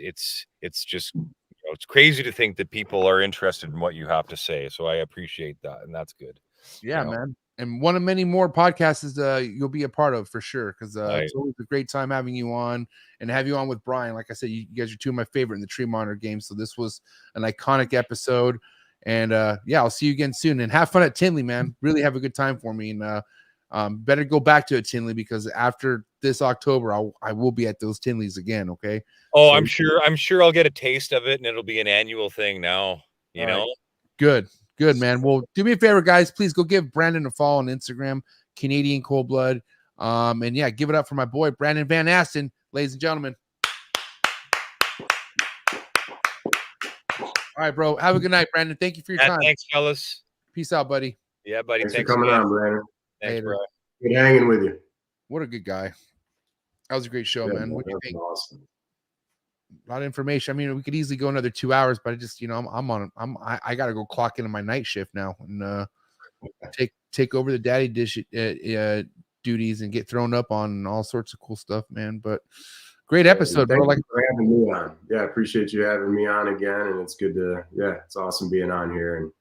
just, you know, it's crazy to think that people are interested in what you have to say. So I appreciate that, and that's good. Yeah, You know? man. And one of many more podcasts is you'll be a part of for sure, because it's always a great time having you on and have you on with Bryan. Like I said, you guys are two of my favorite in the Tree Monitor game, so this was an iconic episode. And yeah, I'll see you again soon, and have fun at Tinley, man. Really have a good time for me, and Better go back to it, Tinley, because after this October, I will be at those Tinleys again. Okay. Oh, So- I'm sure I'll get a taste of it, and it'll be an annual thing now. You All know. right. Good, man. Well, do me a favor, guys. Please go give Brandon a follow on Instagram, Canadian Cold Blood. And yeah, give it up for my boy Brandon Van Aston, ladies and gentlemen. All right, bro. Have a good night, Brandon. Thank you for your time. Thanks, fellas. Peace out, buddy. Yeah, buddy. Thanks for coming again. on, Brandon. Thanks, Later. bro. Good hanging with you. What a good guy. That was a great show, Yeah, man. What do you that's think? awesome. A lot of information. I mean, we could easily go another 2 hours, but I just, I got to go clock into my night shift now and take over the daddy dish duties and get thrown up on all sorts of cool stuff, man. But great episode, bro. Thank you for having me on. Yeah, I appreciate you having me on again, and it's good to it's awesome being on here, and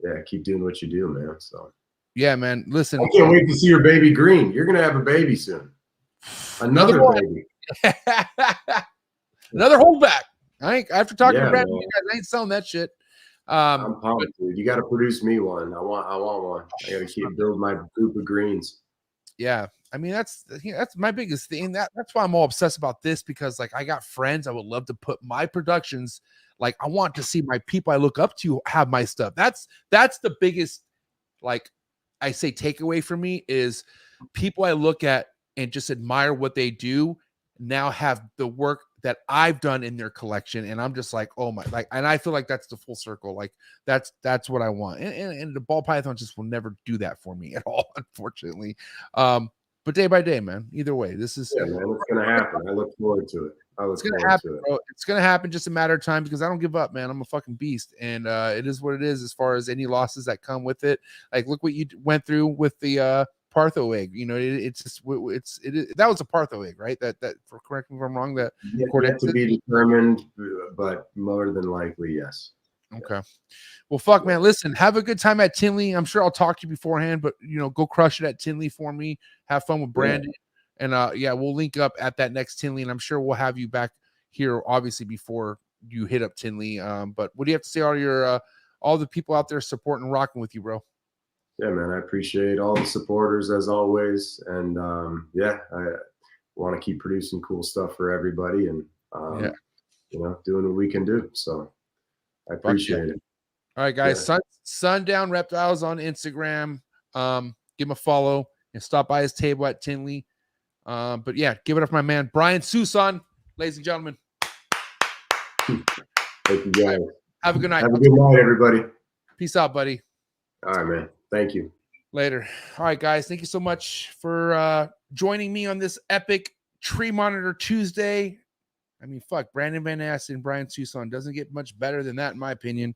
yeah, keep doing what you do, man. So yeah, man. Listen, I can't wait to see your baby Green. You're gonna have a baby soon. Another baby. Another holdback. After talking to Brandon, man. you guys ain't selling that shit. I'm pumped, dude. You got to produce me one. I want one. I got to keep building my group of greens. Yeah, I mean that's my biggest thing. That's why I'm all obsessed about this, because like I got friends. I would love to put my productions. Like I want to see my people I look up to have my stuff. That's the biggest, like I say, takeaway for me is people I look at and just admire what they do now have the work that I've done in their collection, and I'm just like, oh my, like, and I feel like that's the full circle. Like that's what I want, and the ball python just will never do that for me at all, unfortunately. But day by day, man. Either way, this is man. It's gonna happen. I look forward to it. It's gonna happen, bro. It's gonna happen. Just a matter of time, because I don't give up, man. I'm a fucking beast, and it is what it is. As far as any losses that come with it, like look what you went through with the Partho egg. You know, it's that was a Partho egg, right? That correct me if I'm wrong. That yet to be determined, but more than likely, yes. Okay. Well, fuck, man. Listen, have a good time at Tinley. I'm sure I'll talk to you beforehand, but go crush it at Tinley for me. Have fun with Brandon. And we'll link up at that next Tinley, and I'm sure we'll have you back here, obviously, before you hit up Tinley. But what do you have to say, all the people out there supporting and rocking with you, bro? Yeah, man, I appreciate all the supporters as always, and I want to keep producing cool stuff for everybody, and doing what we can do. So I appreciate it. All right, guys. Sundown Reptiles on Instagram. Give him a follow and stop by his table at Tinley. But yeah, give it up for my man Bryan Suson, ladies and gentlemen. Thank you, guys. Have a good night. Have a good night, everybody. Peace out, buddy. All right, man. Thank you. Later. All right, guys. Thank you so much for joining me on this epic Tree Monitor Tuesday. I mean, fuck, Brandon Van Aston and Bryan Suson doesn't get much better than that, in my opinion.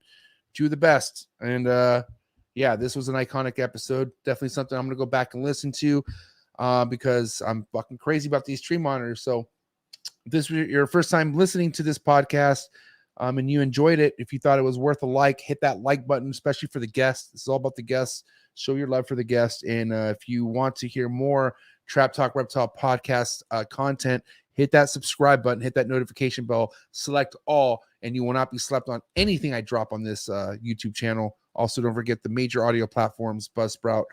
Two of the best. And this was an iconic episode. Definitely something I'm going to go back and listen to because I'm fucking crazy about these tree monitors. So if this was your first time listening to this podcast and you enjoyed it, if you thought it was worth a like, hit that like button, especially for the guests. This is all about the guests. Show your love for the guests. And if you want to hear more Trap Talk Reptile podcast content, hit that subscribe button, hit that notification bell, select all, and you will not be slept on anything I drop on this YouTube channel. Also, don't forget the major audio platforms, Buzzsprout,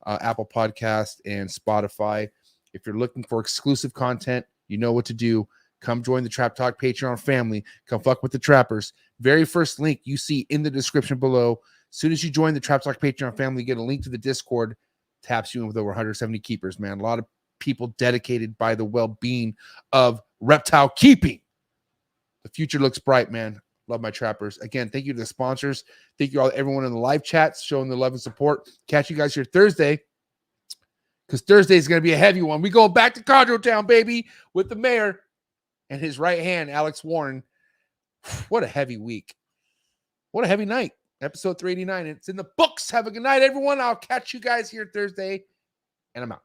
Apple Podcast, and Spotify. If you're looking for exclusive content, you know what to do. Come join the Trap Talk Patreon family. Come fuck with the trappers. Very first link you see in the description below. As soon as you join the Trap Talk Patreon family, get a link to the Discord. Taps you in with over 170 keepers, man. A lot of people dedicated by the well-being of reptile keeping. The future looks bright, man. Love my trappers. Again, thank you to the sponsors. Thank you all, everyone in the live chats showing the love and support. Catch you guys here Thursday, because Thursday is going to be a heavy one. We go back to Cordo Town, baby, with the mayor and his right hand, Alex Warren. What a heavy week. What a heavy night. Episode 389. It's in the books. Have a good night, everyone. I'll catch you guys here Thursday, and I'm out.